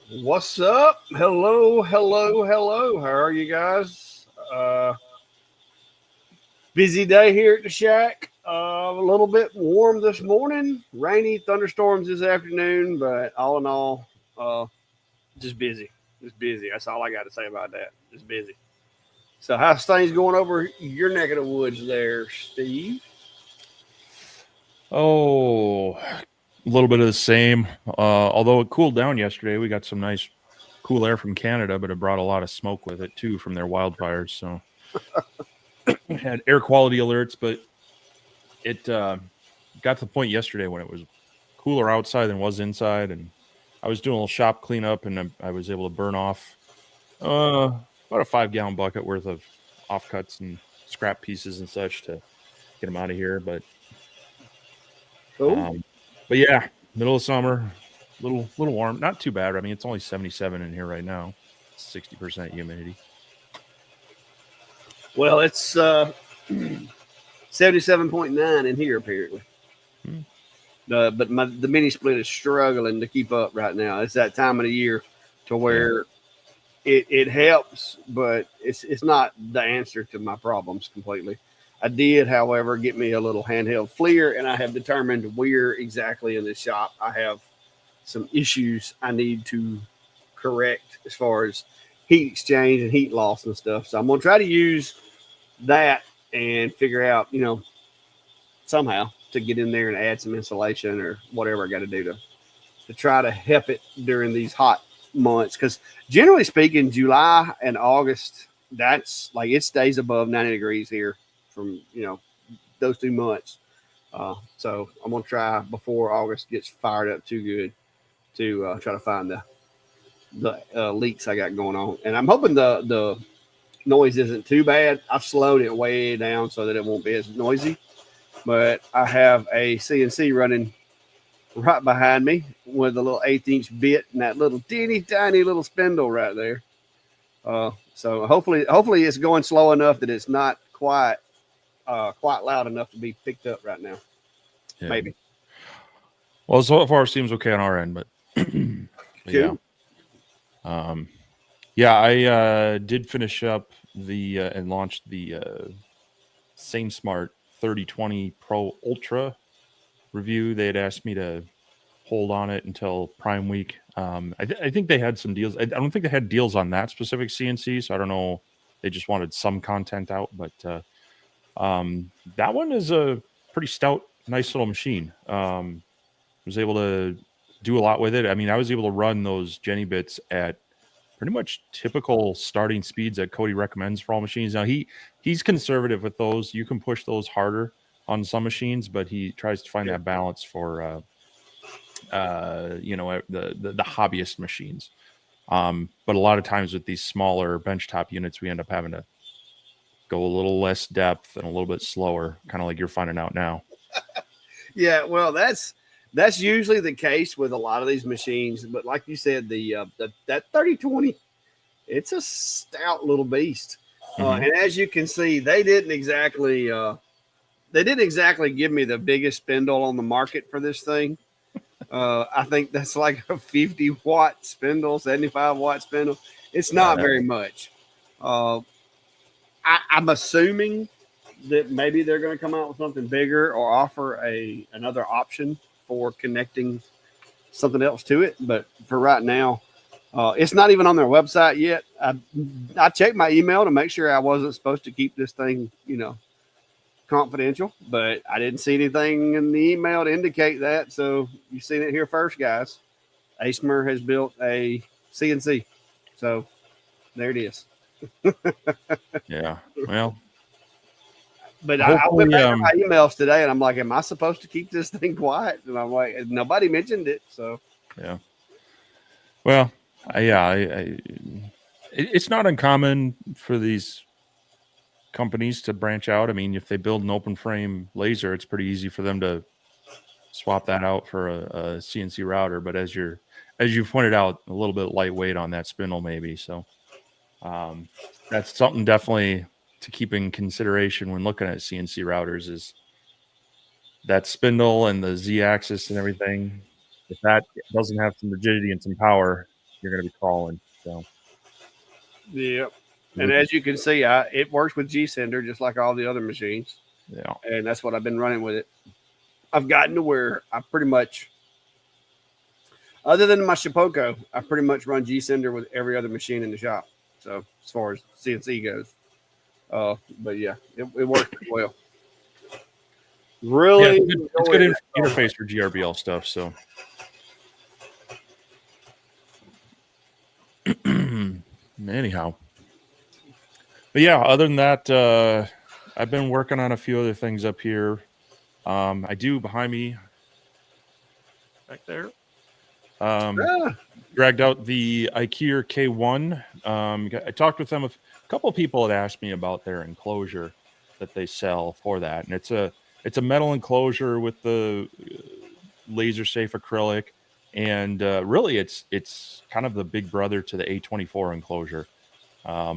What's up? Hello, hello, hello. How are you guys? Busy day here at the shack. A little bit warm this morning, rainy thunderstorms this afternoon, but all in all, uh, just busy. Just busy. That's all I got to say about that. Just busy. So, how's things going over your neck of the woods there, Steve? Oh, a little bit of the same. Although it cooled down yesterday, we got some nice cool air from Canada, but it brought a lot of smoke with it too from their wildfires. So we had air quality alerts, but it got to the point yesterday when it was cooler outside than it was inside, and I was doing a little shop cleanup, and I was able to burn off about a 5-gallon bucket worth of offcuts and scrap pieces and such to get them out of here. Cool. Um, but yeah, middle of summer, little warm, not too bad. I mean, it's only 77 in here right now, 60% humidity. Well, it's 77.9 in here, apparently. Hmm. But the mini split is struggling to keep up right now. It's that time of the year to Yeah, where it helps, but it's not the answer to my problems completely. I did, however, get me a little handheld FLIR, and I have determined where exactly in this shop I have some issues I need to correct as far as heat exchange and heat loss and stuff. So I'm gonna try to use that and figure out, somehow to get in there and add some insulation or whatever I got to do to try to help it during these hot months. Because generally speaking, July and August, that's like it stays above 90 degrees here from those 2 months. So I'm gonna try before August gets fired up too good to try to find the leaks I got going on, and I'm hoping the noise isn't too bad. I've slowed it way down so that it won't be as noisy, but I have a CNC running right behind me with a little 1/8 inch bit and that little teeny tiny little spindle right there. So hopefully it's going slow enough that it's not quite loud enough to be picked up right now. yeah. Maybe. Well, so far it seems okay on our end, but, but yeah, Cool. um, yeah. I did finish up the and launched the Same Smart 3020 Pro Ultra review. They had asked me to hold on it until Prime Week. I think they had some deals. I don't think they had deals on that specific CNC, so I don't know. They just wanted some content out, but that one is a pretty stout, nice little machine. Was able to do a lot with it. I mean, I was able to run those Jenny bits at pretty much typical starting speeds that Cody recommends for all machines. Now he's conservative with those. You can push those harder on some machines, but he tries to find Yeah. that balance for the hobbyist machines. But a lot of times with these smaller benchtop units, we end up having to go a little less depth and a little bit slower, kind of like you're finding out now. Yeah. Well, that's usually the case with a lot of these machines. But like you said, that 3020, it's a stout little beast. Mm-hmm. And as you can see, they didn't exactly give me the biggest spindle on the market for this thing. I think that's like a 50-watt spindle, 75-watt spindle. It's not Uh, very much. Uh, I'm assuming that maybe they're going to come out with something bigger or offer another option for connecting something else to it. But for right now, it's not even on their website yet. I checked my email to make sure I wasn't supposed to keep this thing, confidential, but I didn't see anything in the email to indicate that. So you've seen it here first, guys. ASMR has built a CNC. So there it is. yeah. Well, But I went hopefully, back to my emails today and I'm like, am I supposed to keep this thing quiet? And I'm like, nobody mentioned it. So yeah. Well, it's not uncommon for these companies to branch out. I mean, if they build an open frame laser, it's pretty easy for them to swap that out for a CNC router. But as you pointed out, a little bit lightweight on that spindle, maybe. So um, that's something definitely to keep in consideration when looking at CNC routers is that spindle and the Z axis and everything. If that doesn't have some rigidity and some power, you're going to be crawling. So Yeah. And as you can see, it works with G-Sender just like all the other machines. yeah, And that's what I've been running with it. I've gotten to where I pretty much, other than my Shipoko, I pretty much run G-Sender with every other machine in the shop. So as far as CNC goes. But yeah, it works pretty well. yeah, Really it's good enjoying that. interface for GRBL stuff. So anyhow, but yeah, other than that, I've been working on a few other things up here. I do behind me back there. Dragged out the IKEA K1. I talked with them. A couple of people had asked me about their enclosure that they sell for that, and it's a metal enclosure with the laser safe acrylic, and really it's kind of the big brother to the A24 enclosure. A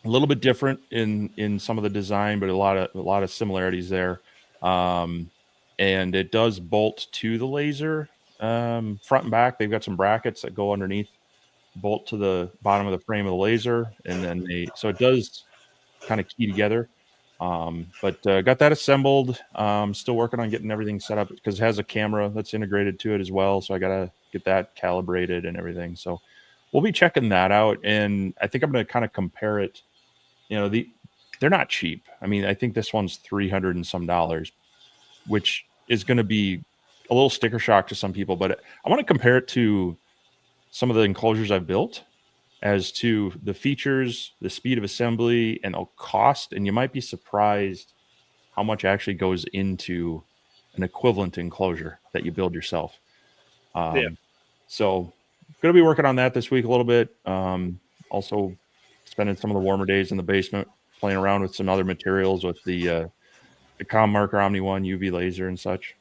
little bit different in some of the design, but a lot of similarities there. And it does bolt to the laser front and back. They've got some brackets that go underneath, bolt to the bottom of the frame of the laser, and then so it does kind of key together. But got that assembled. Still working on getting everything set up because it has a camera that's integrated to it as well. So I gotta get that calibrated and everything. So we'll be checking that out, and I think I'm gonna kind of compare it. They're not cheap. I mean, I think this one's $300 and some, which is going to be a little sticker shock to some people, but I want to compare it to some of the enclosures I've built as to the features, the speed of assembly, and the cost. And you might be surprised how much actually goes into an equivalent enclosure that you build yourself. So going to be working on that this week a little bit. Also spending some of the warmer days in the basement playing around with some other materials with the Com Marker Omni 1 UV laser and such.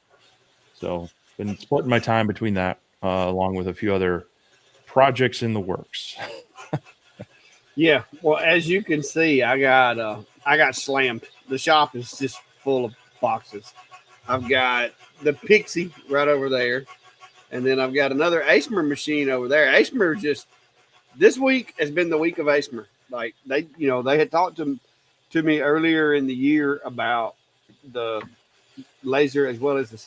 So been splitting my time between that along with a few other projects in the works. Yeah, well, as you can see, I got slammed. The shop is just full of boxes. I've got the Pixie right over there, and then I've got another Acemer machine over there. Acemer just this week has been the week of Acemer. Like they had talked to me earlier in the year about the laser as well as the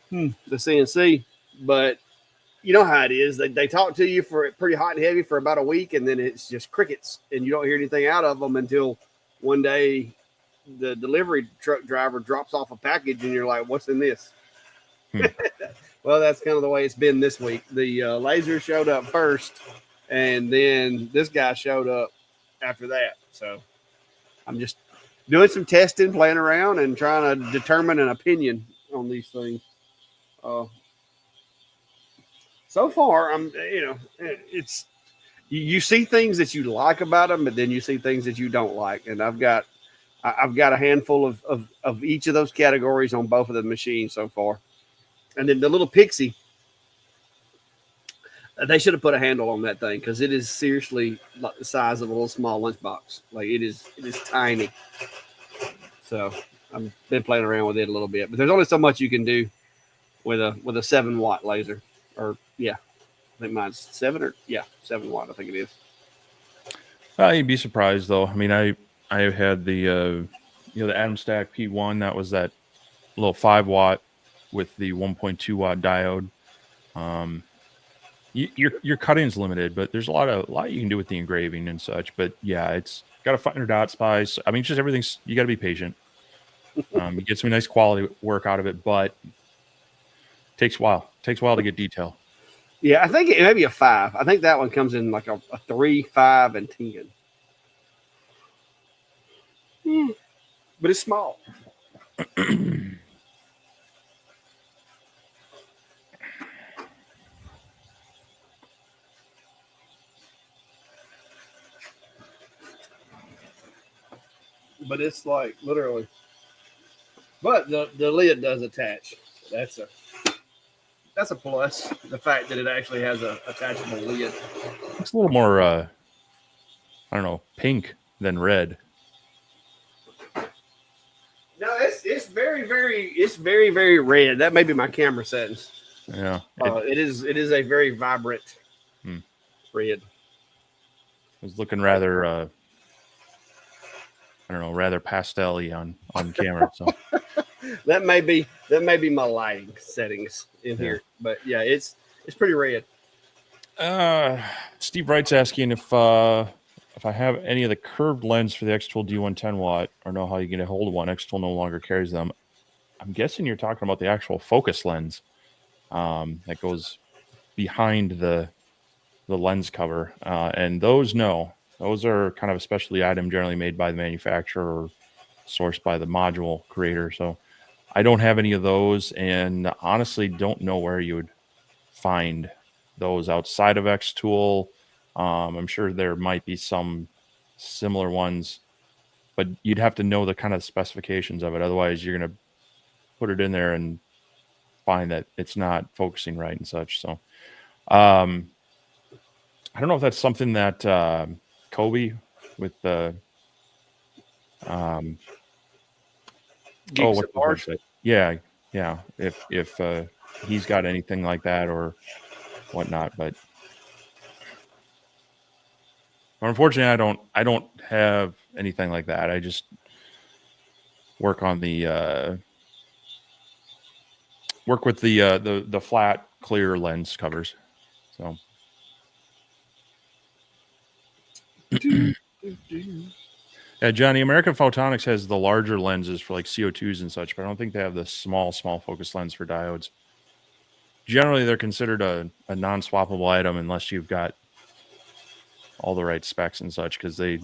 CNC, but you know how it is. They talk to you for pretty hot and heavy for about a week, and then it's just crickets, and you don't hear anything out of them until one day the delivery truck driver drops off a package, and you're like, "What's in this?" Well, that's kind of the way it's been this week. The laser showed up first, and then this guy showed up after that. So I'm just doing some testing, playing around, and trying to determine an opinion on these things. So far, it's you see things that you like about them, but then you see things that you don't like. And I've got a handful of each of those categories on both of the machines so far. And then the little Pixie, they should have put a handle on that thing because it is seriously like the size of a little small lunchbox. Like it is tiny. So I've been playing around with it a little bit, but there's only so much you can do with a 7-watt laser. Or I think mine's 7-watt. I think it is. You'd be surprised though. I mean, I had the the Atom Stack P1 that was that little 5-watt with the 1.2 watt diode. Your cutting's limited, but there's a lot you can do with the engraving and such. But yeah, it's got a finer dot spice. I mean, just everything's, you got to be patient. You get some nice quality work out of it, but it takes a while. It takes a while to get detail. Yeah, I think it may be a 5. I think that one comes in like a 3, 5, and 10. But it's small. But it's like literally. But the lid does attach. That's a plus. The fact that it actually has a attachable lid. It's a little more I don't know, pink than red. No, it's very very red. That may be my camera settings. Yeah. It is a very vibrant Hmm. red. was looking rather, I don't know, rather pastel-y on camera. So That may be my lighting settings in yeah. here, but yeah, it's pretty red. Steve Wright's asking if I have any of the curved lens for the X-Tool D110 watt, or know how you get a hold of one. X-Tool no longer carries them. I'm guessing you're talking about the actual focus lens that goes behind the lens cover, and those are kind of a specialty item generally made by the manufacturer or sourced by the module creator. So I don't have any of those, and honestly don't know where you would find those outside of X-Tool. I'm sure there might be some similar ones, but you'd have to know the kind of specifications of it. Otherwise, you're going to put it in there and find that it's not focusing right and such. So um, I don't know if that's something that Kobe with the um, Geeks what's at his large. website? Yeah, yeah. If he's got anything like that or whatnot, but unfortunately, I don't have anything like that. I just work on the work with the flat clear lens covers. So Do, do, do. yeah, Johnny, American Photonics has the larger lenses for like CO2s and such, but I don't think they have the small focus lens for diodes. Generally, they're considered a non-swappable item unless you've got all the right specs and such, because they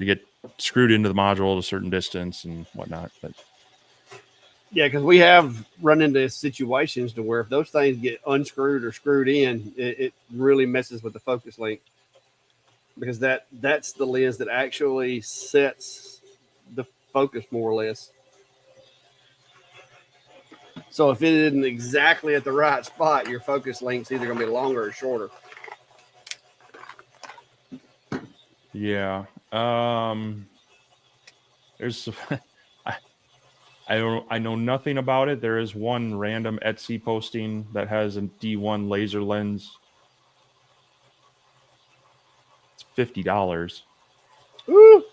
get screwed into the module at a certain distance and whatnot. But Yeah, because we have run into situations to where if those things get unscrewed or screwed in, it really messes with the focus length, because that's the lens that actually sets the focus more or less. So if it isn't exactly at the right spot, your focus length's either going to be longer or shorter. yeah, there's I, I know nothing about it. There is one random Etsy posting that has a D1 laser lens. It's $50. Woo!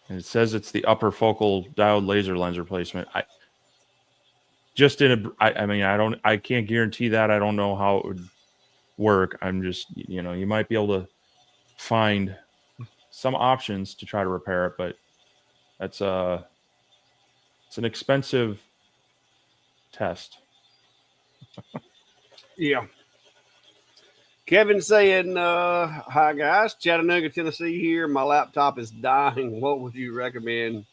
And it says it's the upper focal diode laser lens replacement. I mean, I can't guarantee that. I don't know how it would work. I'm just, you might be able to find some options to try to repair it, but that's it's an expensive test. Yeah. Kevin saying, hi guys, Chattanooga, Tennessee here. My laptop is dying. What would you recommend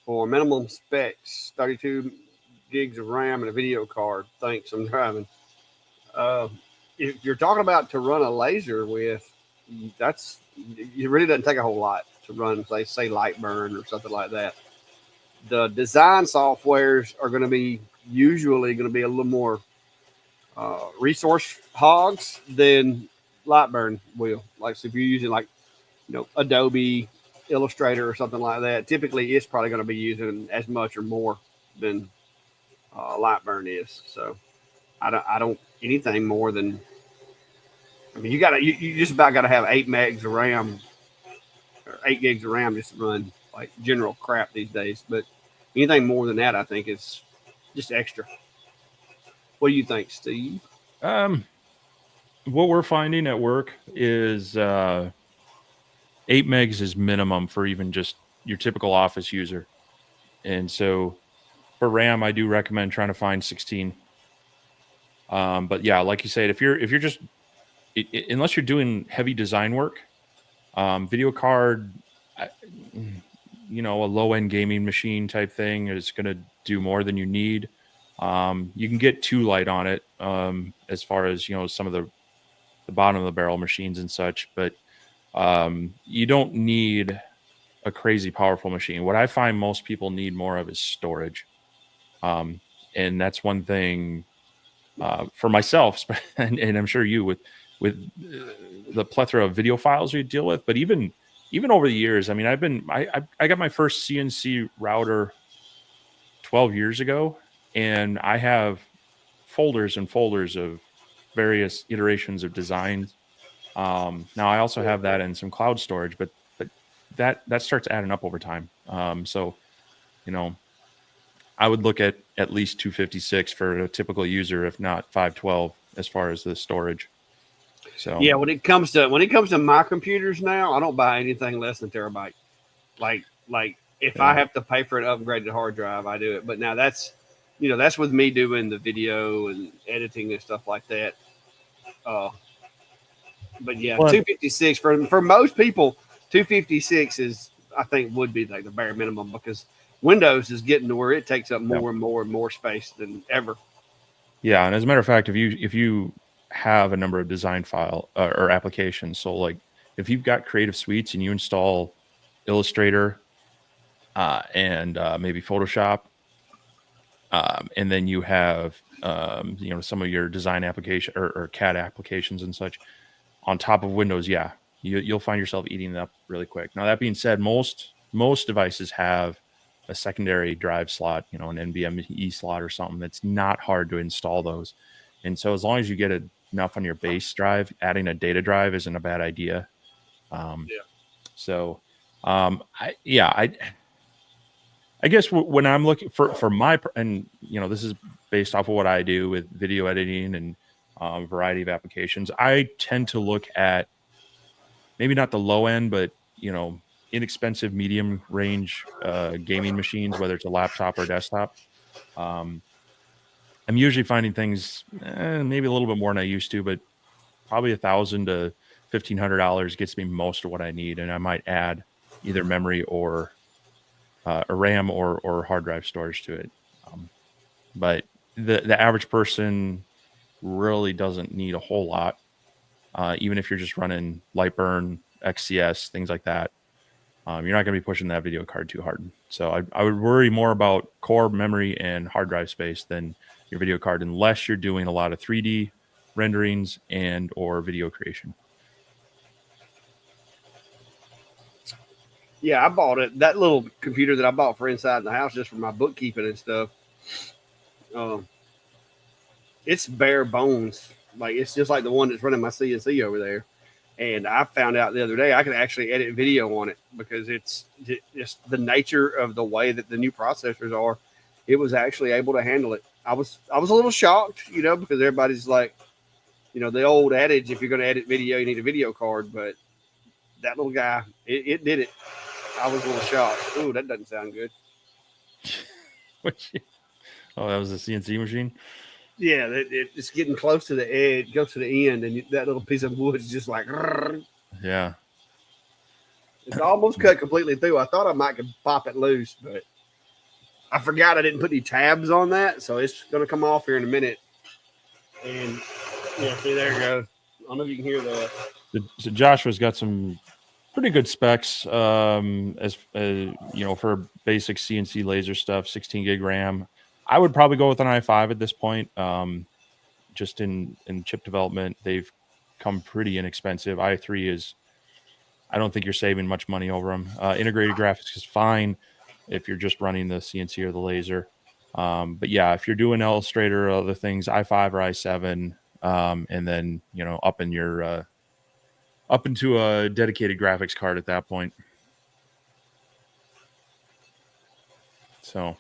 for minimum specs, 32 gigs of RAM and a video card? Thanks, I'm driving. Uh, if you're talking about to run a laser with, that's it really doesn't take a whole lot to run, say LightBurn or something like that. The design softwares are going to be usually going to be a little more resource hogs than LightBurn will. Like, so if you're using like Adobe Illustrator or something like that, typically it's probably going to be using as much or more than LightBurn is. So I don't anything more than, I mean, you just about got to have 8 megs of RAM or 8 gigs of RAM just to run like general crap these days. But anything more than that, I think is just extra. What do you think, Steve? Um, what we're finding at work is 8 megs is minimum for even just your typical office user. And so for RAM, I do recommend trying to find 16. But yeah, like you said, if you're just unless you're doing heavy design work, video card, I- a low end gaming machine type thing is going to do more than you need. You can get too light on it as far as some of the bottom of the barrel machines and such, but you don't need a crazy powerful machine. What I find most people need more of is storage, and that's one thing for myself, and I'm sure you with the plethora of video files we deal with. But even over the years, I mean, I got my first CNC router 12 years ago, and I have folders and folders of various iterations of designs. Now I also have that in some cloud storage, but that starts adding up over time. So, you know, I would look at least 256 for a typical user, if not 512, as far as the storage. So yeah, when it comes to my computers now, I don't buy anything less than terabyte. Like if I have to pay for an upgraded hard drive, I do it. But now that's that's with me doing the video and editing and stuff like that. But yeah, well, 256 for most people, 256 is I think would be like the bare minimum because Windows is getting to where it takes up more and more and more space than ever. yeah, and as a matter of fact, if you have a number of design file or applications, so like if you've got Creative Suites and you install Illustrator and maybe Photoshop, and then you have some of your design application or CAD applications and such on top of Windows, yeah, you'll find yourself eating it up really quick. Now that being said, most devices have a secondary drive slot, an NVMe slot or something. That's not hard to install those, and so as long as you get enough on your base drive, adding a data drive isn't a bad idea. Yeah. So, I guess when I'm looking for my, and this is based off of what I do with video editing and a variety of applications, I tend to look at maybe not the low end, but inexpensive medium range gaming machines, whether it's a laptop or desktop. I'm usually finding things maybe a little bit more than I used to, but probably $1,000 to $1,500 gets me most of what I need, and I might add either memory or a RAM or hard drive storage to it. But the average person really doesn't need a whole lot, even if you're just running LightBurn, XCS, things like that. You're not going to be pushing that video card too hard. So I would worry more about core memory and hard drive space than your video card, unless you're doing a lot of 3D renderings and or video creation. Yeah, I bought it. That little computer that I bought for inside the house just for my bookkeeping and stuff. It's bare bones. Like it's just like the one that's running my CNC over there. And I found out the other day I could actually edit video on it because it's just the nature of the way that the new processors are. It was actually able to handle it. I was a little shocked, because everybody's like, the old adage: if you're going to edit video, you need a video card. But that little guy, it did it. I was a little shocked. Ooh, that doesn't sound good. Oh, that was a CNC machine? Yeah, it's getting close to the edge, go to the end, and that little piece of wood is just like, yeah. It's almost cut completely through. I thought I might could pop it loose, but I forgot I didn't put any tabs on that, so it's going to come off here in a minute. And yeah, see, there it goes. I don't know if you can hear that. So Joshua's got some pretty good specs, as for basic CNC laser stuff. 16 gig RAM. I would probably go with an i5 at this point. Just in chip development, they've come pretty inexpensive. i3 is, I don't think you're saving much money over them. Integrated graphics is fine if you're just running the CNC or the laser. But yeah, if you're doing Illustrator or other things, i5 or i7, and then up into a dedicated graphics card at that point. So,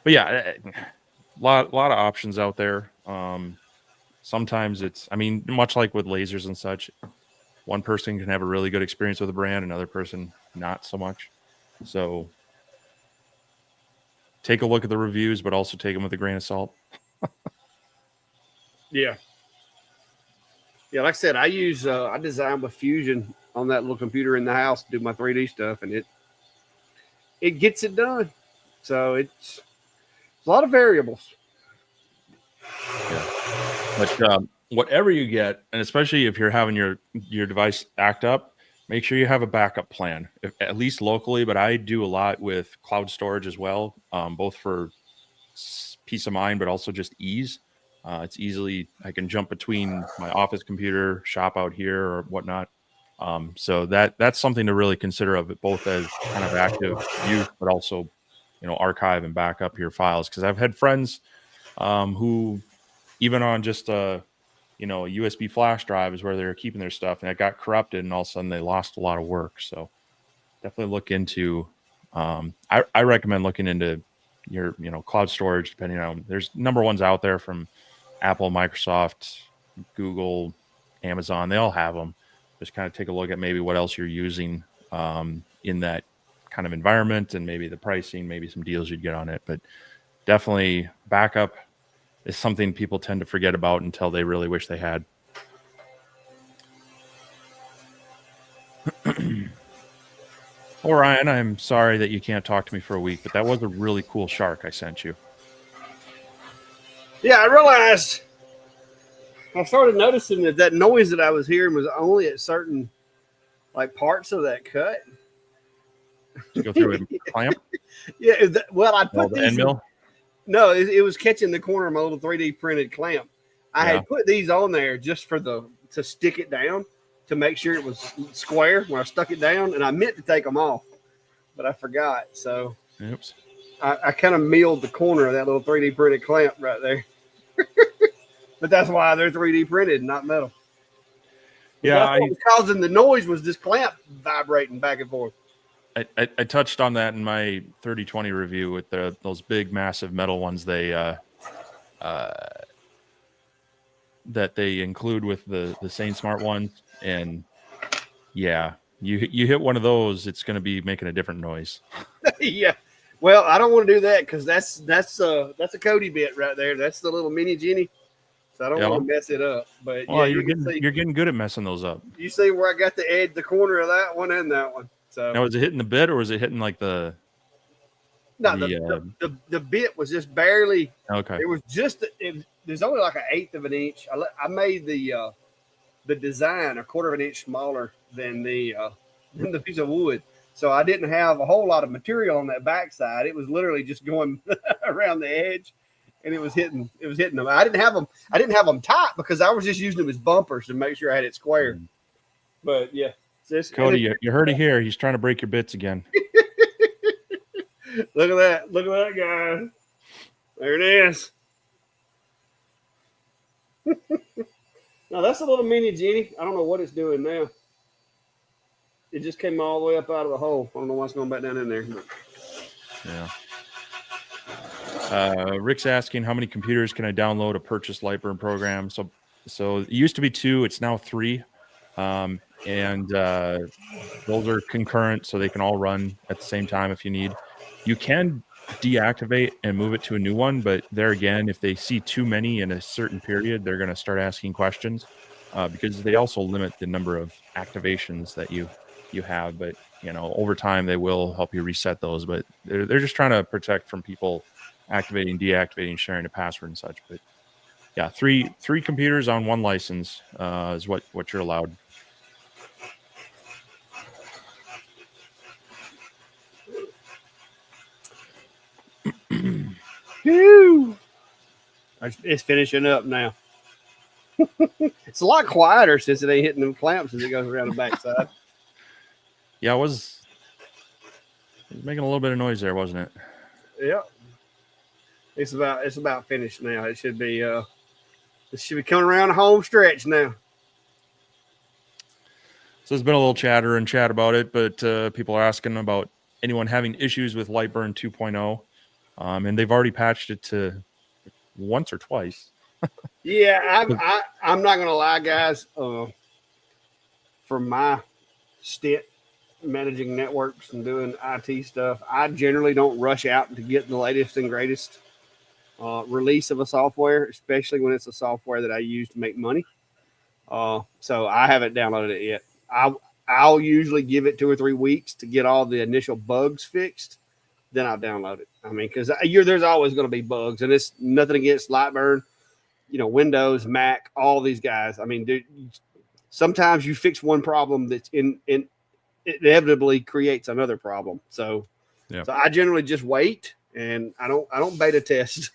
but yeah, a lot of options out there. Sometimes it's, much like with lasers and such, one person can have a really good experience with a brand, another person not so much. So take a look at the reviews, but also take them with a grain of salt. Yeah. Yeah, like I said, I design with Fusion on that little computer in the house to do my 3D stuff, and it gets it done. So it's a lot of variables. Yeah. But whatever you get, and especially if you're having your device act up, make sure you have a backup plan, at least locally. But I do a lot with cloud storage as well, both for peace of mind, but also just ease. It's easily, I can jump between my office computer, shop out here, or whatnot. So that's something to really consider of it, both as kind of active use, but also, archive and back up your files. Because I've had friends who even on just a USB flash drive is where they're keeping their stuff, and it got corrupted, and all of a sudden they lost a lot of work. So definitely look into. I recommend looking into your cloud storage, depending on there's number ones out there from Apple, Microsoft, Google, Amazon. They all have them. Just kind of take a look at maybe what else you're using in that kind of environment, and maybe the pricing, maybe some deals you'd get on it. But definitely backup is something people tend to forget about until they really wish they had. Well, Ryan, I'm sorry that you can't talk to me for a week, but that was a really cool shark I sent you. Yeah, I realized. I started noticing that noise that I was hearing was only at certain parts of that cut. Did you go through a clamp? Yeah. I put the these. end mill? No, it was catching the corner of my little 3D printed clamp. I had put these on there just to stick it down to make sure it was square when I stuck it down, and I meant to take them off, but I forgot. So, oops. I kind of milled the corner of that little 3D printed clamp right there. But that's why they're 3D printed, not metal. But yeah, what was causing the noise was this clamp vibrating back and forth. I touched on that in my 3020 review with those big, massive metal ones that they include with the Sane Smart ones, and yeah, you hit one of those, it's going to be making a different noise. Yeah. Well, I don't want to do that because that's a Cody bit right there. That's the little mini Jenny. So I don't want to mess it up. But you're getting good at messing those up. You see where I got the edge, the corner of that one and that one. So now, was it hitting the bit, or was it hitting like the? No, the bit was just barely. Okay. It was just. There's only like 1/8 of an inch. I made the design 1/4 of an inch smaller than the piece of wood. So I didn't have a whole lot of material on that backside. It was literally just going around the edge, and it was hitting them. I didn't have them tight because I was just using them as bumpers to make sure I had it square. Mm. But yeah, Cody, you heard it here. He's trying to break your bits again. Look at that, guys. There it is. Now that's a little mini Jenny. I don't know what it's doing now. It just came all the way up out of the hole. I don't know why it's going back down in there. But. Yeah. Rick's asking, how many computers can I download a purchase LightBurn program? So it used to be 2. It's now 3. And those are concurrent, so they can all run at the same time if you need. You can deactivate and move it to a new one, but there again, if they see too many in a certain period, they're going to start asking questions because they also limit the number of activations that you have. But over time they will help you reset those, but they're just trying to protect from people activating, deactivating, sharing a password and such. But yeah, three computers on one license is what you're allowed. It's finishing up now. It's a lot quieter since it ain't hitting them clamps as it goes around the backside. Yeah, it was making a little bit of noise there, wasn't it? Yeah. It's about finished now. It should be coming around the home stretch now. So there's been a little chatter and chat about it, but people are asking about anyone having issues with LightBurn 2.0. And they've already patched it to once or twice. Yeah, I'm not gonna lie, guys. For my stint managing networks and doing IT stuff, I generally don't rush out to get the latest and greatest release of a software, especially when it's a software that I use to make money. So I haven't downloaded it yet. I'll usually give it 2 or 3 weeks to get all the initial bugs fixed. Then I'll download it. I mean, because there's always going to be bugs, and it's nothing against LightBurn, Windows, Mac, all these guys. I mean, dude, sometimes you fix one problem that's it inevitably creates another problem. So I generally just wait, and I don't beta test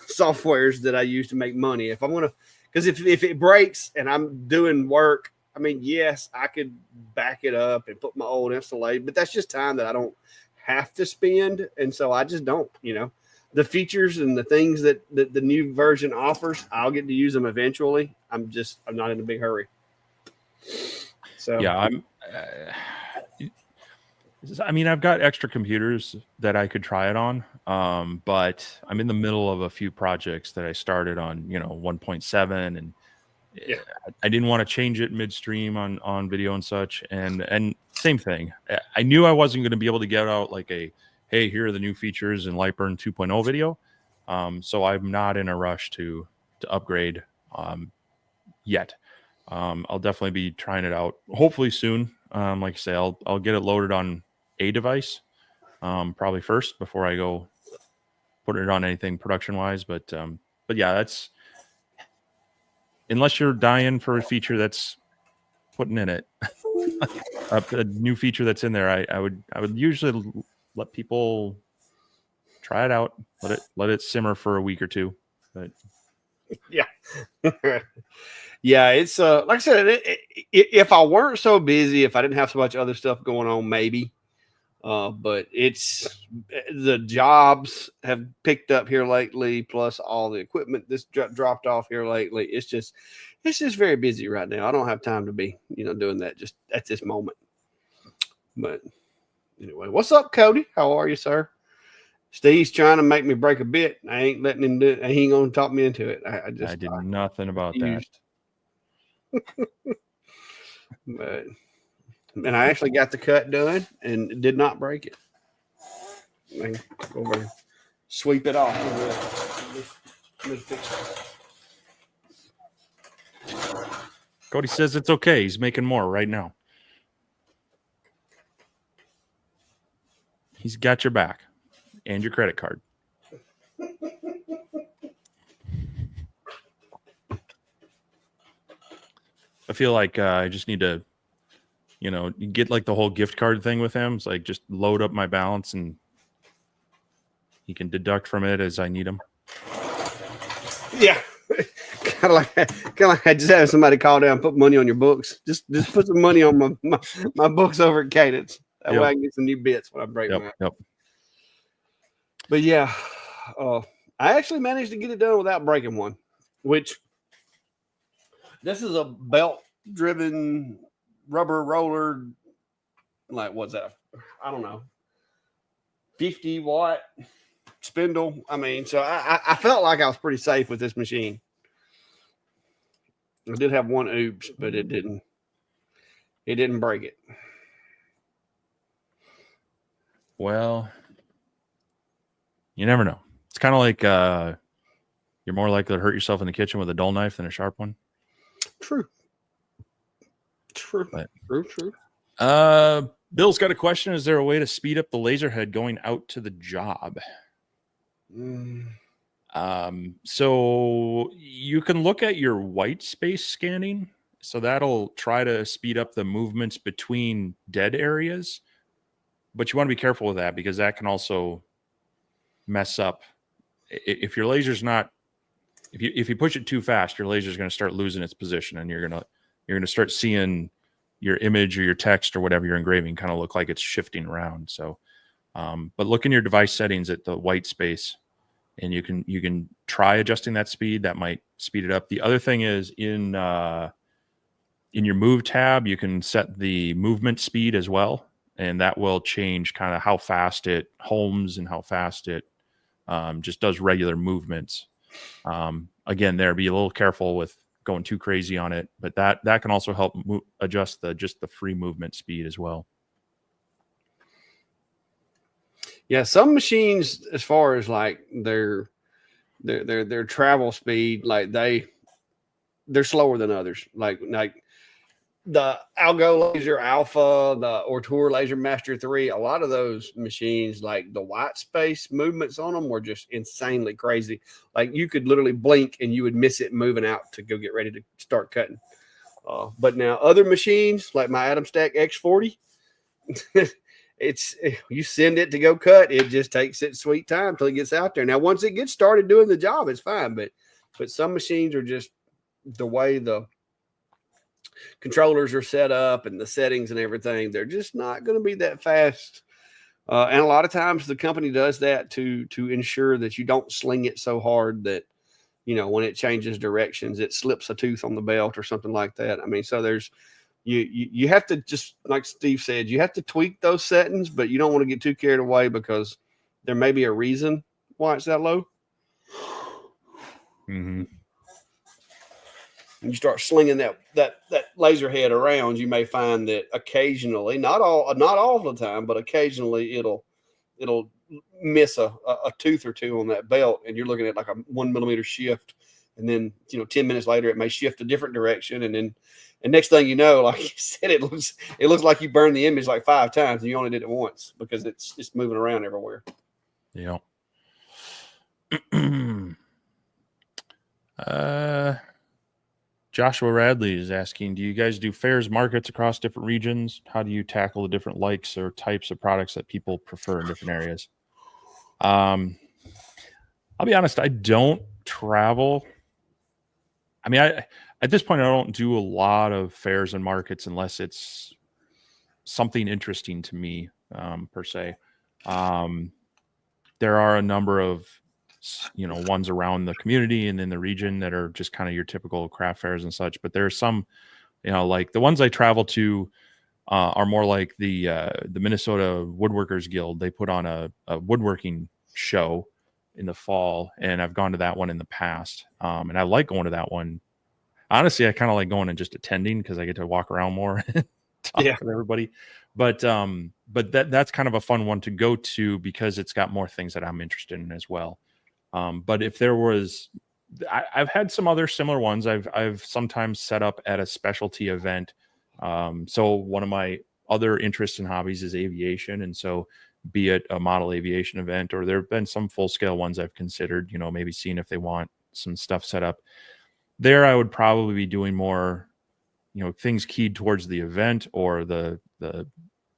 softwares that I use to make money. If I'm gonna, because if it breaks and I'm doing work, I mean, yes, I could back it up and put my old installation, but that's just time that I don't have to spend, and so I just don't. the features and the things that the new version offers, I'll get to use them eventually. I'm not in a big hurry. So Yeah, I mean, I've got extra computers that I could try it on, but I'm in the middle of a few projects that I started on, 1.7, and yeah, I didn't want to change it midstream on video and such. And same thing. I knew I wasn't going to be able to get out like hey, here are the new features in LightBurn 2.0 video. So I'm not in a rush to upgrade yet. I'll definitely be trying it out hopefully soon. Like I say, I'll get it loaded on a device probably first before I go put it on anything production wise. But yeah, that's, unless you're dying for a feature that's putting in it, a new feature that's in there, I would usually let people try it out, let it simmer for a week or two. But yeah. Yeah, it's like I said, if I weren't so busy, if I didn't have so much other stuff going on, maybe. But it's the jobs have picked up here lately, plus all the equipment that's dropped off here lately. It's just very busy right now. I don't have time to be doing that just at this moment. But anyway, what's up, Cody? How are you, sir? Steve's trying to make me break a bit. I ain't letting him do it. He ain't gonna talk me into it. I did nothing about that. But and I actually got the cut done and did not break it. I go over and sweep it off. Let me fix it. Cody says it's okay. He's making more right now. He's got your back and your credit card. I feel like I just need to, get like the whole gift card thing with him. It's like just load up my balance and he can deduct from it as I need him. Yeah. kind of like I just had somebody call down and put money on your books. Just put some money on my books over at Cadence. That way I can get some new bits when I break mine. Yep. But yeah, I actually managed to get it done without breaking one, which this is a belt-driven rubber roller, like what's that? I don't know, 50-watt spindle. I mean, so I felt like I was pretty safe with this machine. I did have one oops, but it didn't break it. Well, you never know. It's kind of like you're more likely to hurt yourself in the kitchen with a dull knife than a sharp one. True. Bill's got a question. Is there a way to speed up the laser head going out to the job? So you can look at your white space scanning. So that'll try to speed up the movements between dead areas. But you want to be careful with that because that can also mess up. If your laser's not, if you push it too fast, your laser's going to start losing its position, and you're going to start seeing your image or your text or whatever you're engraving kind of look like it's shifting around. So, but look in your device settings at the white space, and you can try adjusting that speed. That might speed it up. The other thing is in your move tab, you can set the movement speed as well, and that will change kind of how fast it homes and how fast it just does regular movements. Again, there, be a little careful with going too crazy on it, but that can also help adjust just the free movement speed as well. Yeah, some machines, as far as like their travel speed, like they're slower than others. Like the Algo Laser Alpha, the Ortur Laser Master 3, a lot of those machines, like the white space movements on them were just insanely crazy. Like you could literally blink and you would miss it moving out to go get ready to start cutting. But now other machines like my Atom Stack X40, you send it to go cut, it just takes its sweet time till it gets out there. Now, once it gets started doing the job, it's fine. But some machines are just the way the controllers are set up and the settings and everything, they're just not going to be that fast And a lot of times the company does that to ensure that you don't sling it so hard that, when it changes directions, it slips a tooth on the belt or something like that. I mean, so there's you have to, just like Steve said, you have to tweak those settings, but you don't want to get too carried away because there may be a reason why it's that low. Mm-hmm. You start slinging that laser head around, you may find that occasionally, not all the time, but occasionally it'll miss a tooth or two on that belt, and you're looking at like a 1 millimeter shift, and then 10 minutes later it may shift a different direction, and next thing you know, like you said, it looks like you burned the image like 5 times and you only did it once because it's moving around everywhere. Yeah. Joshua Radley is asking, do you guys do fairs, markets across different regions? How do you tackle the different likes or types of products that people prefer in different areas? I'll be honest, I don't travel. I mean, at this point, I don't do a lot of fairs and markets unless it's something interesting to me, per se. There are a number of ones around the community and in the region that are just kind of your typical craft fairs and such. But there are some, like the ones I travel to are more like the Minnesota Woodworkers Guild. They put on a woodworking show in the fall, and I've gone to that one in the past. And I like going to that one. Honestly, I kind of like going and just attending because I get to walk around more and talk with everybody. But that's kind of a fun one to go to because it's got more things that I'm interested in as well. But if there was, I've had some other similar ones. I've sometimes set up at a specialty event. So one of my other interests and hobbies is aviation, and so be it a model aviation event, or there have been some full scale ones I've considered. Maybe seeing if they want some stuff set up there. I would probably be doing more, things keyed towards the event or the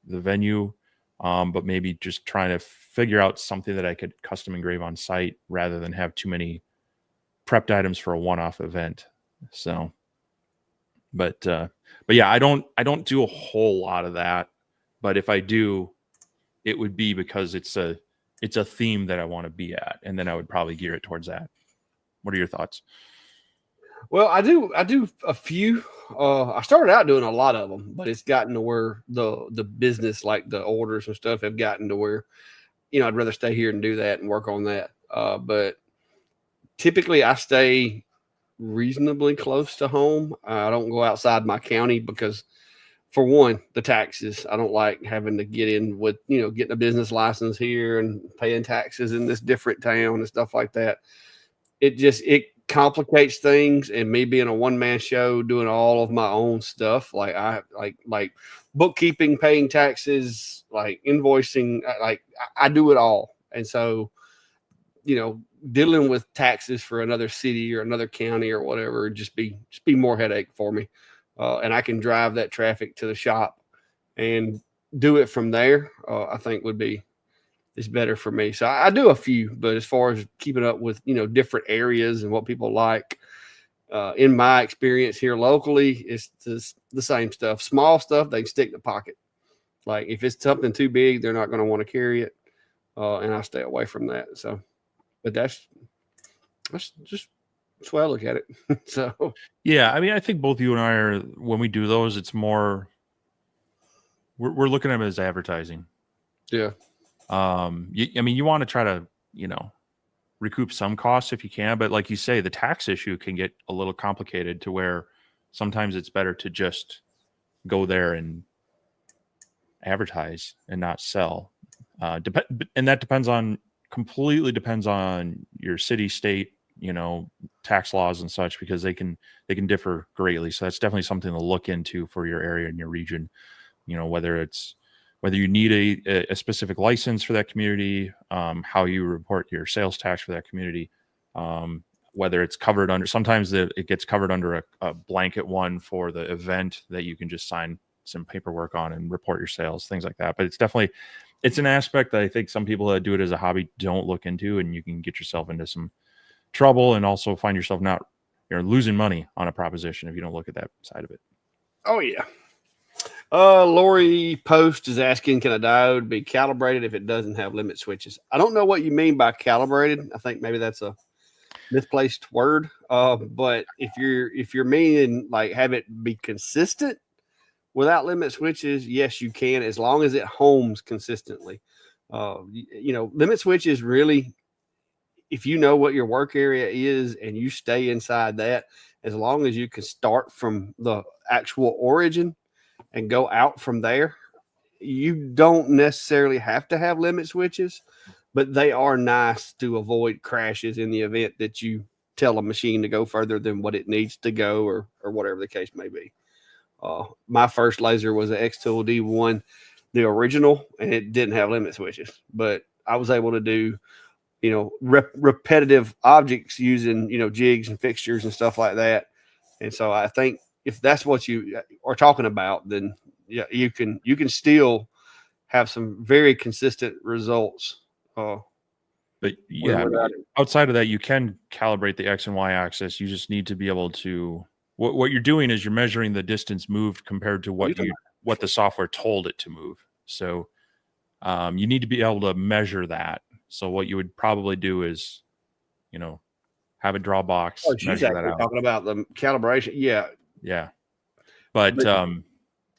venue. But maybe just trying to figure out something that I could custom engrave on site rather than have too many prepped items for a one-off event. So, but yeah, I don't do a whole lot of that. But if I do, it would be because it's a theme that I want to be at, and then I would probably gear it towards that. What are your thoughts? Well, I do a few. I started out doing a lot of them, but it's gotten to where the business, like the orders and stuff, have gotten to where, I'd rather stay here and do that and work on that. But typically I stay reasonably close to home. I don't go outside my county because, for one, the taxes. I don't like having to get in with, getting a business license here and paying taxes in this different town and stuff like that. It complicates things, and me being a one-man show doing all of my own stuff, like I like bookkeeping, paying taxes, like invoicing, I do it all. And so, dealing with taxes for another city or another county or whatever just be more headache for me. And I can drive that traffic to the shop and do it from there. I think is better for me. So I do a few, but as far as keeping up with, different areas and what people like, in my experience here locally, it's just the same stuff. Small stuff, they can stick in the pocket. Like if it's something too big, they're not going to want to carry it. And I stay away from that. So, but that's just that's the way I look at it. So, yeah, I mean, I think both you and I are, when we do those, it's more, we're looking at them as advertising. Yeah. I mean, you want to try to, recoup some costs if you can, but like you say, the tax issue can get a little complicated to where sometimes it's better to just go there and advertise and not sell. And that completely depends on your city, state, tax laws and such, because they can differ greatly. So that's definitely something to look into for your area and your region, whether you need a specific license for that community, how you report your sales tax for that community, whether it's covered under, sometimes it gets covered under a blanket one for the event that you can just sign some paperwork on and report your sales, things like that. But it's an aspect that I think some people that do it as a hobby don't look into, and you can get yourself into some trouble and also find yourself losing money on a proposition if you don't look at that side of it. Oh yeah. Lori Post is asking, can a diode be calibrated if it doesn't have limit switches? I don't know what you mean by calibrated. I think maybe that's a misplaced word. But if you're meaning like have it be consistent without limit switches, yes, you can, as long as it homes consistently. Limit switches really, if you know what your work area is and you stay inside that, as long as you can start from the actual origin and go out from there, you don't necessarily have to have limit switches, but they are nice to avoid crashes in the event that you tell a machine to go further than what it needs to go, or whatever the case may be. My first laser was an X-Tool D1, the original, and it didn't have limit switches, but I was able to do repetitive objects using jigs and fixtures and stuff like that. And so I think if that's what you are talking about, then yeah, you can still have some very consistent results. But yeah, outside of that, you can calibrate the X and Y axis. You just need to be able to. What you're doing is you're measuring the distance moved compared to what the software told it to move. So you need to be able to measure that. So what you would probably do is, have a draw box, measure that out. Talking about the calibration, yeah. But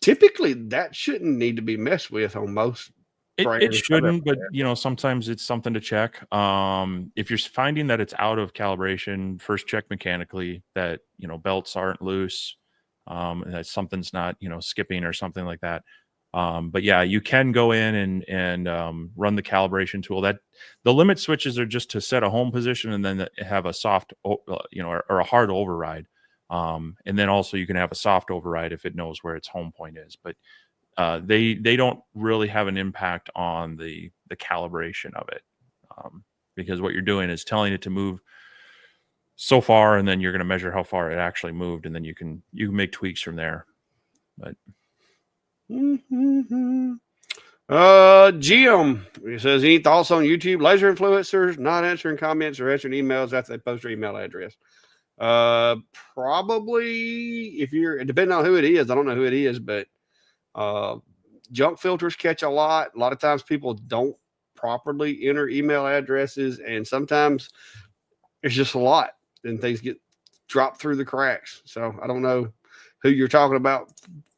typically that shouldn't need to be messed with on most. It shouldn't, but sometimes it's something to check. If you're finding that it's out of calibration, first check mechanically that belts aren't loose, and that something's not skipping or something like that. But yeah, you can go in and run the calibration tool. That the limit switches are just to set a home position and then have a soft, or a hard override. And then also you can have a soft override if it knows where its home point is. But they don't really have an impact on the calibration of it, because what you're doing is telling it to move so far, and then you're going to measure how far it actually moved, and then you can make tweaks from there. But Jim, he says, any thoughts on YouTube laser influencers not answering comments or answering emails after they post their email address? Probably, if you're depending on who it is, I don't know who it is, but junk filters catch a lot. A lot of times people don't properly enter email addresses, and sometimes it's just a lot and things get dropped through the cracks. So I don't know who you're talking about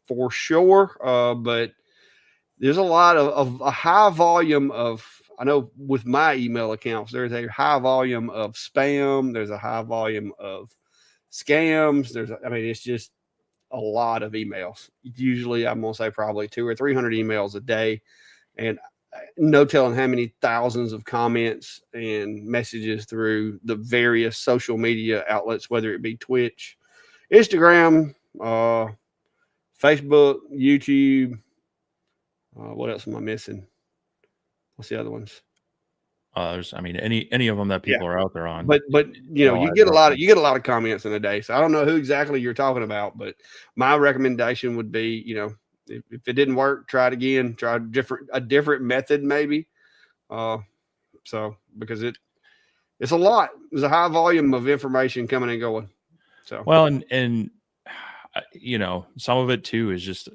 for sure, but there's a lot of a high volume of, I know with my email accounts, there's a high volume of spam. There's a high volume of scams. It's just a lot of emails. Usually I'm going to say probably 200 or 300 emails a day, and no telling how many thousands of comments and messages through the various social media outlets, whether it be Twitch, Instagram, Facebook, YouTube. What else am I missing? What's the other ones? There's, any of them that people are out there on. But you get a lot of comments in a day. So I don't know who exactly you're talking about, but my recommendation would be, if it didn't work, try it again. Try a different method, maybe. Because it's a lot. There's a high volume of information coming and going. So and some of it too is just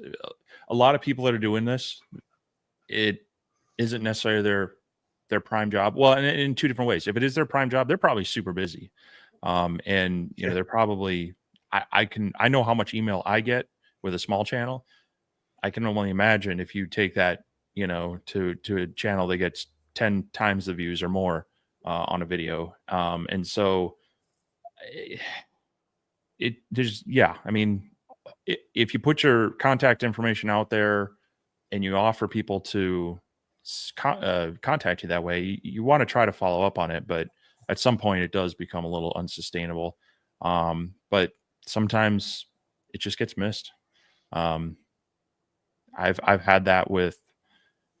a lot of people that are doing this. It isn't necessarily their prime job. Well, and in two different ways. If it is their prime job, they're probably super busy. They're probably, I know how much email I get with a small channel. I can only imagine if you take that, to a channel that gets 10 times the views or more on a video. And so if you put your contact information out there and you offer people to contact you that way, you want to try to follow up on it, but at some point it does become a little unsustainable. But sometimes it just gets missed. I've had that with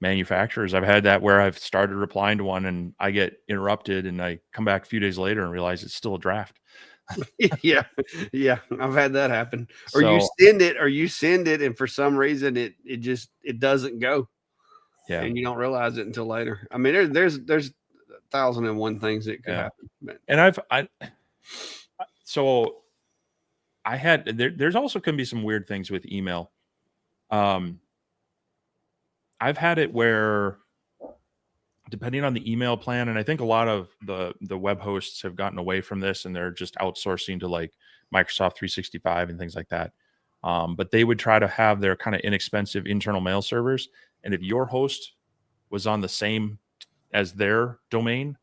manufacturers. I've had that where I've started replying to one and I get interrupted and I come back a few days later and realize it's still a draft. yeah, I've had that happen. Or you send it and for some reason it doesn't go. Yeah, and you don't realize it until later. There's 1,001 things that could happen. And there's also can be some weird things with email. I've had it where, depending on the email plan, and I think a lot of the web hosts have gotten away from this and they're just outsourcing to like Microsoft 365 and things like that. But they would try to have their kind of inexpensive internal mail servers. And if your host was on the same as their domain,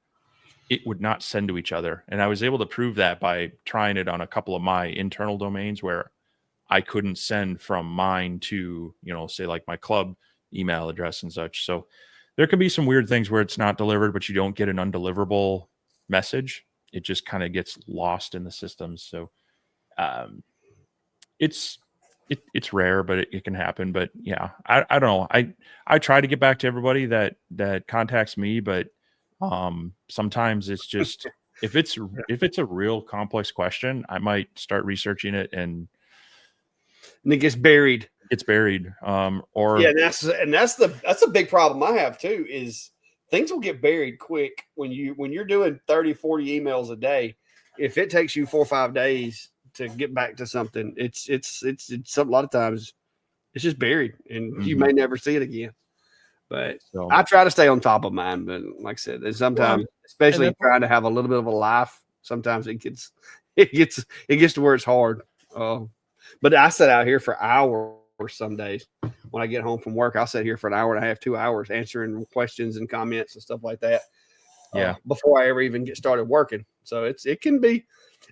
it would not send to each other. And I was able to prove that by trying it on a couple of my internal domains where I couldn't send from mine to, say like my club email address and such. So there can be some weird things where it's not delivered, but you don't get an undeliverable message. It just kind of gets lost in the system. So it's rare, but it can happen. But yeah, I don't know. I try to get back to everybody that contacts me, but sometimes it's just if it's a real complex question, I might start researching it and it gets buried. Or yeah, and that's a big problem I have too, is things will get buried quick when you're doing 30, 40 emails a day. If it takes you 4 or 5 days to get back to something, it's a lot of times it's just buried and you may never see it again. But I try to stay on top of mine. But like I said, there's sometimes, especially trying to have a little bit of a life, sometimes it gets to where it's hard. But I sit out here for hours some days. When I get home from work, I'll sit here for an hour and a half, 2 hours answering questions and comments and stuff like that. Before I ever even get started working. So it can be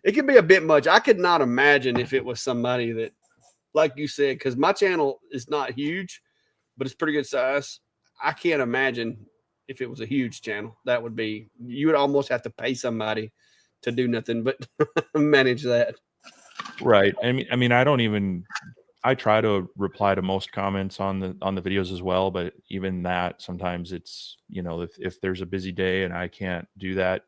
a bit much. I could not imagine if it was somebody that, like you said, because my channel is not huge, but it's pretty good size. I can't imagine if it was a huge channel. That would be, you would almost have to pay somebody to do nothing but manage that. Right. I mean, I try to reply to most comments on the videos as well, but even that, sometimes it's, if there's a busy day and I can't do that,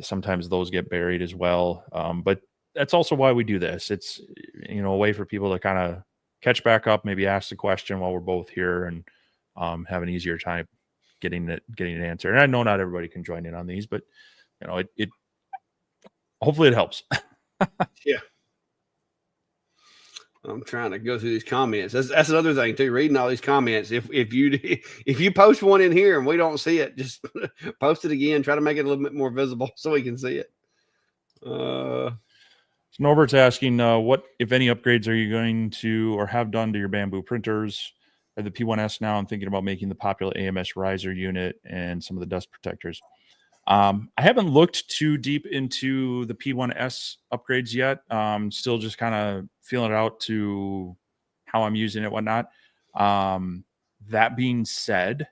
sometimes those get buried as well. But that's also why we do this. It's, a way for people to kind of catch back up, maybe ask the question while we're both here and have an easier time getting an answer. And I know not everybody can join in on these, but it hopefully it helps. Yeah. I'm trying to go through these comments. That's another thing too. Reading all these comments. If you post one in here and we don't see it, just post it again. Try to make it a little bit more visible so we can see it. So Norbert's asking, what, if any, upgrades are you going to or have done to your bamboo printers? I have the P1S now. I'm thinking about making the popular AMS riser unit and some of the dust protectors. I haven't looked too deep into the P1S upgrades yet. Still just kind of feeling it out to how I'm using it, whatnot. That being said,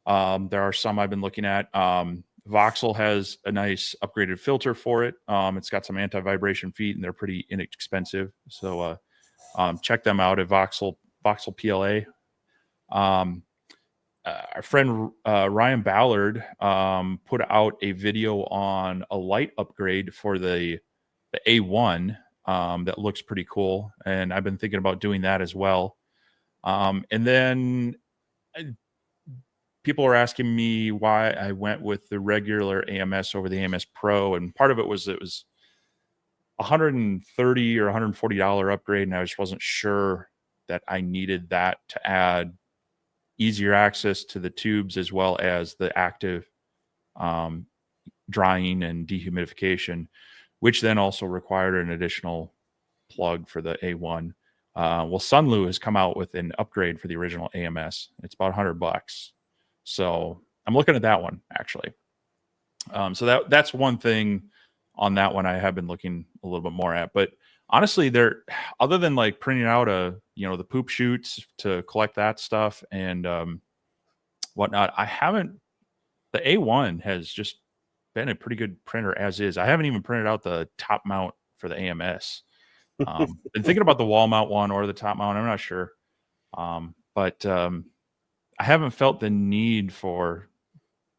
there are some I've been looking at. Voxel has a nice upgraded filter for it. It's got some anti-vibration feet and they're pretty inexpensive. So check them out at Voxel PLA. Our friend Ryan Ballard put out a video on a light upgrade for the A1 that looks pretty cool, and I've been thinking about doing that as well. And then people are asking me why I went with the regular AMS over the AMS Pro, and part of it was $130 or $140 upgrade, and I just wasn't sure that I needed that to add easier access to the tubes as well as the active drying and dehumidification, which then also required an additional plug for the A1. Well, Sunlu has come out with an upgrade for the original AMS. It's about $100. So I'm looking at that one actually. So that's one thing on that one I have been looking a little bit more at, but honestly, they're, other than like printing out the poop chutes to collect that stuff and whatnot, the A1 has just been a pretty good printer as is. I haven't even printed out the top mount for the AMS. Been thinking about the wall mount one or the top mount. I'm not sure. But I haven't felt the need for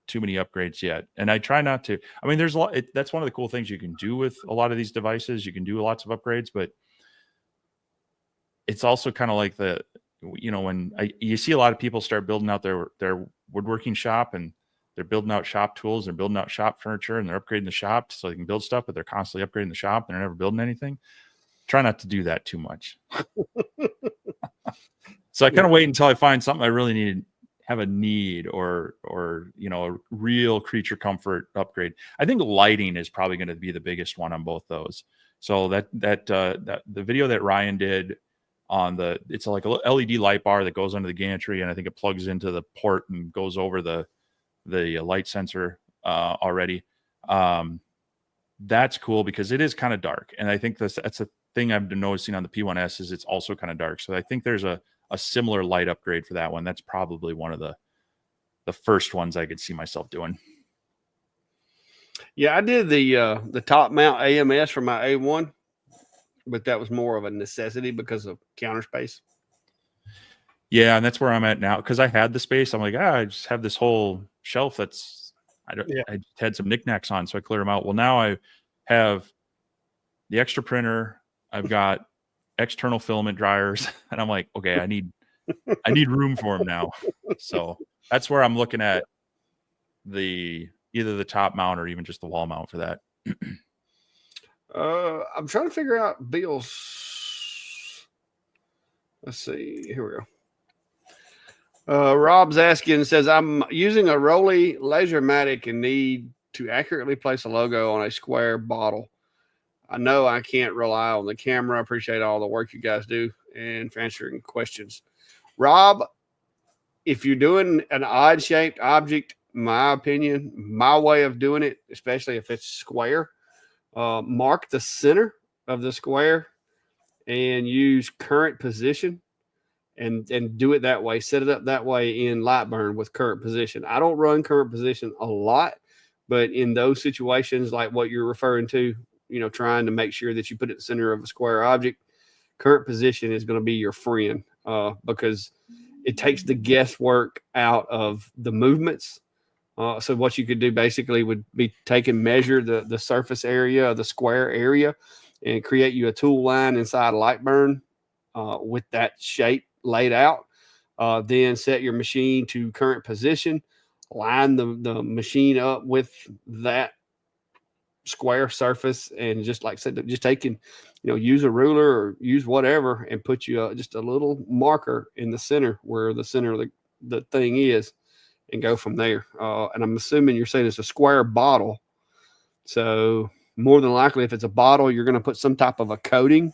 too many upgrades yet. And I try not to. I mean, there's a lot. That's one of the cool things you can do with a lot of these devices. You can do lots of upgrades, but it's also kind of like when you see a lot of people start building out their woodworking shop, and they're building out shop tools, they're building out shop furniture, and they're upgrading the shop so they can build stuff, but they're constantly upgrading the shop and they're never building anything. Try not to do that too much. So I kind of wait until I find something I really have a need or a real creature comfort upgrade. I think lighting is probably going to be the biggest one on both those. So that the video that Ryan did on it's like a LED light bar that goes under the gantry, and I think it plugs into the port and goes over the light sensor already. That's cool because it is kind of dark, and I think that's a thing I've been noticing on the P1S is it's also kind of dark. So I think there's a similar light upgrade for that one. That's probably one of the first ones I could see myself doing. Yeah, I did the top mount AMS for my A1, but that was more of a necessity because of counter space. Yeah, and that's where I'm at now because I had the space. I'm like, I just have this whole shelf I just had some knickknacks on, so I cleared them out. Well, now I have the extra printer. I've got external filament dryers, and I'm like, okay, I need room for them now. So that's where I'm looking at either the top mount or even just the wall mount for that. I'm trying to figure out Bill's. Let's see. Here we go. Rob's asking, says, I'm using a Rolly Lasermatic and need to accurately place a logo on a square bottle. I know I can't rely on the camera. I appreciate all the work you guys do and for answering questions. Rob, if you're doing an odd shaped object, my opinion, my way of doing it, especially if it's square, mark the center of the square and use current position and do it that way. Set it up that way in LightBurn with current position. I don't run current position a lot, but in those situations like what you're referring to, trying to make sure that you put it in the center of a square object, current position is going to be your friend because it takes the guesswork out of the movements. So what you could do basically would be measure the surface area of the square area and create you a tool line inside LightBurn with that shape laid out. Then set your machine to current position, line the machine up with that square surface, and just like I said, just taking, use a ruler or use whatever and put you just a little marker in the center where the center of the thing is, and go from there. And I'm assuming you're saying it's a square bottle. So more than likely, if it's a bottle, you're going to put some type of a coating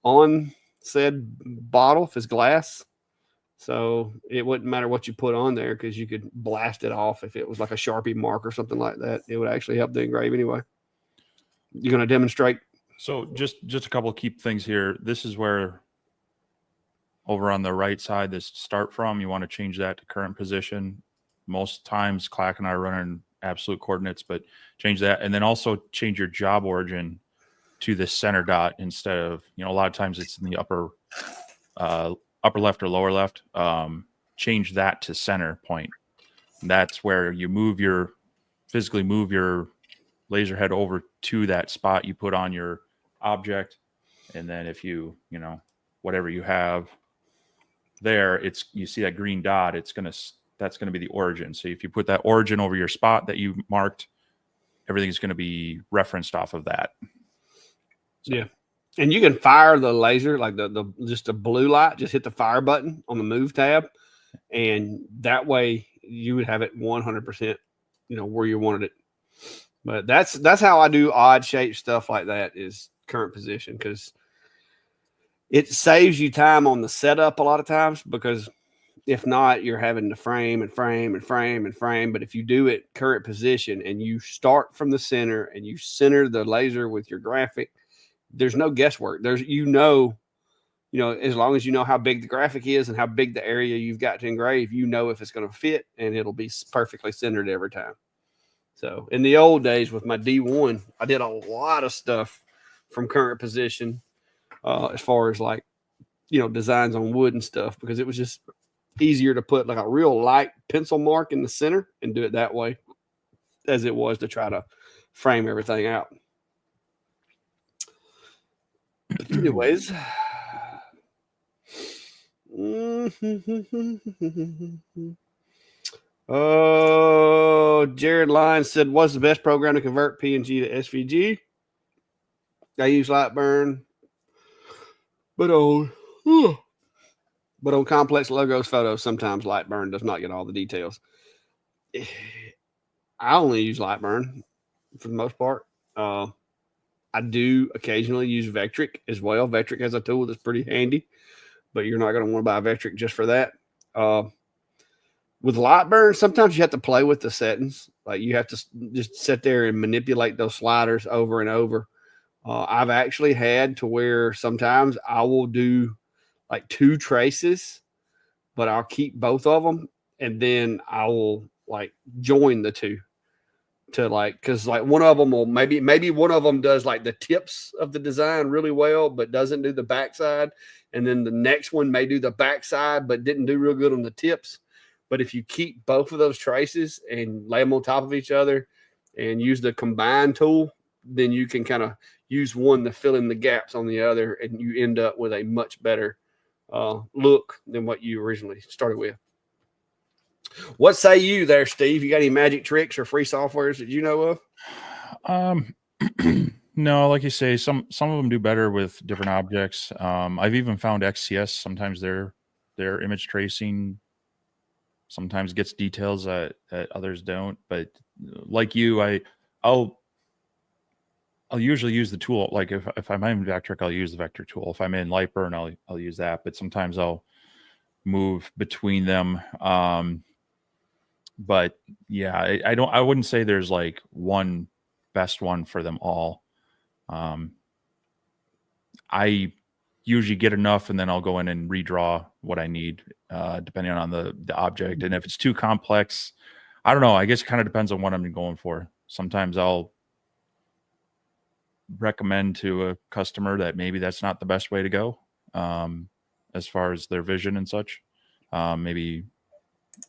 on said bottle if it's glass. So it wouldn't matter what you put on there because you could blast it off if it was like a Sharpie mark or something like that. It would actually help the engrave anyway. You're going to demonstrate? So just a couple of key things here. This is where over on the right side, this start from, you want to change that to current position. Most times Clack and I are running absolute coordinates, but change that. And then also change your job origin to the center dot instead of, a lot of times it's in the upper left or lower left. Change that to center point. And that's where you physically move your laser head over to that spot you put on your object. And then if you whatever you have there, you see that green dot, that's going to be the origin. So if you put that origin over your spot that you marked, everything's going to be referenced off of that. So. Yeah. And you can fire the laser, like just a blue light, just hit the fire button on the move tab. And that way you would have it 100%, where you wanted it. But that's how I do odd shape stuff like that, is current position, because it saves you time on the setup a lot of times, because if not, you're having to frame and frame and frame and frame. But if you do it current position and you start from the center and you center the laser with your graphic, there's no guesswork. There's, as long as you know how big the graphic is and how big the area you've got to engrave, if it's going to fit, and it'll be perfectly centered every time. So in the old days with my D1, I did a lot of stuff from current position as far as designs on wood and stuff, because it was just easier to put like a real light pencil mark in the center and do it that way as it was to try to frame everything out. But anyways, Jared Lyons said, what's the best program to convert PNG to SVG? I use LightBurn, but But on complex logos photos, sometimes LightBurn does not get all the details. I only use LightBurn for the most part. I do occasionally use Vectric as well. Vectric has a tool that's pretty handy, but you're not going to want to buy Vectric just for that. With LightBurn, sometimes you have to play with the settings. Like you have to just sit there and manipulate those sliders over and over. I've actually had to where sometimes I will do like 2 traces, but I'll keep both of them, and then I will like join the 2 to like, because like one of them will maybe one of them does like the tips of the design really well, but doesn't do the backside, and then the next one may do the backside but didn't do real good on the tips. But if you keep both of those traces and lay them on top of each other and use the combine tool, then you can kind of use one to fill in the gaps on the other, and you end up with a much better look than what you originally started with. What say you there, Steve? You got any magic tricks or free softwares that you know of? No, like you say, some of them do better with different objects. I've even found XCS sometimes their image tracing sometimes gets details that others don't. But like you, I'll usually use the tool. Like if I'm in Vectric, I'll use the vector tool. If I'm in LightBurn, I'll use that. But sometimes I'll move between them. But yeah, I wouldn't say there's like one best one for them all. I usually get enough, and then I'll go in and redraw what I need, depending on the object. And if it's too complex, I don't know. I guess it kind of depends on what I'm going for. Sometimes I'll recommend to a customer that maybe that's not the best way to go, as far as their vision and such. Maybe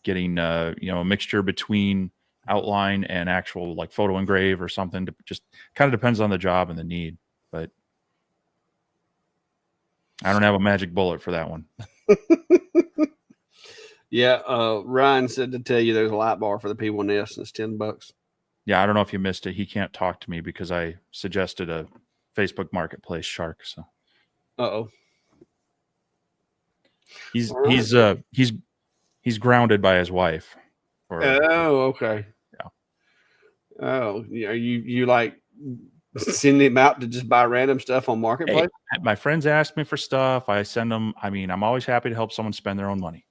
getting a mixture between outline and actual like photo engrave or something. To just kind of depends on the job and the need. But I don't have a magic bullet for that one. Yeah, Ryan said to tell you there's a light bar for the P1S and it's $10. Yeah, I don't know if you missed it. He can't talk to me because I suggested a Facebook Marketplace shark. So, oh, he's right. he's grounded by his wife. Oh, okay. Yeah. Oh, yeah. You like send him out to just buy random stuff on Marketplace? Hey, my friends ask me for stuff. I send them. I mean, I'm always happy to help someone spend their own money.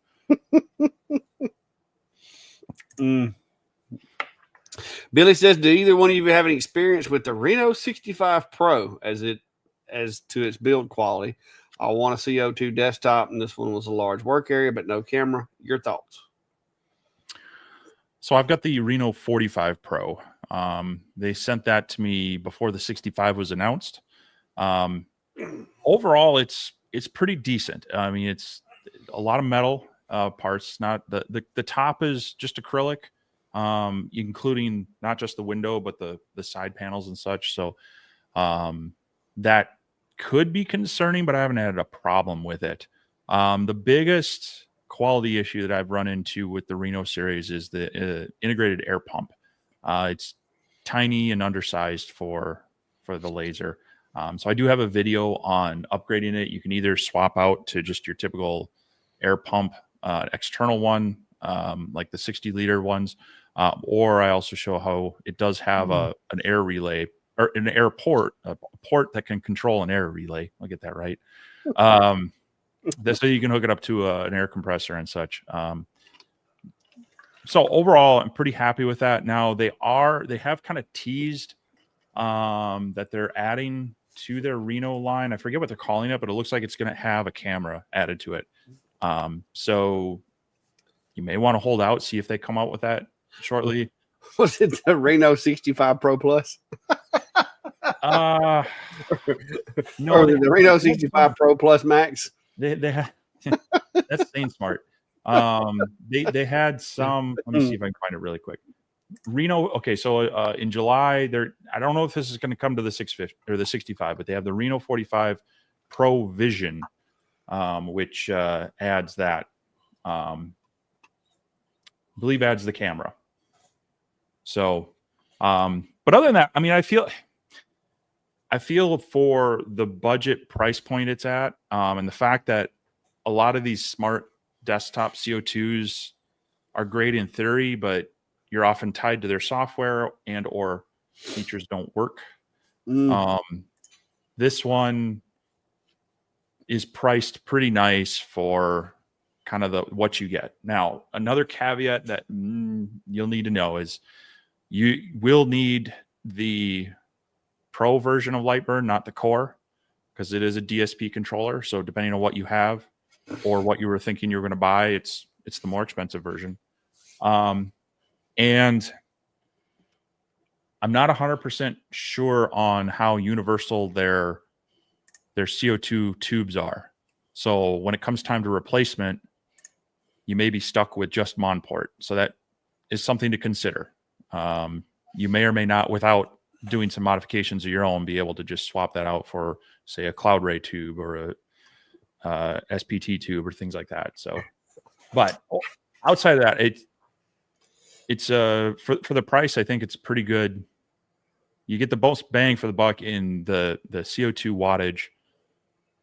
Billy says, do either one of you have any experience with the Reno 65 Pro as to its build quality? I want a CO2 desktop, and this one was a large work area, but no camera. Your thoughts? So I've got the Reno 45 Pro. They sent that to me before the 65 was announced. Overall, it's pretty decent. I mean, it's a lot of metal parts. Not the top is just acrylic, including not just the window but the side panels and such. So that could be concerning, but I haven't had a problem with it. The biggest quality issue that I've run into with the Reno series is the integrated air pump. It's tiny and undersized for the laser. So I do have a video on upgrading it. You can either swap out to just your typical air pump, external one, like the 60-liter ones, or I also show how it does have an air relay or an air port, a port that can control an air relay. I'll get that right. That's so you can hook it up to an air compressor and such. So overall, I'm pretty happy with that. Now they have kind of teased that they're adding to their Reno line. I forget what they're calling it, but it looks like it's going to have a camera added to it. So you may want to hold out, see if they come out with that shortly. Was it the Reno 65 Pro Plus? No, or the Reno 65 Pro Plus Max. They had that's Saint Smart. They had some. Let me see if I can find it really quick. Reno. Okay, so in July, I don't know if this is going to come to the 650 or the 65, but they have the Reno 45 Pro Vision, which adds that. I believe adds the camera. So, but other than that, I mean, I feel for the budget price point it's at, and the fact that a lot of these smart desktop CO2s are great in theory, but you're often tied to their software and or features don't work. This one is priced pretty nice for kind of what you get. Now, another caveat that you'll need to know is you will need the Pro version of LightBurn, not the Core, because it is a DSP controller. So depending on what you have or what you were thinking you were going to buy, it's the more expensive version. And I'm not 100% sure on how universal their CO2 tubes are. So when it comes time to replacement, you may be stuck with just Monport. So that is something to consider. You may or may not, without doing some modifications of your own, be able to just swap that out for, say, a CloudRay tube or a SPT tube or things like that. So, but outside of that, it's for the price, I think it's pretty good. You get the most bang for the buck in the CO2 wattage,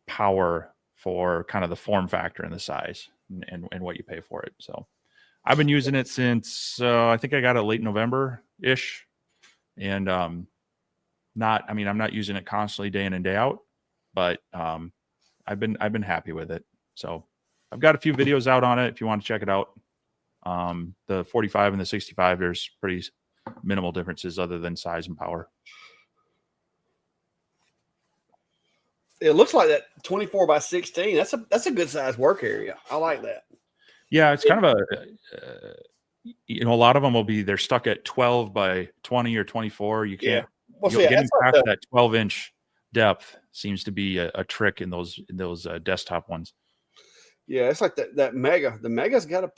power for kind of the form factor and the size and what you pay for it. So I've been using it since I think I got it late November ish. And I'm not using it constantly day in and day out, but I've been happy with it. So I've got a few videos out on it if you want to check it out. The 45 and the 65, there's pretty minimal differences other than size and power. It looks like that 24 by 16. That's a good size work area. I like that. Yeah, it's kind of a lot of them will be, they're stuck at 12 by 20 or 24. You can't, getting past that 12-inch depth seems to be a trick in those desktop ones. Yeah, it's like that Mega. The Mega's got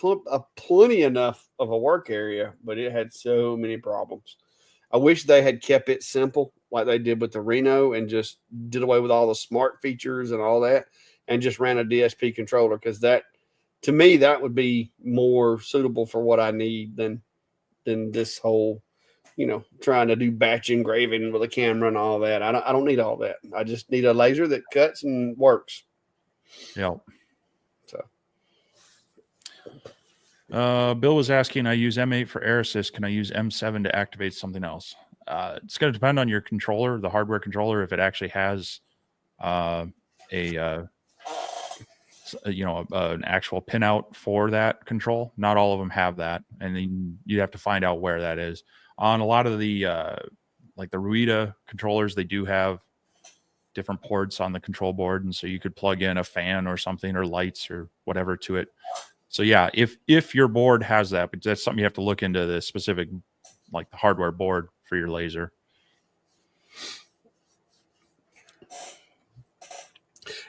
plenty enough of a work area, but it had so many problems. I wish they had kept it simple like they did with the Reno and just did away with all the smart features and all that and just ran a DSP controller, because that, to me, that would be more suitable for what I need than this whole, trying to do batch engraving with a camera and all that. I don't need all that. I just need a laser that cuts and works. Yeah. So Bill was asking, I use M8 for air assist. Can I use M7 to activate something else? It's going to depend on your controller, the hardware controller, if it actually has an actual pinout for that control. Not all of them have that, and then you have to find out where that is. On a lot of the like the Ruida controllers, they do have different ports on the control board, and so you could plug in a fan or something or lights or whatever to it. So yeah, if your board has that, but that's something you have to look into, the specific, like the hardware board for your laser.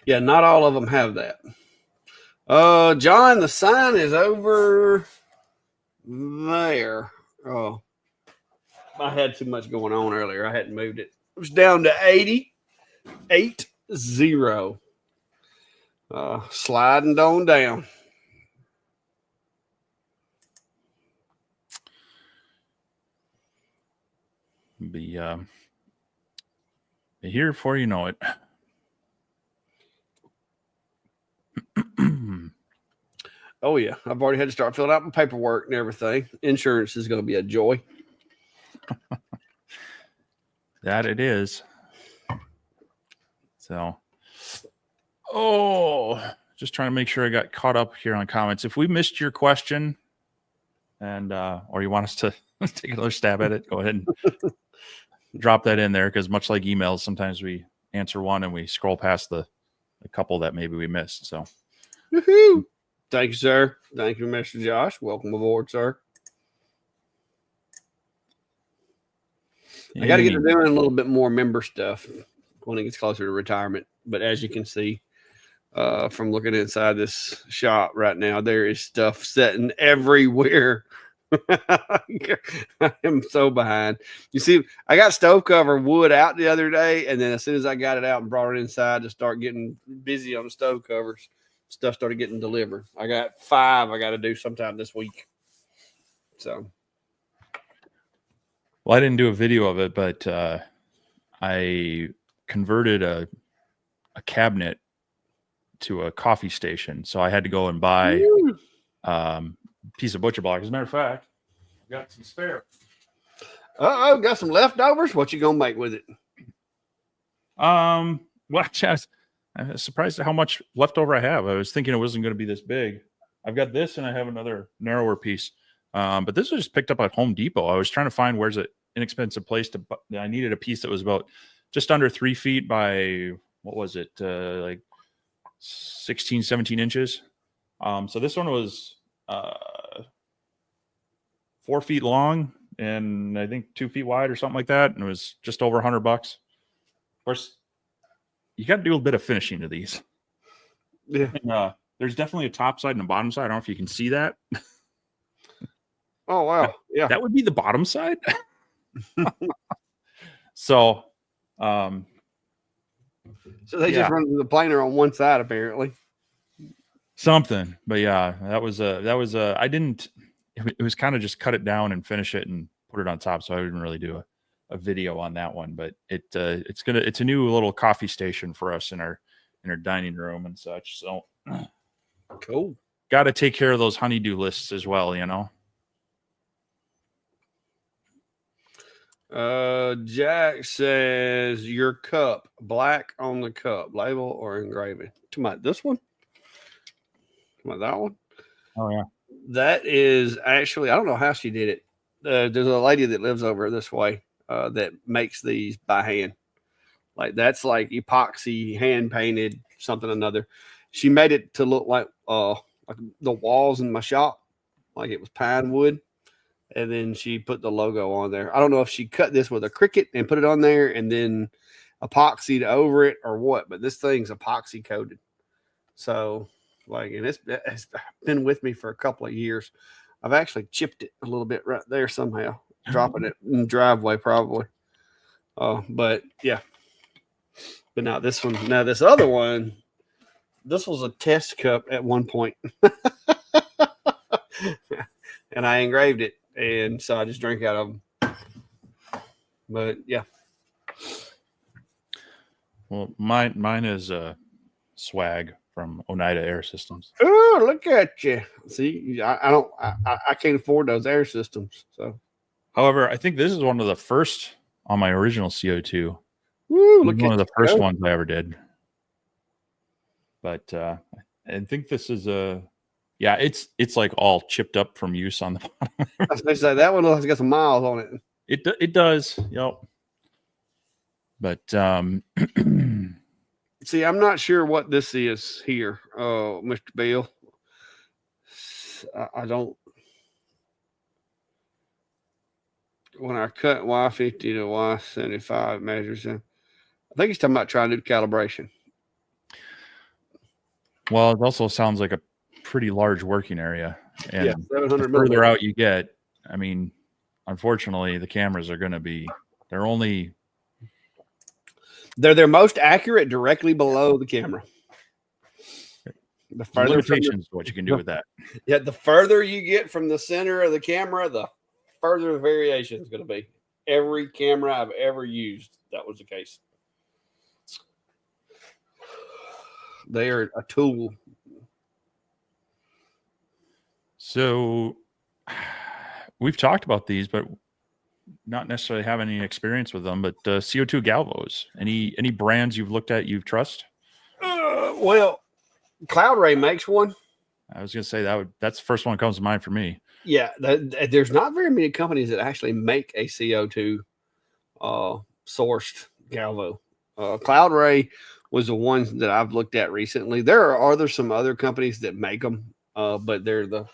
Yeah, not all of them have that. John, the sign is over there. Oh, I had too much going on earlier. I hadn't moved it. It was down to 80. Sliding on down. Be here before you know it. Oh yeah, I've already had to start filling out my paperwork and everything. Insurance is going to be a joy. That it is. So, just trying to make sure I got caught up here on comments. If we missed your question, and or you want us to take another stab at it, go ahead and drop that in there, because much like emails, sometimes we answer one and we scroll past the couple that maybe we missed. So, woohoo! Thank you, sir. Thank you, Mr. Josh. Welcome aboard, sir. I got to get to doing a little bit more member stuff when it gets closer to retirement. But as you can see from looking inside this shop right now, there is stuff sitting everywhere. I am so behind. You see, I got stove cover wood out the other day, and then as soon as I got it out and brought it inside to start getting busy on the stove covers, stuff started getting delivered. I got 5 I got to do sometime this week. So, well, I didn't do a video of it, but I converted a cabinet to a coffee station, so I had to go and buy piece of butcher block. As a matter of fact, I've got some spare. Got some leftovers. What you gonna make with it? Well, I was surprised at how much leftover I have. I was thinking it wasn't going to be this big. I've got this, and I have another narrower piece. But this was just picked up at Home Depot. I was trying to find where's an inexpensive place to. I needed a piece that was about just under 3 feet by what was it, like 16, 17 inches. So this one was 4 feet long and I think 2 feet wide or something like that, and it was just over $100. Of course, you got to do a bit of finishing to these. Yeah. And, there's definitely a top side and a bottom side. I don't know if you can see that. Oh wow, yeah. That would be the bottom side. So, so they just run the planer on one side apparently. Something, but yeah, that was I didn't. It was kind of just cut it down and finish it and put it on top. So I didn't really do a video on that one, but it's a new little coffee station for us in our dining room and such. So cool. Got to take care of those honeydew lists as well, you know. Jack says your cup, black on the cup, label or engraving. To my this one? To my that one? Oh yeah. That is actually, I don't know how she did it. There's a lady that lives over this way that makes these by hand. Like that's like epoxy, hand painted, something or another. She made it to look like the walls in my shop, like it was pine wood. And then she put the logo on there. I don't know if she cut this with a Cricut and put it on there and then epoxied over it or what, but this thing's epoxy coated. So, like, and it's been with me for a couple of years. I've actually chipped it a little bit right there somehow, dropping it in the driveway probably. But yeah. But now this other one, this was a test cup at one point. And I engraved it. And so I just drank out of them. But yeah. Well, mine is swag from Oneida Air Systems. Oh, look at you! See, I can't afford those air systems. So, however, I think this is one of the first on my original CO2. Woo, look one at of the first ones I ever did. But I think this is yeah, it's like all chipped up from use on the bottom. I was going to say that one looks like it's got some miles on it. It does. Yep. But see, I'm not sure what this is here, Mr. Bill. I don't. When I cut Y50 to Y75 measures, I think he's talking about trying to do calibration. Well, it also sounds like a pretty large working area, and yeah, the further out you get, I mean, unfortunately, the cameras are going to be they're their most accurate directly below the camera. The further limitations what you can do with that. Yeah, the further you get from the center of the camera, the further the variation is going to be. Every camera I've ever used, that was the case. They are a tool. So we've talked about these, but not necessarily have any experience with them. But CO2 Galvos, any brands you've looked at, you've trust? Well, Cloud Ray makes one. I was going to say that's the first one that comes to mind for me. Yeah, there's not very many companies that actually make a CO2 sourced Galvo. Cloud Ray was the ones that I've looked at recently. There are some other companies that make them, but they're the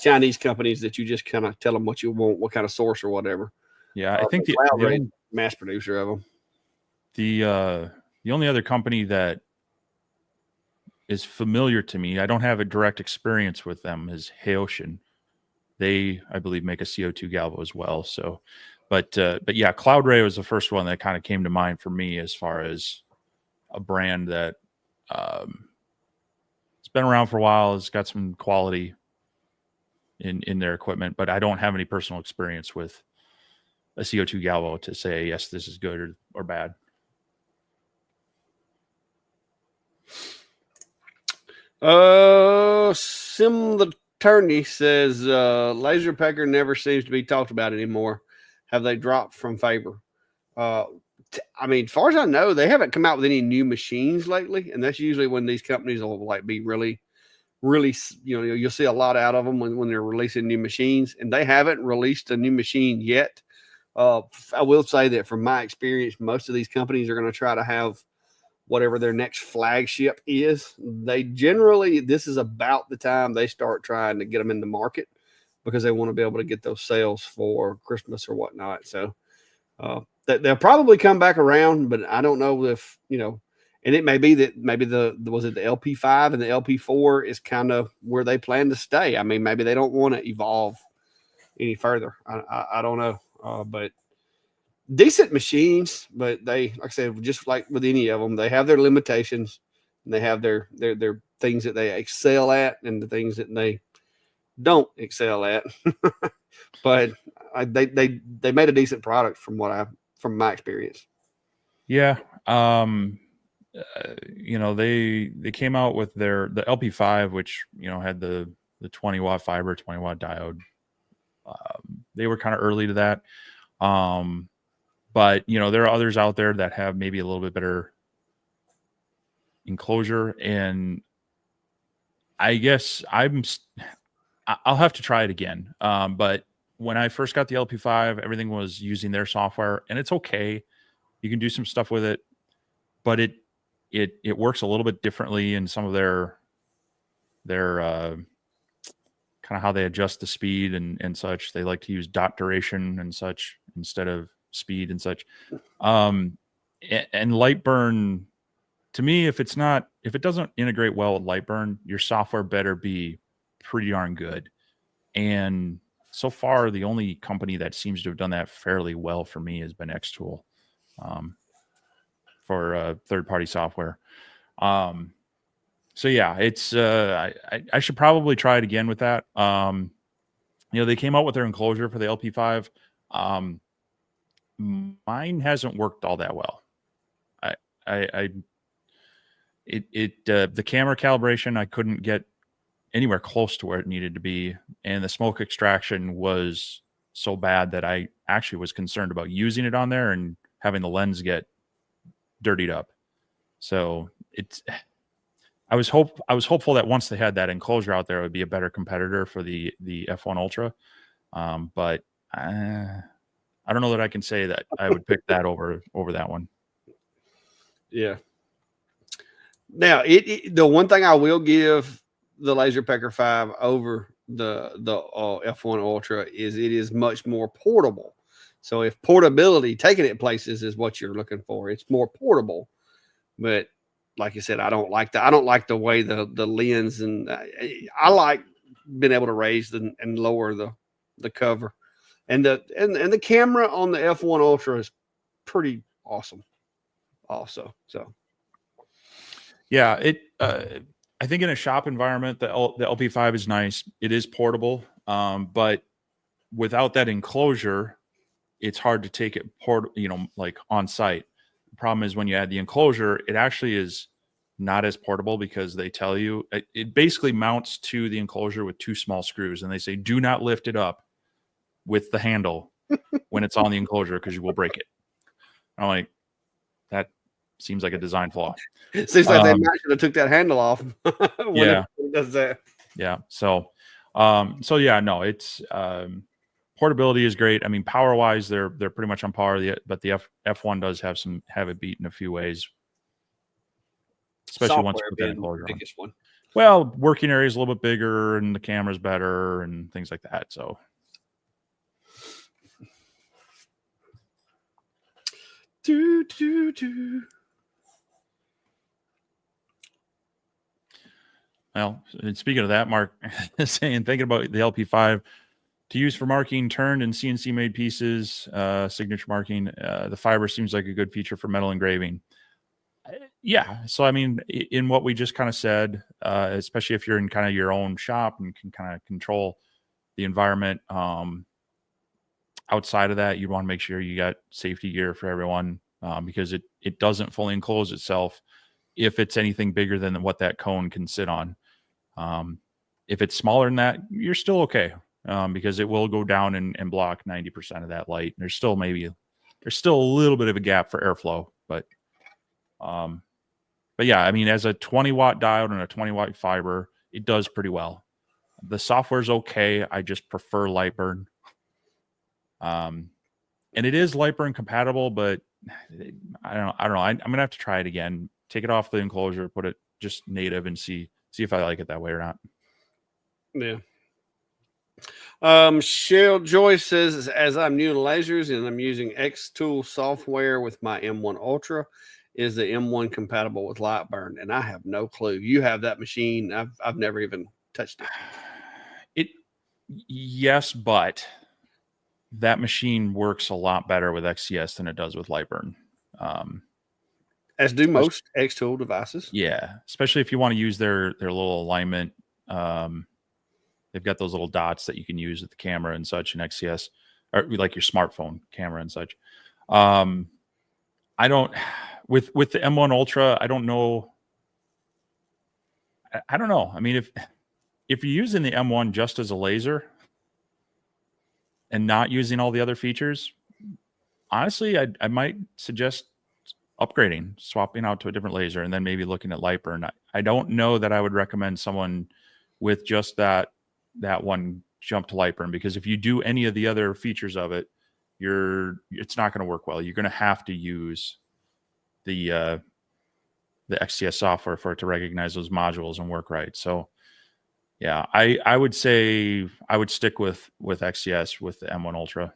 Chinese companies that you just kind of tell them what you want, what kind of source or whatever. Yeah, I think the Cloud Ray mass producer of them. The only other company that is familiar to me, I don't have a direct experience with them, is Haocean. They, I believe, make a CO2 Galvo as well. So, but yeah, Cloud Ray was the first one that kind of came to mind for me as far as a brand that it's been around for a while. It's got some quality in their equipment, but I don't have any personal experience with a CO2 Galvo to say, yes, this is good or bad. Sim the Attorney says Laser Pecker never seems to be talked about anymore. Have they dropped from favor? I mean, as far as I know, they haven't come out with any new machines lately, and that's usually when these companies will like be really, really, you'll see a lot out of them when they're releasing new machines, and they haven't released a new machine yet. I will say that from my experience, most of these companies are going to try to have whatever their next flagship is. They generally, this is about the time they start trying to get them in the market because they want to be able to get those sales for Christmas or whatnot. So they'll probably come back around, but I don't know if, and it may be that maybe was it the LP5 and the LP4 is kind of where they plan to stay. I mean, maybe they don't want to evolve any further. I don't know. But decent machines, but they, like I said, just like with any of them, they have their limitations and they have their things that they excel at and the things that they don't excel at. But they made a decent product from my experience. Yeah. They came out with the LP5, which, had the 20-watt fiber, 20-watt diode. They were kind of early to that. But, there are others out there that have maybe a little bit better enclosure. And I guess I'll have to try it again. But when I first got the LP5, everything was using their software, and it's okay. You can do some stuff with it, but it works a little bit differently in some of their kind of how they adjust the speed and such. They like to use dot duration and such instead of speed and such. And LightBurn, to me, if it doesn't integrate well with LightBurn, your software better be pretty darn good. And so far, the only company that seems to have done that fairly well for me has been Xtool, for third-party software. So yeah, it's I should probably try it again with that. They came out with their enclosure for the LP5. Mine hasn't worked all that well. The camera calibration, I couldn't get anywhere close to where it needed to be, and the smoke extraction was so bad that I actually was concerned about using it on there and having the lens get dirtied up. So I was hopeful that once they had that enclosure out there, it would be a better competitor for the F1 Ultra. But I don't know that I can say that I would pick that over that one. Yeah. Now, the one thing I will give the Laser Pecker 5 over the F1 Ultra is it is much more portable. So if portability, taking it places, is what you're looking for, it's more portable. But like you said, I don't like the way the lens, and I like being able to raise and lower the cover, and the camera on the F1 Ultra is pretty awesome also. So yeah, I think in a shop environment, the LP5 is nice. It is portable, but without that enclosure, it's hard to take it like on site. The problem is when you add the enclosure, it actually is not as portable because they tell you it basically mounts to the enclosure with two small screws, and they say do not lift it up with the handle when it's on the enclosure because you will break it. I'm like, that seems like a design flaw. Seems like they might should have took that handle off. Yeah, it does that. Yeah. So yeah, no, it's portability is great. I mean, power wise, they're pretty much on par. But the F1 does have it beat in a few ways, especially once you put that enclosure on. One. Well, working area is a little bit bigger, and the camera's better, and things like that. So. Well, and speaking of that, Mark is saying, thinking about the LP5 to use for marking turned and CNC made pieces, signature marking. The fiber seems like a good feature for metal engraving. Yeah. So, I mean, in what we just kind of said, especially if you're in kind of your own shop and can kind of control the environment, outside of that, you'd want to make sure you got safety gear for everyone, because it doesn't fully enclose itself if it's anything bigger than what that cone can sit on. If it's smaller than that, you're still okay, because it will go down and block 90% of that light. There's still a little bit of a gap for airflow, but yeah, I mean, as a 20-watt diode and a 20-watt fiber, it does pretty well. The software's okay. I just prefer LightBurn. And it is LightBurn compatible, but I don't know. I'm gonna have to try it again. Take it off the enclosure, put it just native, and see if I like it that way or not. Yeah. Cheryl Joy says, as I'm new to lasers and I'm using X-Tool software with my M1 Ultra, is the M1 compatible with LightBurn? And I have no clue. You have that machine. I've never even touched it. Yes, but that machine works a lot better with XCS than it does with LightBurn. As do most X-Tool devices. Yeah, especially if you want to use their little alignment. They've got those little dots that you can use with the camera and such in XCS, or like your smartphone camera and such. I don't with the M1 Ultra. I don't know. I don't know. I mean, if you're using the M1 just as a laser and not using all the other features, honestly, I might suggest upgrading, swapping out to a different laser, and then maybe looking at LightBurn. I don't know that I would recommend someone with just that one jump to LightBurn, because if you do any of the other features of it, it's not going to work well. You're going to have to use the XCS software for it to recognize those modules and work right. So yeah, I would say I would stick with XCS with the M1 Ultra.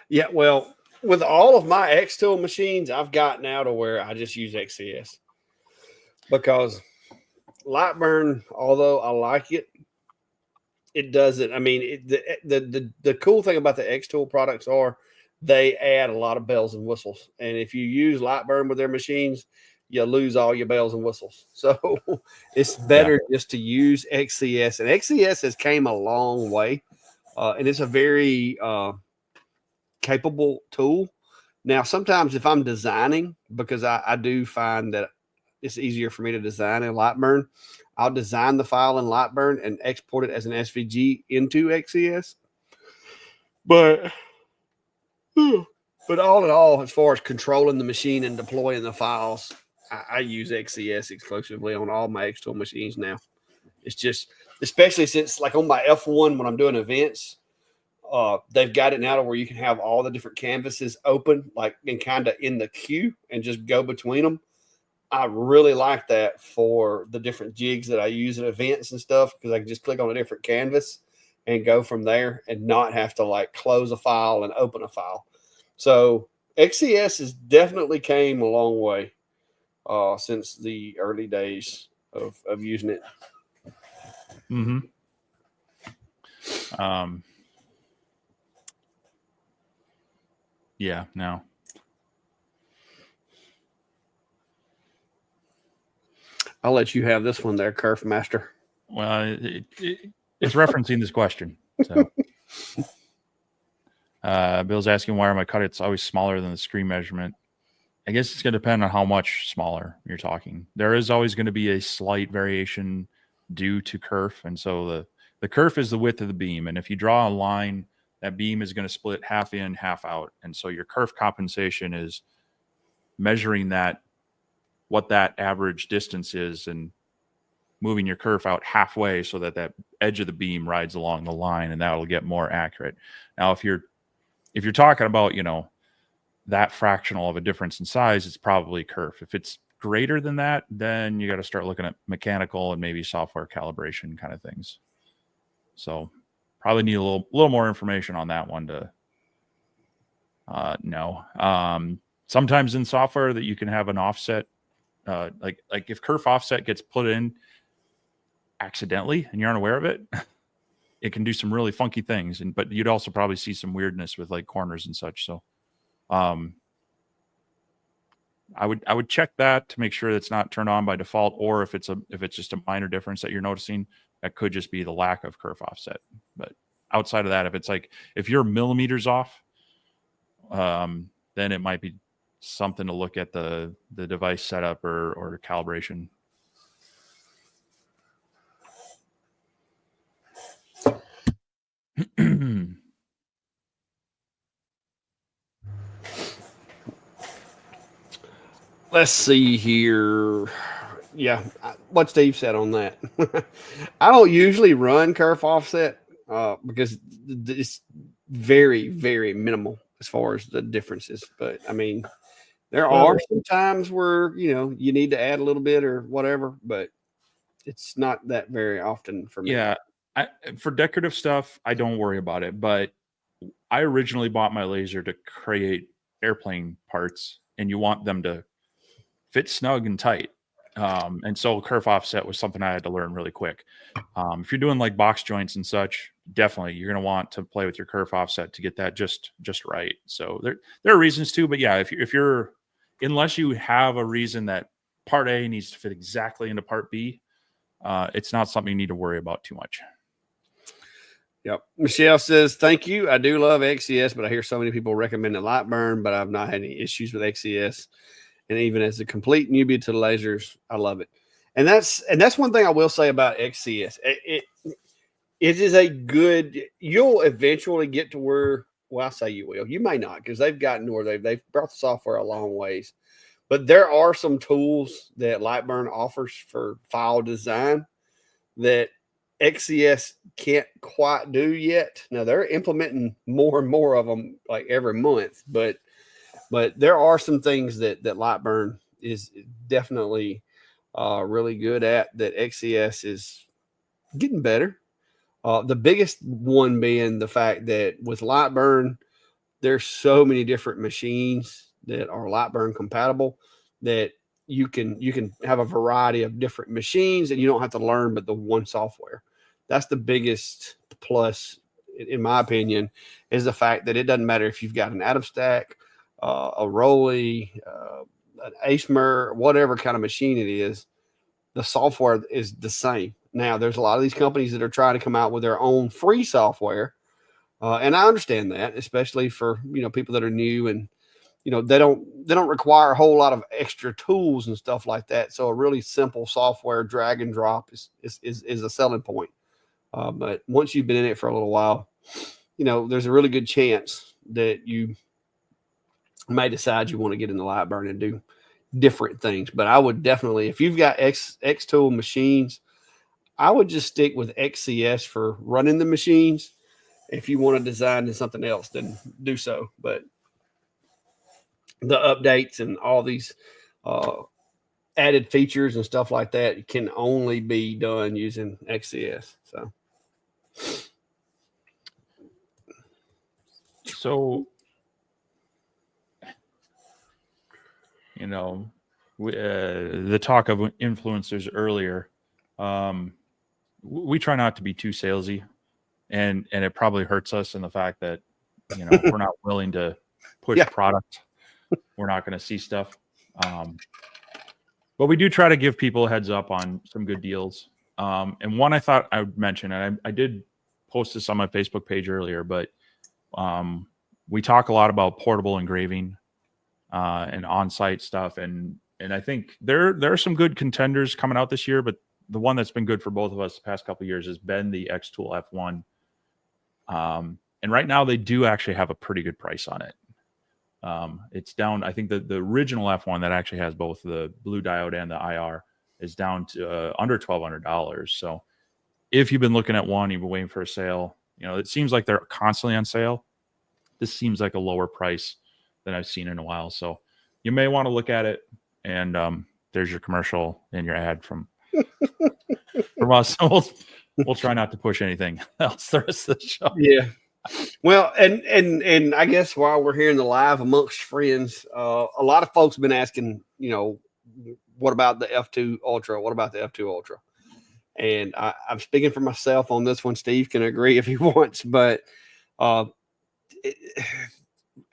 Yeah, well, with all of my X-Tool machines, I've gotten out of where I just use XCS, because LightBurn, although I like it, it doesn't. I mean, the cool thing about the X-Tool products are they add a lot of bells and whistles. And if you use LightBurn with their machines, you lose all your bells and whistles. So it's better just to use XCS. And XCS has came a long way. And it's a very capable tool. Now, sometimes if I'm designing, because I do find that it's easier for me to design in LightBurn, I'll design the file in LightBurn and export it as an SVG into XCS. But all in all, as far as controlling the machine and deploying the files, I use XCS exclusively on all my X-Tool machines now. It's just, especially since like on my F1, when I'm doing events, they've got it now to where you can have all the different canvases open, like and kind of in the queue and just go between them. I really like that for the different jigs that I use at events and stuff, because I can just click on a different canvas and go from there and not have to like close a file and open a file. So XCS has definitely came a long way since the early days of using it. Mm-hmm. Yeah, no. I'll let you have this one there, Kerf Master. Well, it's referencing this question. So, Bill's asking, why are my cutouts always smaller than the screen measurement? I guess it's going to depend on how much smaller you're talking. There is always going to be a slight variation due to kerf. And so the kerf is the width of the beam. And if you draw a line, that beam is going to split half in, half out. And so your kerf compensation is measuring what that average distance is and moving your kerf out halfway so that edge of the beam rides along the line, and that'll get more accurate. Now, if you're talking about, that fractional of a difference in size, it's probably kerf. If it's greater than that, then you got to start looking at mechanical and maybe software calibration kind of things. So probably need a little more information on that one to know. Sometimes in software that you can have an offset, like if kerf offset gets put in accidentally and you're unaware of it, it can do some really funky things. But you'd also probably see some weirdness with like corners and such. So I would check that to make sure that's not turned on by default, or if it's just a minor difference that you're noticing, that could just be the lack of kerf offset. But outside of that, if you're millimeters off, then it might be something to look at the device setup or calibration. Let's see here. Yeah, what Steve said on that. I don't usually run kerf offset because it's very, very minimal as far as the differences. But I mean, there are some times where you need to add a little bit or whatever, but it's not that very often for me. Yeah, for decorative stuff, I don't worry about it. But I originally bought my laser to create airplane parts, and you want them to fit snug and tight. And so kerf offset was something I had to learn really quick. If you're doing like box joints and such, definitely you're going to want to play with your kerf offset to get that just right. So there are reasons too, but yeah, if you're unless you have a reason that part A needs to fit exactly into part B, it's not something you need to worry about too much. Yep. Michelle says, thank you. I do love XCS, but I hear so many people recommend LightBurn, but I've not had any issues with XCS. And even as a complete newbie to the lasers, I love it. And that's one thing I will say about XCS. It is a good. You'll eventually get to where. Well, I say you will. You may not, because they've gotten to where they've brought the software a long ways. But there are some tools that LightBurn offers for file design that XCS can't quite do yet. Now they're implementing more and more of them like every month, but there are some things that LightBurn is definitely really good at that XCS is getting better. The biggest one being the fact that with LightBurn, there's so many different machines that are LightBurn compatible that you can have a variety of different machines and you don't have to learn but the one software. That's the biggest plus, in my opinion, is the fact that it doesn't matter if you've got an Atom Stack, a Rolly, an ASMR, whatever kind of machine it is, the software is the same. Now, there's a lot of these companies that are trying to come out with their own free software, and I understand that, especially for people that are new and they don't require a whole lot of extra tools and stuff like that. So a really simple software drag and drop is a selling point. But once you've been in it for a little while, there's a really good chance that you may decide you want to get into LightBurn and do different things. But I would definitely, if you've got X tool machines, I would just stick with XCS for running the machines. If you want to design something else, then do so. But the updates and all these added features and stuff like that can only be done using XCS. So, the talk of influencers earlier, we try not to be too salesy, and it probably hurts us in the fact that we're not willing to push product. We're not going to see stuff, but we do try to give people a heads up on some good deals. And one I thought I would mention, and I did post this on my Facebook page earlier, but we talk a lot about portable engraving and on-site stuff, and I think there are some good contenders coming out this year, but the one that's been good for both of us the past couple of years has been the X-Tool F1. And right now they do actually have a pretty good price on it. It's down. I think the original F1 that actually has both the blue diode and the IR is down to under $1,200. So if you've been looking at one, you've been waiting for a sale, it seems like they're constantly on sale. This seems like a lower price than I've seen in a while. So you may want to look at it. And there's your commercial and your ad from us. We'll try not to push anything else the rest of the show. Yeah. Well, and I guess while we're here in the live amongst friends, a lot of folks have been asking, what about the F2 Ultra? What about the F2 Ultra? And I'm speaking for myself on this one. Steve can agree if he wants, but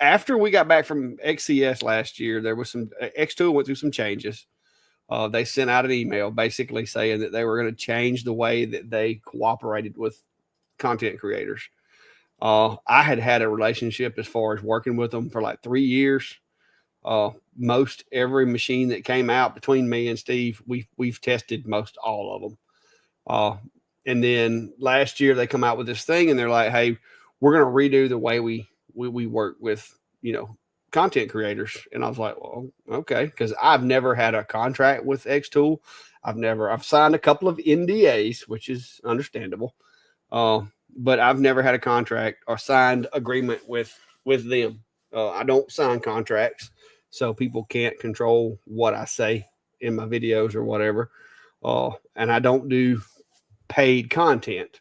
after we got back from XCS last year, there was some X2 went through some changes. They sent out an email basically saying that they were going to change the way that they cooperated with content creators. I had a relationship as far as working with them for like 3 years. Most every machine that came out between me and Steve, we've tested most all of them. And then last year they come out with this thing and they're like, hey, we're going to redo the way we work with, content creators. And I was like, well, okay. Because I've never had a contract with Xtool. I've signed a couple of NDAs, which is understandable. But I've never had a contract or signed agreement with them. I don't sign contracts, so people can't control what I say in my videos or whatever. And I don't do paid content.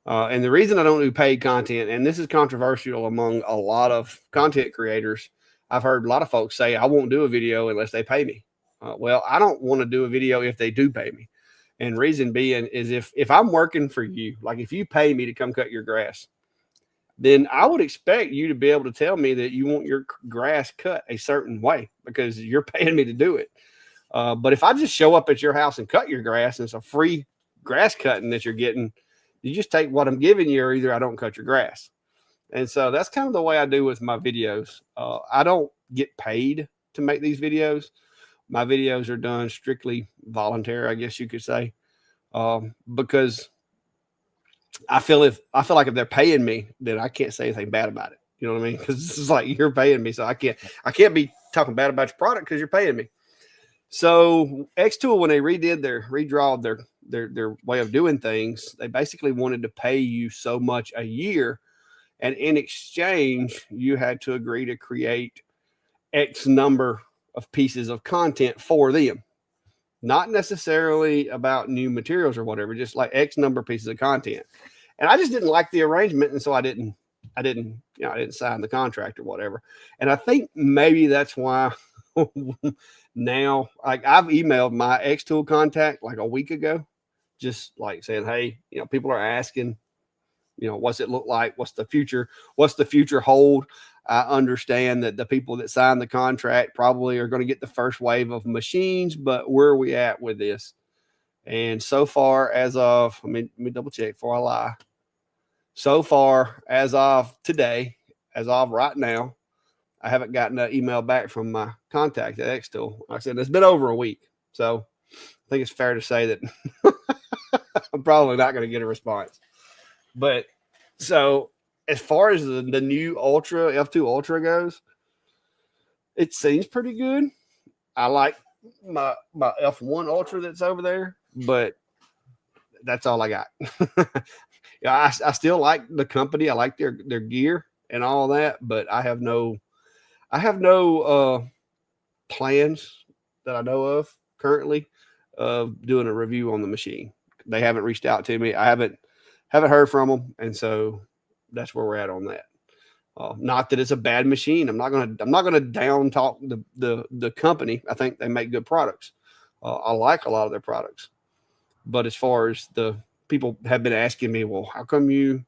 And the reason I don't do paid content, and this is controversial among a lot of content creators, I've heard a lot of folks say, I won't do a video unless they pay me. Well, I don't want to do a video if they do pay me. And reason being is if I'm working for you, like if you pay me to come cut your grass, then I would expect you to be able to tell me that you want your grass cut a certain way because you're paying me to do it. But if I just show up at your house and cut your grass and it's a free grass cutting that you're getting, you just take what I'm giving you, or either I don't cut your grass. And so that's kind of the way I do with my videos. I don't get paid to make these videos. My videos are done strictly voluntary, I guess you could say, because I feel like if they're paying me, then I can't say anything bad about it. You know what I mean? Because this is like you're paying me, so I can't be talking bad about your product because you're paying me. So Xtool, when they redrawed their way of doing things, they basically wanted to pay you so much a year, and in exchange, you had to agree to create X number of pieces of content for them. Not necessarily about new materials or whatever, just like X number of pieces of content. And I just didn't like the arrangement, and so I didn't sign the contract or whatever. And I think maybe that's why now, like I've emailed my Xtool contact like a week ago, just like saying, hey, people are asking, what's it look like? What's the future hold? I understand that the people that signed the contract probably are going to get the first wave of machines, but where are we at with this? And so far, as of, let me double check before I lie. So far, as of today, as of right now, I haven't gotten an email back from my contact at Xtool. Like I said, it's been over a week. So I think it's fair to say that I'm probably not going to get a response. But so as far as the new Ultra, F2 Ultra goes, it seems pretty good. I like my F1 Ultra that's over there, but that's all I got. I still like the company. I like their gear and all that, but I have no plans that I know of currently of doing a review on the machine. They haven't reached out to me. I haven't heard from them, and so that's where we're at on that. Not that it's a bad machine. I'm not gonna down talk the company. I think they make good products. I like a lot of their products, but as far as the people have been asking me, well, how come you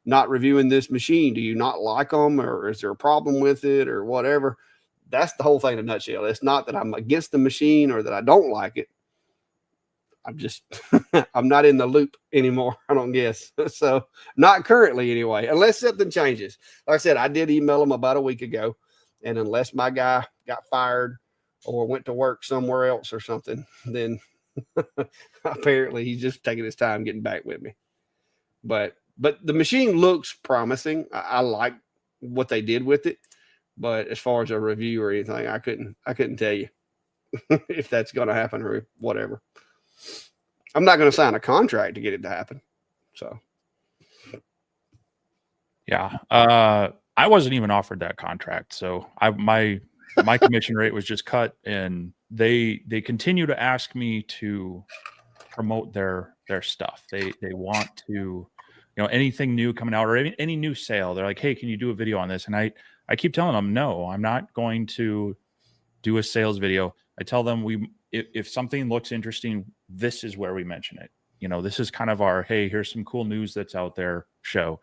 not reviewing this machine? Do you not like them, or is there a problem with it, or whatever? That's the whole thing in a nutshell. It's not that I'm against the machine or that I don't like it. I'm just, I'm not in the loop anymore, I don't guess. So not currently anyway, unless something changes. Like I said, I did email them about a week ago, and unless my guy got fired or went to work somewhere else or something, then apparently he's just taking his time getting back with me. But the machine looks promising. I like what they did with it, but as far as a review or anything, I couldn't tell you if that's going to happen or whatever. I'm not going to sign a contract to get it to happen. So, yeah, I wasn't even offered that contract, so my commission rate was just cut, and they continue to ask me to promote their stuff. They want to, anything new coming out or any new sale. They're like, hey, can you do a video on this? And I keep telling them, no, I'm not going to do a sales video. I tell them if something looks interesting, this is where we mention it. This is kind of our, hey, here's some cool news that's out there show.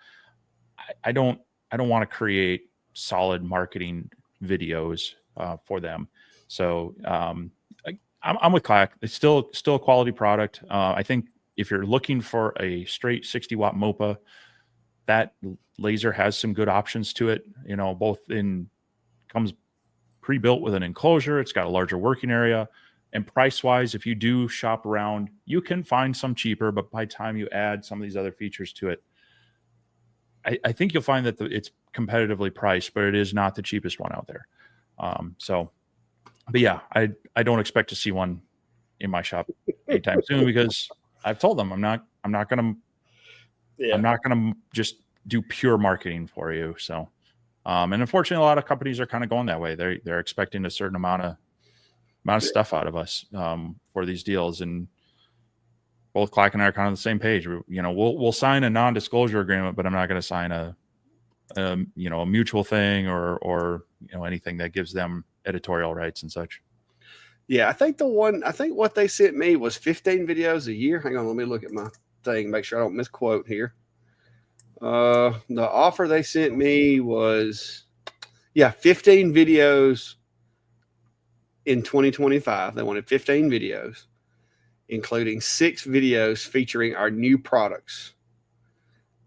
I don't want to create solid marketing videos for them. So I'm with Kayak. It's still a quality product. I think if you're looking for a straight 60-watt MOPA, that laser has some good options to it. Both comes pre-built with an enclosure. It's got a larger working area. And price-wise, if you do shop around, you can find some cheaper, but by the time you add some of these other features to it, I think you'll find that it's competitively priced, but it is not the cheapest one out there. But yeah, I don't expect to see one in my shop anytime soon, because I've told them I'm not gonna just do pure marketing for you. So, and unfortunately, a lot of companies are kind of going that way. They're expecting a certain amount of stuff out of us for these deals, and both Clack and I are kind of on the same page. We'll sign a non-disclosure agreement, but I'm not going to sign a mutual thing or anything that gives them editorial rights and such. Yeah, I think what they sent me was 15 videos a year. Hang on, let me look at my thing, make sure I don't misquote here. The offer they sent me was 15 videos in 2025. They wanted 15 videos, including 6 videos featuring our new products.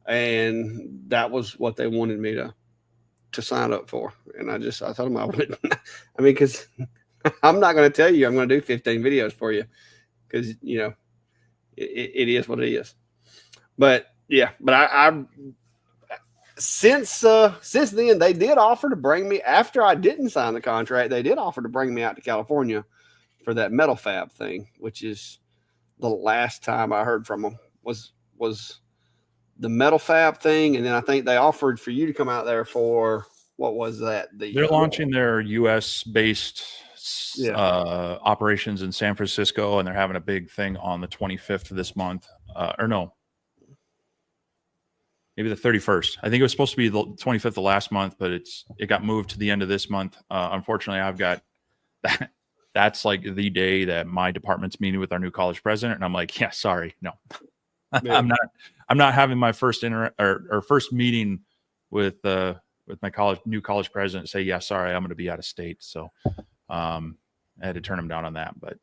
And that was what they wanted me to sign up for. And I told them I wouldn't. I mean, because I'm not going to tell you I'm going to do 15 videos for you, because, it is what it is. But I since then, they did offer to bring me, after I didn't sign the contract, they did offer to bring me out to California for that metal fab thing, which is the last time I heard from them was the metal fab thing. And then I think they offered for you to come out there for, what was that? They're launching their US based operations in San Francisco, and they're having a big thing on the 25th of this month. Or no, maybe the 31st. I think it was supposed to be the 25th of last month, but it got moved to the end of this month. Unfortunately, I've got that. That's like the day that my department's meeting with our new college president, and I'm like, yeah, sorry, no, I'm not having my first first meeting with my new college president say, yeah, sorry, I'm going to be out of state. So I had to turn him down on that. But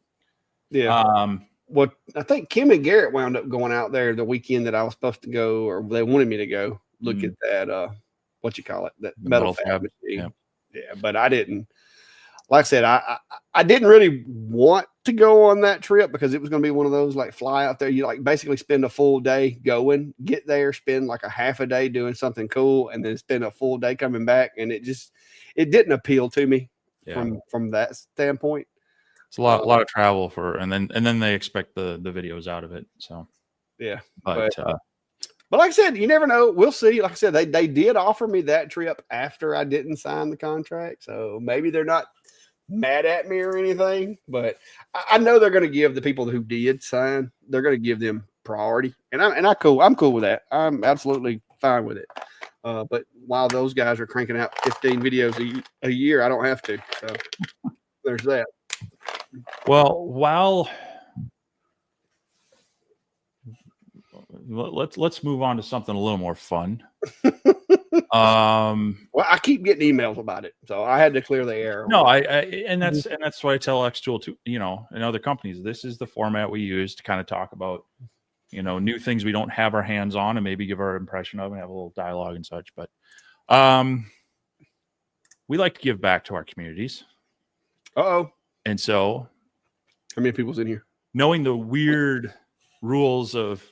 well, I think Kim and Garrett wound up going out there the weekend that I was supposed to go, or they wanted me to go look at that, that metal fab machine. Yeah, but I didn't. Like I said, I didn't really want to go on that trip, because it was going to be one of those like fly out there. You like basically spend a full day going, get there, spend like a half a day doing something cool, and then spend a full day coming back. And it didn't appeal to me from that standpoint. It's a lot of travel and then they expect the videos out of it. So yeah, but like I said, you never know. We'll see. Like I said, they did offer me that trip after I didn't sign the contract, so maybe they're not mad at me or anything, but I know they're going to give the people who did sign, they're going to give them priority, and I'm cool with that. I'm absolutely fine with it. But while those guys are cranking out 15 videos a year, I don't have to. So there's that. Well, let's move on to something a little more fun. Well, I keep getting emails about it, so I had to clear the air. No, and that's what I tell Xtool too, and other companies. This is the format we use to kind of talk about, new things we don't have our hands on, and maybe give our impression of, and have a little dialogue and such. But we like to give back to our communities. And so, how many people's in here? Knowing the weird rules of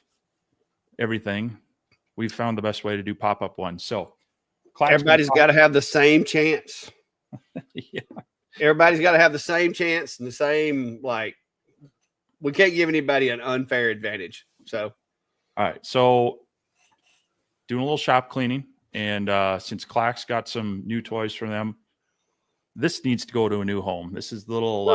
everything, we've found the best way to do pop-up ones. So everybody's got to have the same chance. Yeah. Everybody's got to have the same chance and the same, we can't give anybody an unfair advantage. So, all right. So doing a little shop cleaning. And since Clack's got some new toys from them, this needs to go to a new home. This is the little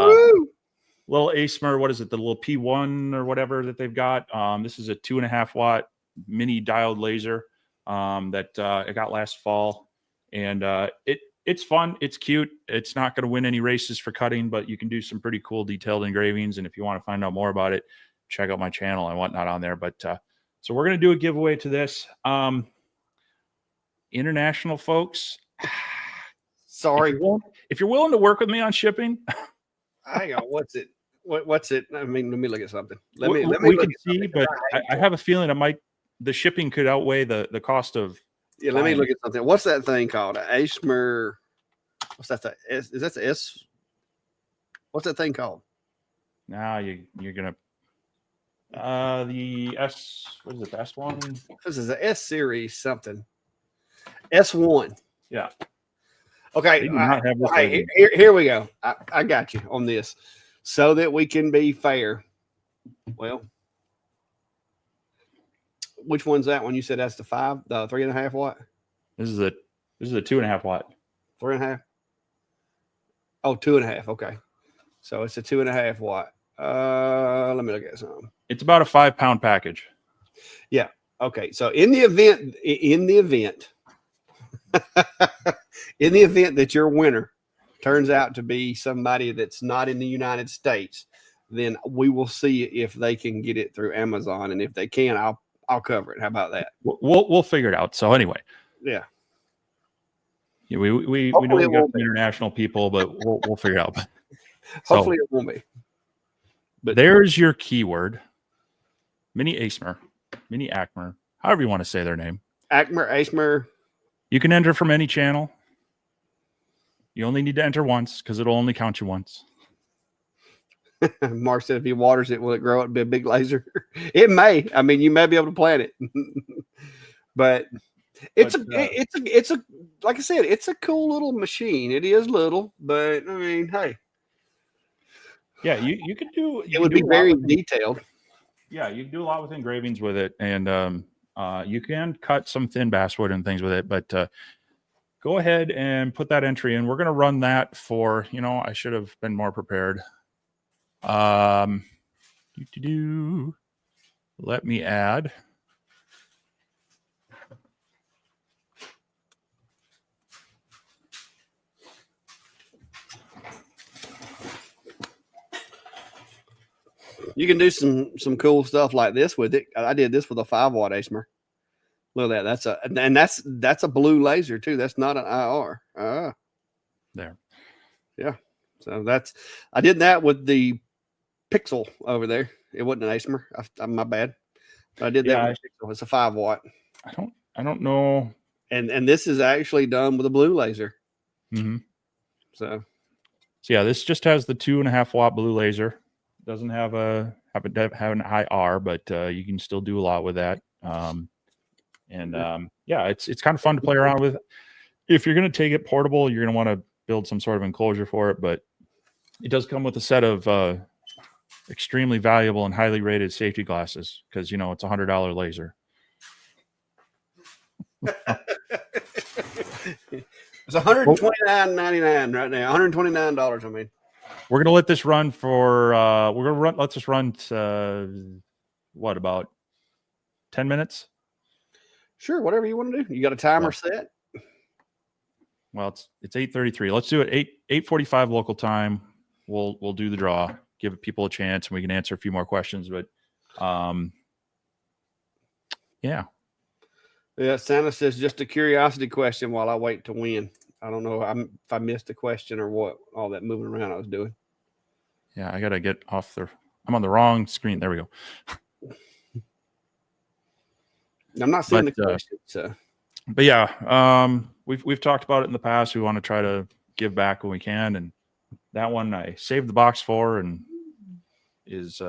ASMR. What is it? The little P1 or whatever that they've got. This is a 2.5 watt mini diode laser that I got last fall, and it's fun. It's cute. It's not going to win any races for cutting, but you can do some pretty cool detailed engravings. And if you want to find out more about it, check out my channel and whatnot on there. But so we're going to do a giveaway to this. International folks, sorry. If you're willing to work with me on shipping, hang on. What's it? What's it? I mean, let me look at something. Let me we can see, but I have a feeling the shipping could outweigh the cost of. Yeah, let me look at something. What's that thing called? An ASMR. What's that? The S? Is that the S? What's that thing called? Now you're gonna the S. What is it? The S1. This is the S series something. S1. Yeah. Okay. They do not have this Hey, rating. here we go. I got you on this, so that we can be fair. Well, which one's that one? You said that's the 3.5 watt. This is a 2.5 watt. 3.5. Oh, 2.5. Okay, so it's a 2.5 watt. Let me look at something. It's about a 5-pound package. Yeah. Okay. So in the event, in the event that your winner turns out to be somebody that's not in the United States, then we will see if they can get it through Amazon, and if they can, I'll cover it. How about that? We'll figure it out. So anyway, yeah, we know we got some international people, but we'll figure it out. Hopefully it won't be. But there's your keyword: Mini ASMR, Mini ACMR, however you want to say their name. ACMR. You can enter from any channel. You only need to enter once because it'll only count you once. Mark said if he waters it, will it grow up and be a big laser? It may. I mean, you may be able to plant it. But it's a like I said, it's a cool little machine. It is little, but I mean, hey. Yeah, you could do. It would be very detailed. Yeah, you can do a lot with engravings with it, and you can cut some thin basswood and things with it. But go ahead and put that entry in. We're going to run that for. I should have been more prepared. Let me add. You can do some cool stuff like this with it. I did this with a 5-watt ASMR. Look at that. That's a blue laser too. That's not an IR. There. Yeah. So I did that with the Pixel over there. It wasn't an ASMR. My bad. But I did that with the Pixel. It's a 5-watt. I don't know. And this is actually done with a blue laser. Mm-hmm. So yeah, this just has the 2.5 watt blue laser. Doesn't have an IR, but you can still do a lot with that. Yeah, it's kind of fun to play around with. If you're going to take it portable, you're going to want to build some sort of enclosure for it, but it does come with a set of extremely valuable and highly rated safety glasses because it's $100 laser. It's $129.99 right now. $129. I mean, we're gonna let this run for. Let this run. What, about 10 minutes? Sure, whatever you want to do. You got a timer set? Well, it's 8:33. Let's do it 8:45 local time. We'll do the draw. Give people a chance, and we can answer a few more questions. But, yeah. Yeah, Santa says just a curiosity question while I wait to win. I don't know if I missed a question or what. All that moving around I was doing. Yeah, I gotta get off the. I'm on the wrong screen. There we go. I'm not seeing the question. So, but yeah, we've talked about it in the past. We want to try to give back when we can, and that one I saved the box for, and is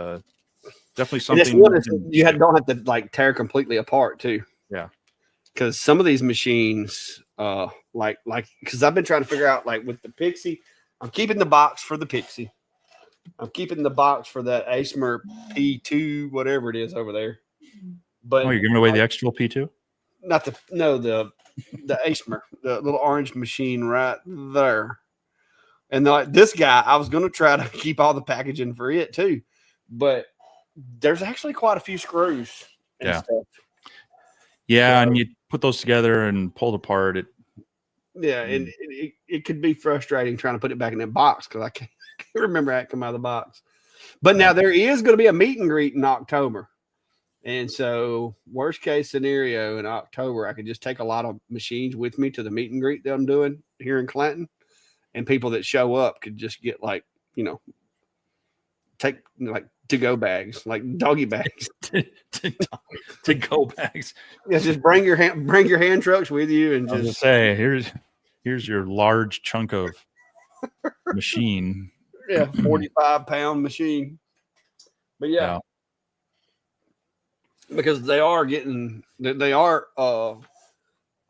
definitely something. This one is, you don't have to like tear completely apart too. Yeah, because some of these machines, like because I've been trying to figure out, like with the Pixie, I'm keeping the box for the Pixie. I'm keeping the box for that ASMR P2, whatever it is over there. But you're giving away the extra P2? Not the ASMR, the little orange machine right there. And this guy, I was going to try to keep all the packaging for it too, but there's actually quite a few screws and stuff. Yeah, and you put those together and pull it apart. And it could be frustrating trying to put it back in that box because I can't remember how it come out of the box. But now there is going to be a meet and greet in October. And so worst case scenario in October, I could just take a lot of machines with me to the meet and greet that I'm doing here in Clanton. And people that show up could just get take like to-go bags, like doggy bags. To-go bags. Yeah, just bring your hand trucks with you and just say, here's here's your large chunk of machine. Yeah, 45-pound machine. But yeah, because they are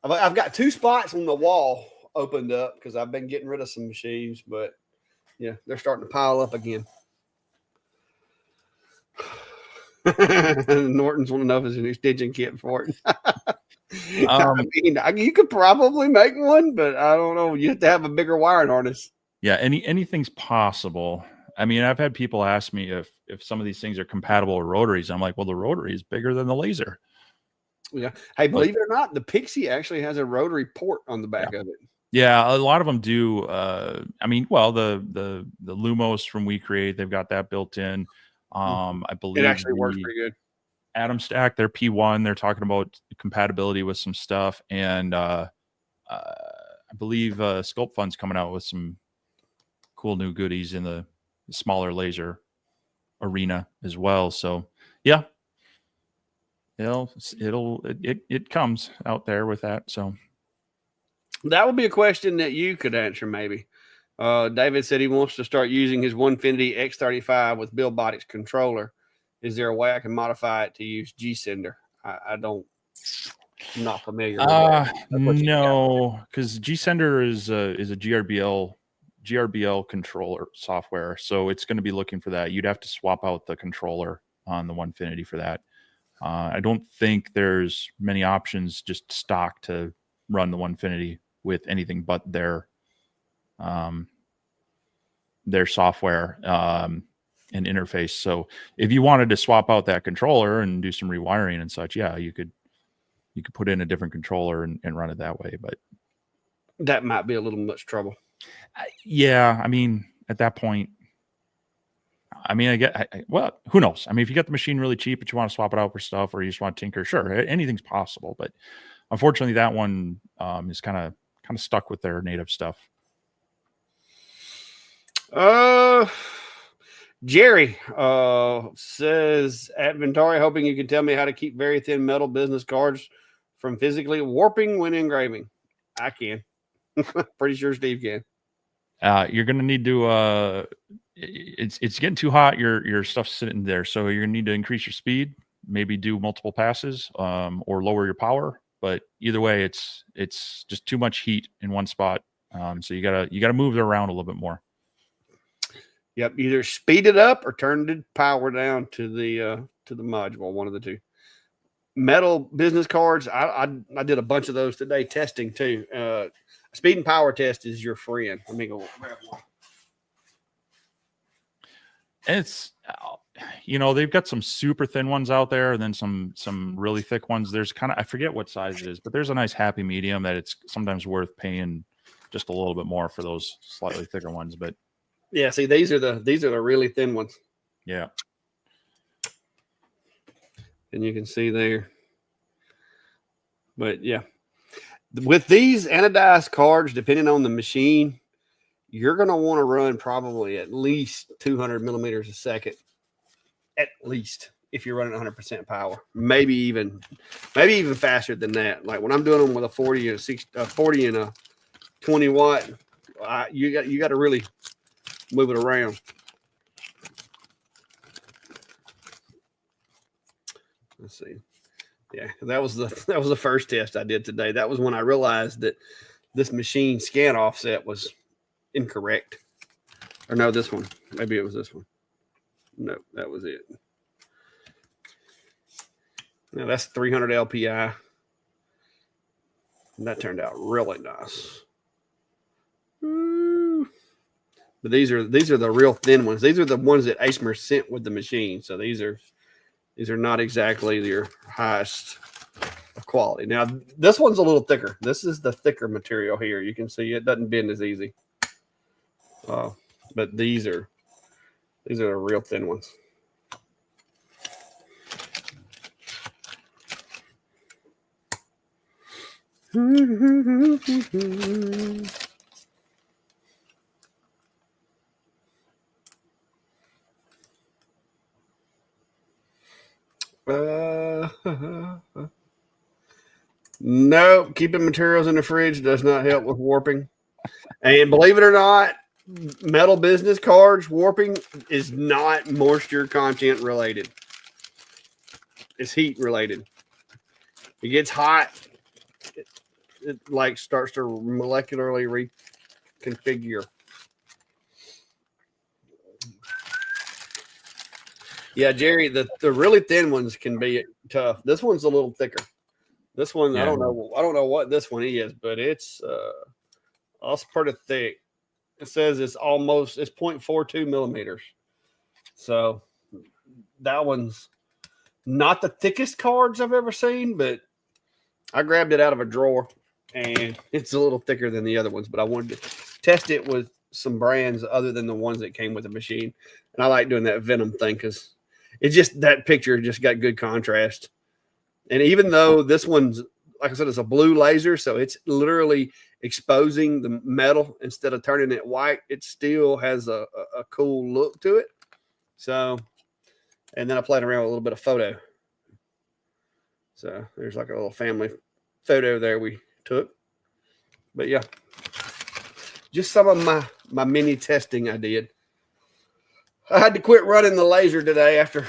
I've got 2 spots on the wall opened up because I've been getting rid of some machines, but yeah, they're starting to pile up again. Norton's want to know if there's any stitching kit for it. I mean, you could probably make one, but I don't know. You have to have a bigger wiring harness. Yeah, anything's possible. I mean, I've had people ask me if some of these things are compatible with rotaries. I'm like, well, the rotary is bigger than the laser. Yeah. Hey, believe it or not, the Pixie actually has a rotary port on the back of it. Yeah, a lot of them do. I mean, well, the Lumos from We Create, they've got that built in. I believe it actually works pretty good. Atom Stack, their P1, they're talking about compatibility with some stuff, and I believe Sculpt Fun's coming out with some cool new goodies in the smaller laser arena as well. So yeah, it comes out there with that. So that would be a question that you could answer maybe. David said he wants to start using his Onefinity X35 with Bill Botic's controller. Is there a way I can modify it to use G-Sender? I don't. I'm not familiar with that. No, because G-Sender is a GRBL controller software, so it's going to be looking for that. You'd have to swap out the controller on the Onefinity for that. I don't think there's many options just stock to run the Onefinity with anything but their software and interface. So if you wanted to swap out that controller and do some rewiring and such, yeah, you could put in a different controller and run it that way. But that might be a little much trouble. Yeah, I mean, at that point, I mean, well, who knows? I mean, if you get the machine really cheap, but you want to swap it out for stuff, or you just want to tinker, sure, anything's possible. But unfortunately, that one is kind of stuck with their native stuff. Jerry says at Ventari, hoping you can tell me how to keep very thin metal business cards from physically warping when engraving. I can. Pretty sure Steve can. You're going to need to. It's getting too hot. Your stuff's sitting there, so you're going to need to increase your speed. Maybe do multiple passes, or lower your power. But either way, it's just too much heat in one spot. So you gotta move it around a little bit more. Yep, either speed it up or turn the power down to the module. One of the two. Metal business cards. I did a bunch of those today testing too. Speed and power test is your friend. Let me go grab one. It's they've got some super thin ones out there, and then some really thick ones. There's I forget what size it is, but there's a nice happy medium that it's sometimes worth paying just a little bit more for those slightly thicker ones. But yeah, see, these are the really thin ones. Yeah. And you can see there. But yeah, with these anodized cards, depending on the machine, you're going to want to run probably at least 200 millimeters a second, at least, if you're running 100% power. Maybe even faster than that. Like when I'm doing them with a 40 and a 40 and a 20 watt, you got to really move it around. Let's see. Yeah, that was the first test I did today. That was when I realized that this machine scan offset was incorrect. Or no, this one. Maybe it was this one. No, that was it. Now that's 300 LPI. And that turned out really nice. But these are the real thin ones. These are the ones that Aesmer sent with the machine. So these are not exactly your highest quality. Now this one's a little thicker. This is the thicker material here. You can see it doesn't bend as easy. But these are the real thin ones. No, keeping materials in the fridge does not help with warping. And believe it or not, metal business cards warping is not moisture content related. It's heat related. It gets hot, it like starts to molecularly reconfigure. Yeah, Jerry, the really thin ones can be tough. This one's a little thicker. This one, Yeah. I don't know what this one is, but it's pretty thick. It says it's 0.42 millimeters. So that one's not the thickest cards I've ever seen, but I grabbed it out of a drawer and it's a little thicker than the other ones, but I wanted to test it with some brands other than the ones that came with the machine. And I like doing that Venom thing because it's just that picture just got good contrast. And even though this one's, like I said, it's a blue laser, so it's literally exposing the metal instead of turning it white, it still has a cool look to it. So, and then I played around with a little bit of photo. So there's like a little family photo there we took. But yeah, just some of my mini testing I did. I had to quit running the laser today after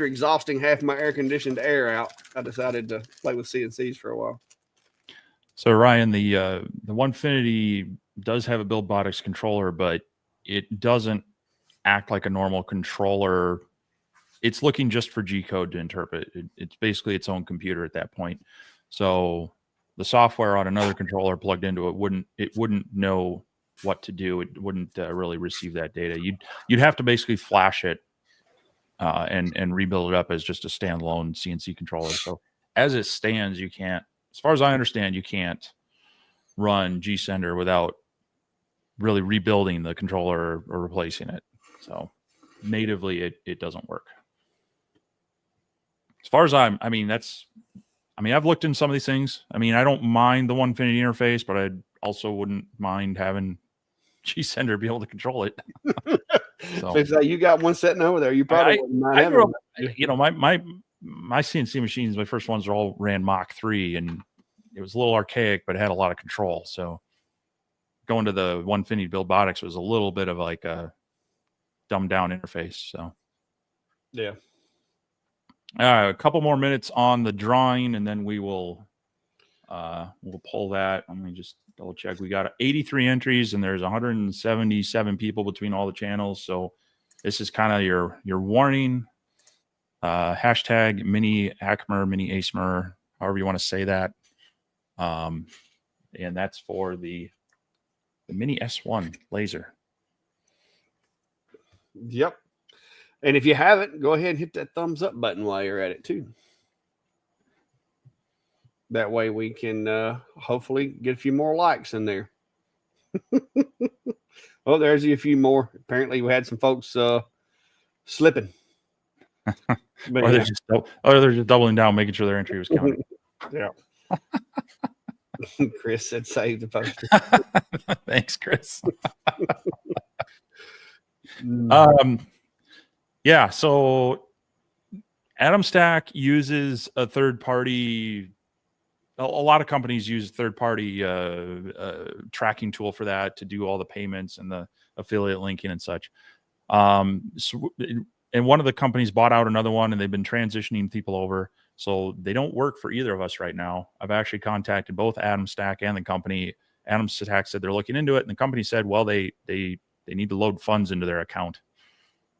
exhausting half my air conditioned air out. I decided to play with CNCs for a while. So Ryan, the Onefinity does have a Buildbotics controller, but it doesn't act like a normal controller. It's looking just for G code to interpret. It's basically its own computer at that point. So the software on another controller plugged into it wouldn't know what to do. It wouldn't really receive that data. You'd have to basically flash it and rebuild it up as just a standalone CNC controller. So as it stands, you can't, as far as I understand, you can't run G-Sender without really rebuilding the controller or replacing it. So natively, it doesn't work. As far as I've looked in some of these things. I mean, I don't mind the Onefinity interface, but I also wouldn't mind having G-Sender be able to control it. So you got one sitting over there. You probably wouldn't mind having one. You know, my CNC machines, my first ones all ran Mach 3, and it was a little archaic, but it had a lot of control. So going to the Onefinity Buildbotics was a little bit of like a dumbed down interface. So yeah. All right, a couple more minutes on the drawing, and then we'll pull that. Let me just double check. We got 83 entries, and there's 177 people between all the channels. So this is kind of your warning. Hashtag mini ACMER, mini ASMER, however you want to say that. And that's for the mini S1 laser. Yep. And if you haven't, go ahead and hit that thumbs up button while you're at it too. That way we can hopefully get a few more likes in there. Oh, there's a few more. Apparently we had some folks slipping. But or they're just doubling down, making sure their entry was counted. Yeah. Chris said save the poster. Thanks, Chris. Yeah, so Atom Stack uses a third-party. A lot of companies use third-party tracking tool for that to do all the payments and the affiliate linking and such. And one of the companies bought out another one, and they've been transitioning people over. So they don't work for either of us right now. I've actually contacted both Atom Stack and the company. Atom Stack said they're looking into it, and the company said, well, they need to load funds into their account.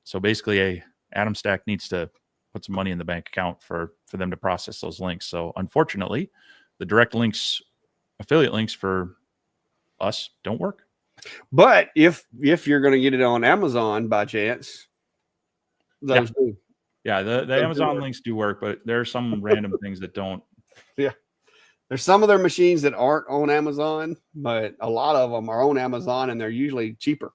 So basically, Atom Stack needs to put some money in the bank account for them to process those links. So unfortunately, the direct links, affiliate links for us don't work. But if you're going to get it on Amazon by chance, those do. Yeah, the Amazon links do work, but there are some random things that don't. Yeah. There's some of their machines that aren't on Amazon, but a lot of them are on Amazon, and they're usually cheaper.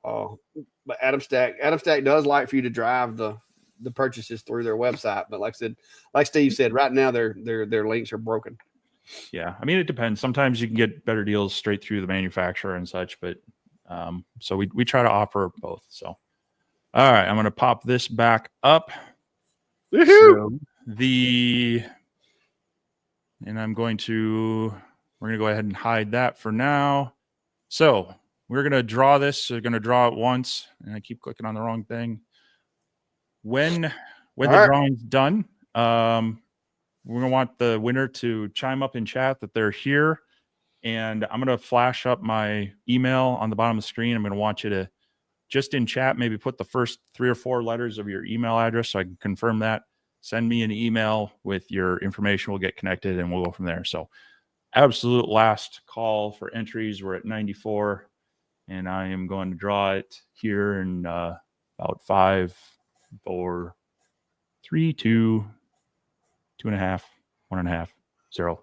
But Atom Stack does like for you to drive the purchases through their website. But like Steve said, right now their links are broken. Yeah, I mean, it depends. Sometimes you can get better deals straight through the manufacturer and such, but so we try to offer both. So, all right, I'm going to pop this back up. Woohoo! So and we're going to go ahead and hide that for now. So we're going to draw this. So we're going to draw it once, and I keep clicking on the wrong thing. When the drawing's done, we're going to want the winner to chime up in chat that they're here. And I'm going to flash up my email on the bottom of the screen. I'm going to want you to just in chat, maybe put the first 3 or 4 letters of your email address so I can confirm that. Send me an email with your information. We'll get connected and we'll go from there. So absolute last call for entries. We're at 94 and I am going to draw it here in about 5, 4, 3, 2, 2.5, 1.5, 0.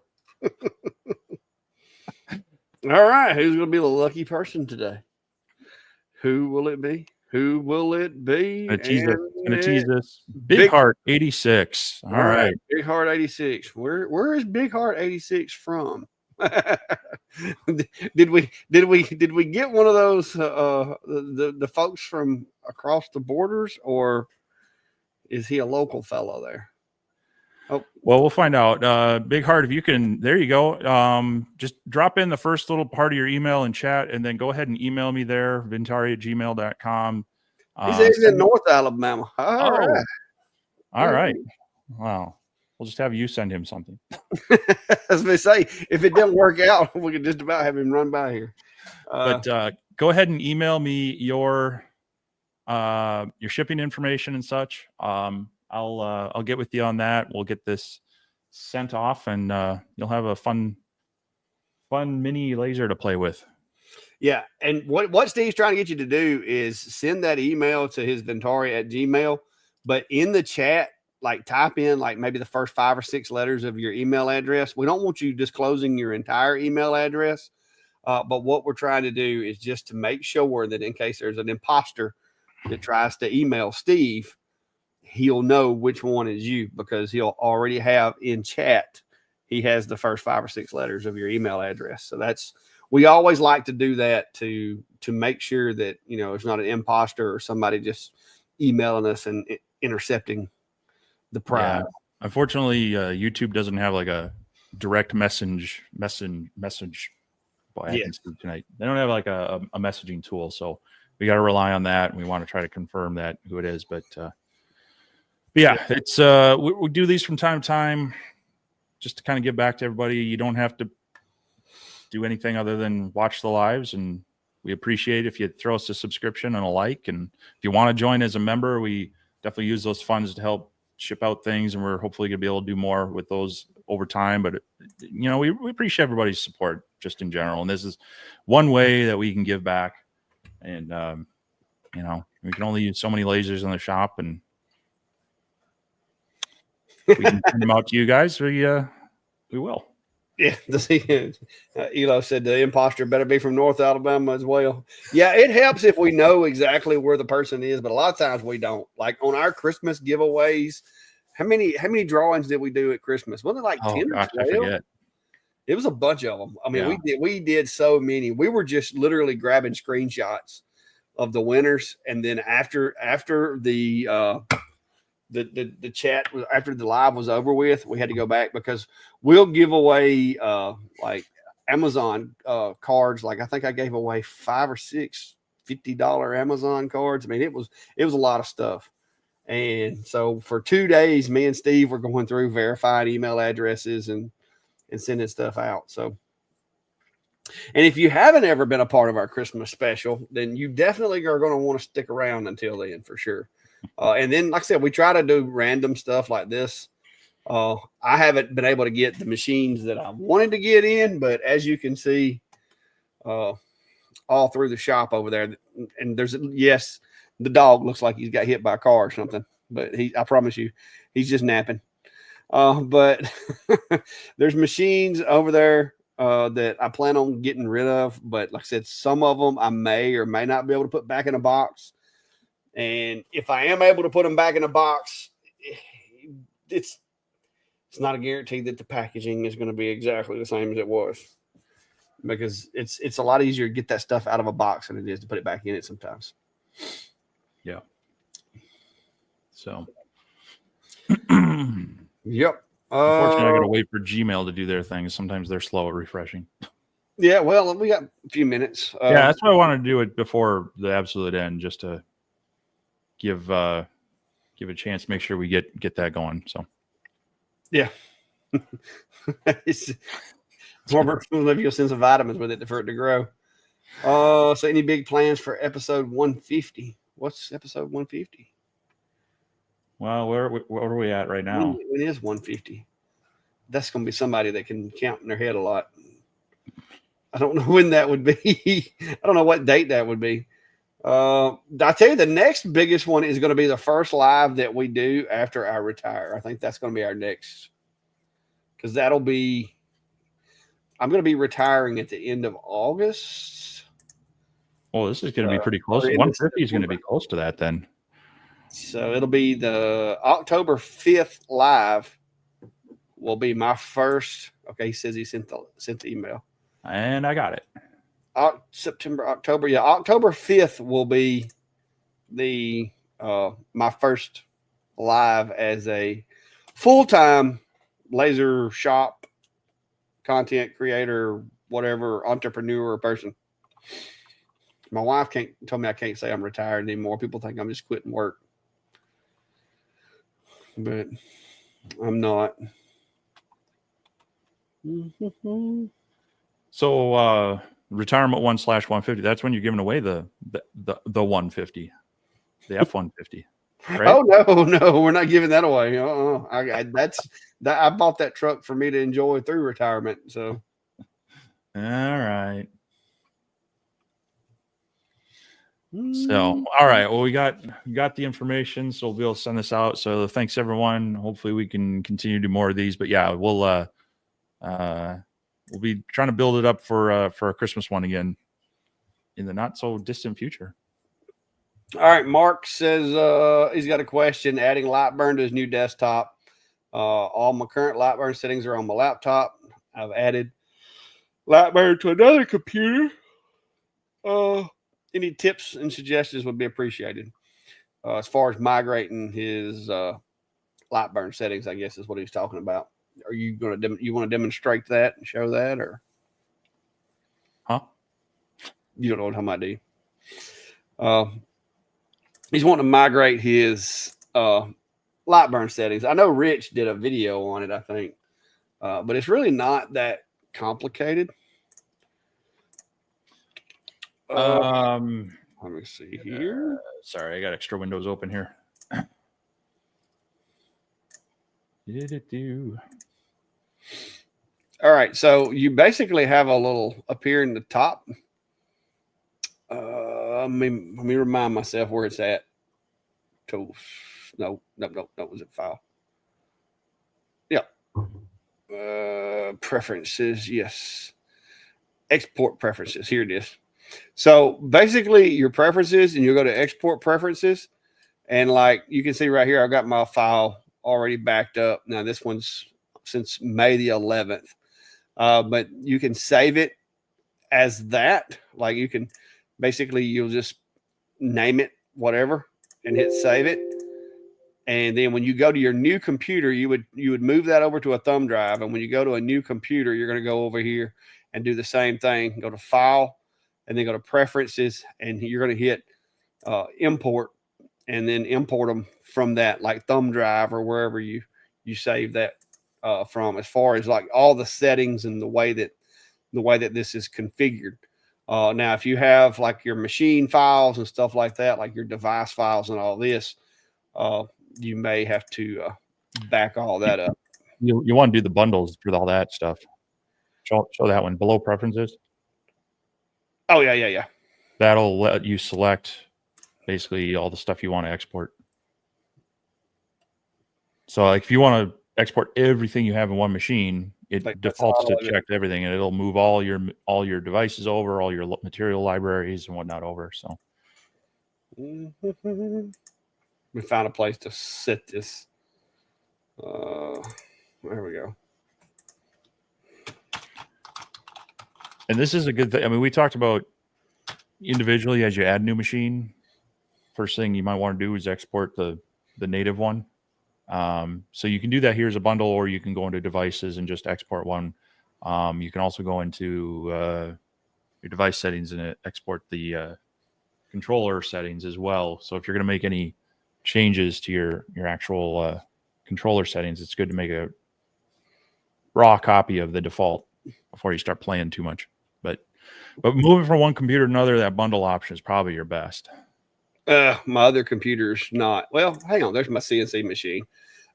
All right. Who's going to be the lucky person today? Who will it be? Who will it be? Gonna tease us. Big Heart 86. All right. Big Heart 86. Where is Big Heart 86 from? did we get one of those the folks from across the borders, or is he a local fellow there? Oh, well, we'll find out. Big Heart, if you can, there you go. Just drop in the first little part of your email in chat, and then go ahead and email me there, ventari@gmail.com. He's in North Alabama. All right. Wow. We'll just have you send him something. As they say, if it didn't work out, we could just about have him run by here. But go ahead and email me your shipping information and such. I'll get with you on that. We'll get this sent off, and you'll have a fun mini laser to play with. Yeah, and what Steve's trying to get you to do is send that email to his Ventari@gmail, but in the chat, like type in like maybe the first 5 or 6 letters of your email address. We don't want you disclosing your entire email address, but what we're trying to do is just to make sure that in case there's an imposter that tries to email Steve, he'll know which one is you, because he'll already have in chat, he has the first 5 or 6 letters of your email address. So we always like to do that to make sure that, it's not an imposter or somebody just emailing us and intercepting the prize. Yeah. Unfortunately, YouTube doesn't have like a direct message. Boy, I can speak tonight. They don't have like a messaging tool. So we got to rely on that. And we want to try to confirm that who it is. But yeah, it's we do these from time to time just to kind of give back to everybody. You don't have to do anything other than watch the lives, and we appreciate if you throw us a subscription and a like. And if you want to join as a member, we definitely use those funds to help ship out things, and we're hopefully going to be able to do more with those over time. But we appreciate everybody's support just in general, and this is one way that we can give back. And we can only use so many lasers in the shop, and we can send them out to you guys. We will. Yeah, Elo said the imposter better be from North Alabama as well. Yeah, it helps if we know exactly where the person is, but a lot of times we don't. Like on our Christmas giveaways, how many drawings did we do at Christmas? Wasn't it like 10 or 12? I forget. It was a bunch of them. I mean, we did so many. We were just literally grabbing screenshots of the winners, and then after the chat, after the live was over with, we had to go back because we'll give away like Amazon cards. Like I think I gave away 5 or 6 $50 Amazon cards. I mean, it was a lot of stuff. And so for 2 days, me and Steve were going through verifying email addresses and sending stuff out. So, and if you haven't ever been a part of our Christmas special, then you definitely are going to want to stick around until then for sure. And then, like I said, we try to do random stuff like this. I haven't been able to get the machines that I wanted to get in, but as you can see, all through the shop over there, and the dog looks like he's got hit by a car or something, but I promise you, he's just napping. But there's machines over there that I plan on getting rid of, but like I said, some of them I may or may not be able to put back in a box. And if I am able to put them back in a box, it's not a guarantee that the packaging is going to be exactly the same as it was, because it's a lot easier to get that stuff out of a box than it is to put it back in it sometimes. Yeah. So. Yep. Unfortunately, I got to Uh, wait for Gmail to do their thing. Sometimes they're slow at refreshing. yeah. Well, we got a few minutes. Yeah, that's why I wanted to do it before the absolute end, just to give a chance, make sure we get that going. So Yeah. It's more if you'll send some vitamins with it for it to grow. So any big plans for episode 150? What's episode 150? well, where are we at right now? When is 150? That's going to be somebody that can count in their head a lot. I don't know when that would be. I don't know what date that would be. I tell you, the next biggest one is going to be the first live that we do after I retire. I think that's going to be our next, because that'll be. I'm going to be retiring at the end of August. Well, this is going to be pretty close. 150 is going to be close to that then. So it'll be the October 5th live. Will be my first. Okay, he says he sent the email, and I got it. October. Yeah, October 5th will be the my first live as a full-time laser shop content creator, whatever, entrepreneur person. My wife told me I can't say I'm retired anymore. People think I'm just quitting work, but I'm not. So retirement 1/150. That's when you're giving away the 150, the F-150. Right? Oh no, we're not giving that away. I bought that truck for me to enjoy through retirement. So all right. So all right. Well, we got the information, so we'll be able to send this out. So thanks everyone. Hopefully we can continue to do more of these. But yeah, we'll be trying to build it up for a Christmas one again in the not so distant future. All right, Mark says he's got a question. Adding LightBurn to his new desktop. All my current LightBurn settings are on my laptop. I've added LightBurn to another computer. Any tips and suggestions would be appreciated. As far as migrating his LightBurn settings, I guess is what he's talking about. Are you going to you want to demonstrate that and show that, or you don't know what I'm talking about, do you? He's wanting to migrate his LightBurn settings. I know Rich did a video on it, I think, but it's really not that complicated. Let me see here. Sorry, I got extra windows open here. All right, so you basically have a little up here in the top. Let me remind myself where it's at. Tools. No. Was it file? Yeah. Preferences. Yes. Export preferences. Here it is. So basically, your preferences, and you'll go to export preferences, and like you can see right here, I've got my file already backed up. Now this one's since May the 11th, but you can save it as that. Like you can basically, you'll just name it whatever and hit save it. And then when you go to your new computer, you would move that over to a thumb drive. And when you go to a new computer, you're going to go over here and do the same thing. Go to file and then go to preferences, and you're going to hit import, and then import them from that like thumb drive or wherever you save that from, as far as like all the settings and the way that this is configured. Now, if you have like your machine files and stuff like that, like your device files and all this, you may have to back all that up. You want to do the bundles with all that stuff. Show that one below preferences. Oh yeah. That'll let you select basically all the stuff you want to export. So like if you want to export everything you have in one machine, it like defaults to check everything, and it'll move all your devices over, all your material libraries and whatnot over. So we found a place to sit this. There we go. And this is a good thing. I mean, we talked about individually as you add a new machine, first thing you might want to do is export the native one. So you can do that here as a bundle, or you can go into devices and just export one. You can also go into your device settings and export the controller settings as well. So if you're going to make any changes to your actual controller settings, it's good to make a raw copy of the default before you start playing too much. But moving from one computer to another, that bundle option is probably your best. My other computer's not. Well, hang on. There's my CNC machine.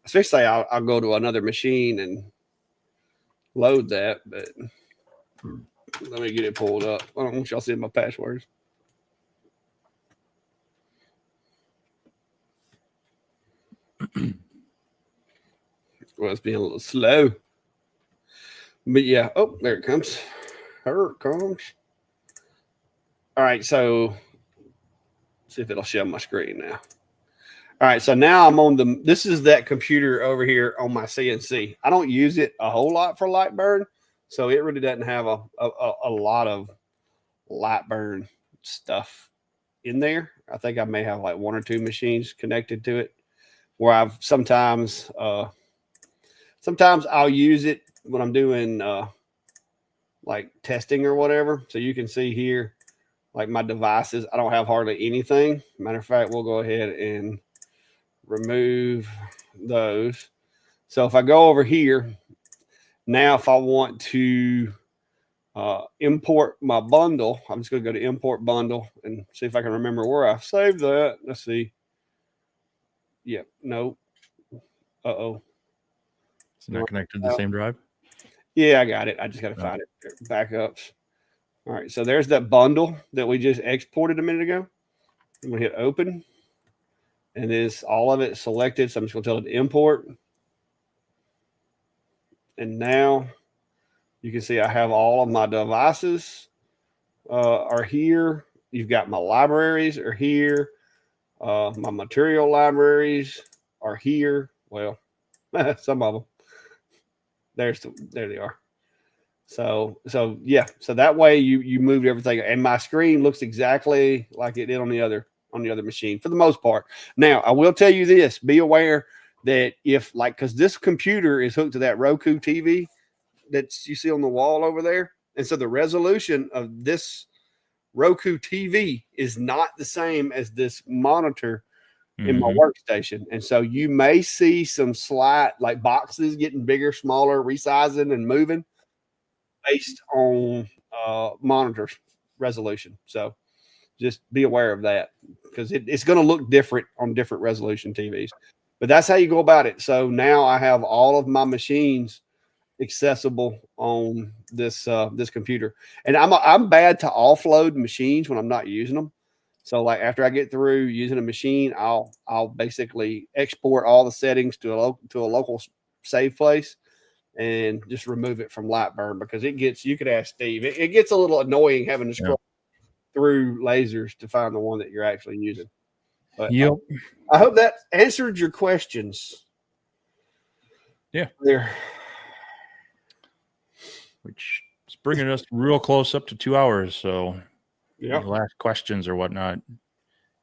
Especially, I'll go to another machine and load that. But let me get it pulled up. I don't want y'all seeing my passwords. Well, it's being a little slow. But yeah. Oh, there it comes. Here it comes. All right. So, see if it'll show my screen now. All right, so now I'm on this is that computer over here on my CNC. I don't use it a whole lot for LightBurn, so it really doesn't have a lot of LightBurn stuff in there. I think I may have like 1 or 2 machines connected to it, where I've sometimes I'll use it when I'm doing like testing or whatever. So you can see here, like my devices, I don't have hardly anything. Matter of fact, we'll go ahead and remove those. So if I go over here, now if I want to import my bundle, I'm just going to go to import bundle and see if I can remember where I saved that. Let's see. Yep. Nope. Uh-oh. It's not connected to the same drive? Yeah, I got it. I just got to find it. Backups. All right. So there's that bundle that we just exported a minute ago. I'm going to hit open. And it's all of it selected. So I'm just going to tell it to import. And now you can see I have all of my devices are here. You've got my libraries are here. My material libraries are here. Well, some of them. There they are. So yeah. So that way you moved everything, and my screen looks exactly like it did on the other machine for the most part. Now, I will tell you this, be aware that if because this computer is hooked to that Roku TV that you see on the wall over there. And so the resolution of this Roku TV is not the same as this monitor in my workstation. And so you may see some slight like boxes getting bigger, smaller, resizing and moving based on monitor resolution. So just be aware of that, because it's going to look different on different resolution TVs. But that's how you go about it. So now I have all of my machines accessible on this this computer, and I'm bad to offload machines when I'm not using them. So like after I get through using a machine, I'll basically export all the settings to a local save place and just remove it from LightBurn, because it gets, you could ask Steve, it gets a little annoying having to scroll through lasers to find the one that you're actually using. But yep. I hope that answered your questions. Yeah. There. Which is bringing us real close up to 2 hours. So yeah, last questions or whatnot,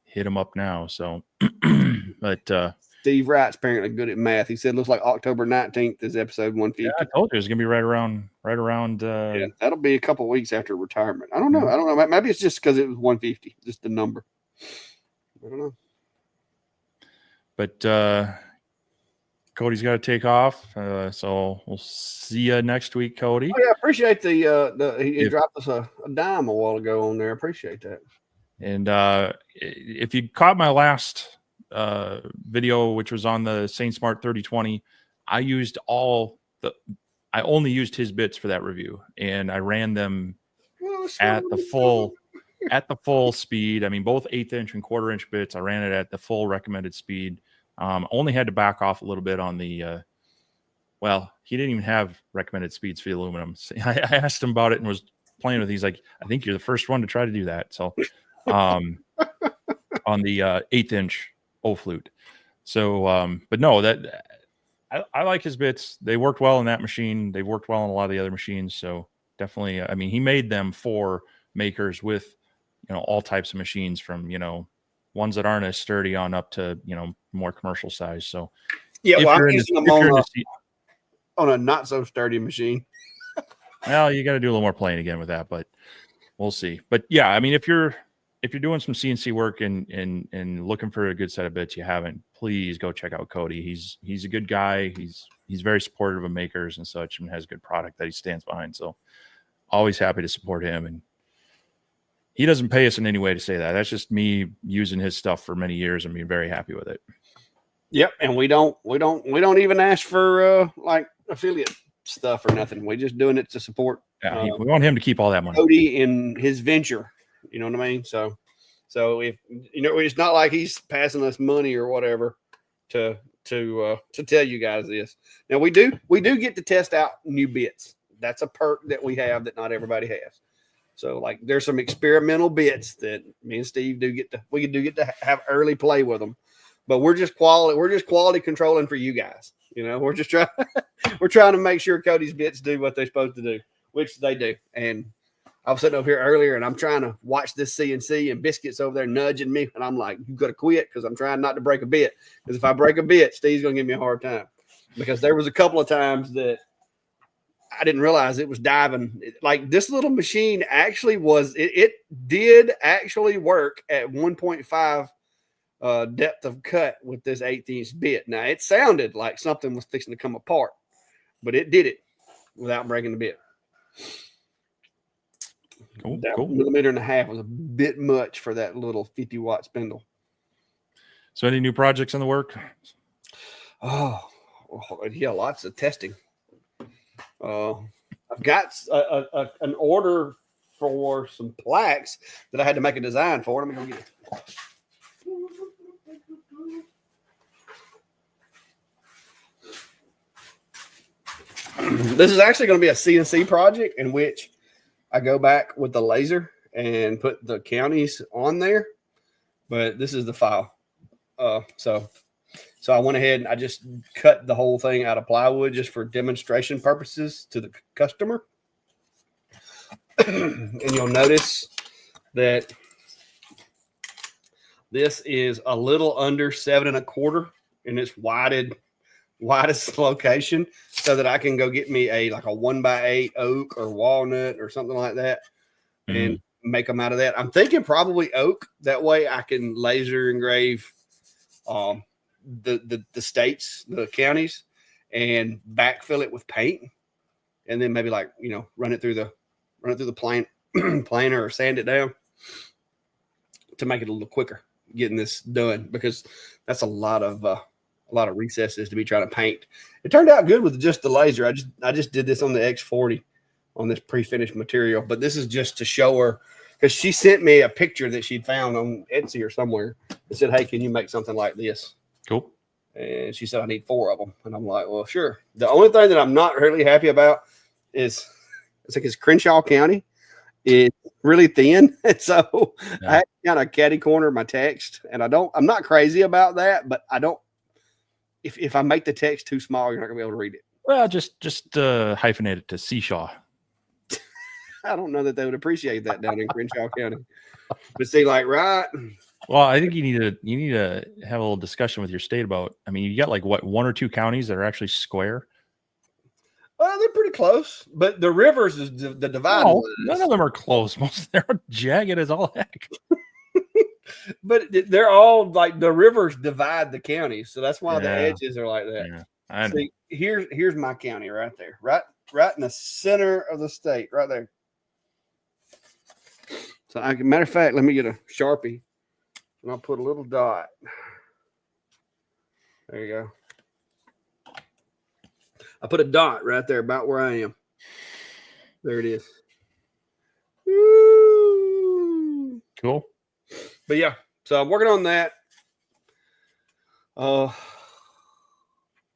hit them up now. So, but Steve Wright's apparently good at math. He said looks like October 19th is episode 150. Yeah, I told you it's gonna be right around. Yeah, that'll be a couple of weeks after retirement. I don't know. Maybe it's just because it was 150, just the number. I don't know. But Cody's got to take off, so we'll see you next week, Cody. Oh, yeah, appreciate he dropped us a dime a while ago on there. Appreciate that. And if you caught my last video, which was on the SainSmart 3020, I only used his bits for that review, and I ran them at the full speed. I mean, both 1/8 inch and 1/4 inch bits. I ran it at the full recommended speed. Only had to back off a little bit on the. Well, he didn't even have recommended speeds for the aluminum. So I asked him about it and was playing with it. He's like, I think you're the first one to try to do that. So, on the 1/8 inch O-flute. So, but no, that I like his bits. They worked well in that machine. They've worked well on a lot of the other machines. So definitely, I mean, he made them for makers with, all types of machines, from, ones that aren't as sturdy on up to, more commercial size. So Yeah, if well, I'm you're in using them if you're in on the on a not so sturdy machine. well, you got to do a little more playing again with that, but we'll see. But yeah, I mean, if you're doing some CNC work and looking for a good set of bits you haven't, please go check out Cody. He's a good guy. He's very supportive of makers and such, and has a good product that he stands behind. So always happy to support him. And he doesn't pay us in any way to say that. That's just me using his stuff for many years and being very happy with it. Yep, and we don't even ask for like affiliate stuff or nothing. We're just doing it to support. Yeah, we want him to keep all that money. Cody in his venture. You know what I mean? So if it's not like he's passing us money or whatever to tell you guys this. Now we do get to test out new bits. That's a perk that we have that not everybody has. So like there's some experimental bits that me and Steve do get to have early play with them. But we're just quality controlling for you guys. We're just trying to make sure Cody's bits do what they're supposed to do, which they do. And I was sitting over here earlier and I'm trying to watch this CNC and Biscuit's over there nudging me. And I'm like, you got to quit because I'm trying not to break a bit. Because if I break a bit, Steve's going to give me a hard time. Because there was a couple of times that I didn't realize it was diving. Like this little machine actually it did actually work at 1.5 depth of cut with this 1/8" bit. Now it sounded like something was fixing to come apart, but it did it without breaking the bit. Cool. That Cool. 1.5 was a bit much for that little 50-watt spindle. So any new projects in the work? Oh yeah, lots of testing. I've got an order for some plaques that I had to make a design for. Let me go get it. This is actually going to be a CNC project in which I go back with the laser and put the counties on there, but this is the file. So I went ahead and I just cut the whole thing out of plywood just for demonstration purposes to the customer. And you'll notice that this is a little under 7 1/4 in its widest location, so that I can go get me a 1x8 oak or walnut or something like that and make them out of that. I'm thinking probably oak. That way I can laser engrave the states, the counties, and backfill it with paint, and then maybe run it through the planer or sand it down to make it a little quicker getting this done, because that's a lot of recesses to be trying to paint. It turned out good with just the laser. I just did this on the X40 on this pre-finished material, but this is just to show her, because she sent me a picture that she'd found on Etsy or somewhere and said, hey, can you make something like this? Cool. And she said, I need 4 of them. And I'm like, well, sure. The only thing that I'm not really happy about is it's Crenshaw County. It's really thin. And so I had to kind of catty corner my text. And I'm not crazy about that, but I don't, if I make the text too small, you're not gonna be able to read it. Well, just hyphenate it to Seashaw. I don't know that they would appreciate that down in Crenshaw County. But see, right. Well, I think you need to have a little discussion with your state about. I mean, you got 1 or 2 counties that are actually square. Well, they're pretty close, but the rivers is the divide. No, none of them are close. Most of them are jagged as all heck. But they're all the rivers divide the counties, so that's why the edges are like that. Yeah, I know. See, here's my county right there, right in the center of the state, right there. So, matter of fact, let me get a Sharpie, and I'll put a little dot. There you go. I put a dot right there about where I am. There it is. Woo! Cool. But yeah, so I'm working on that. I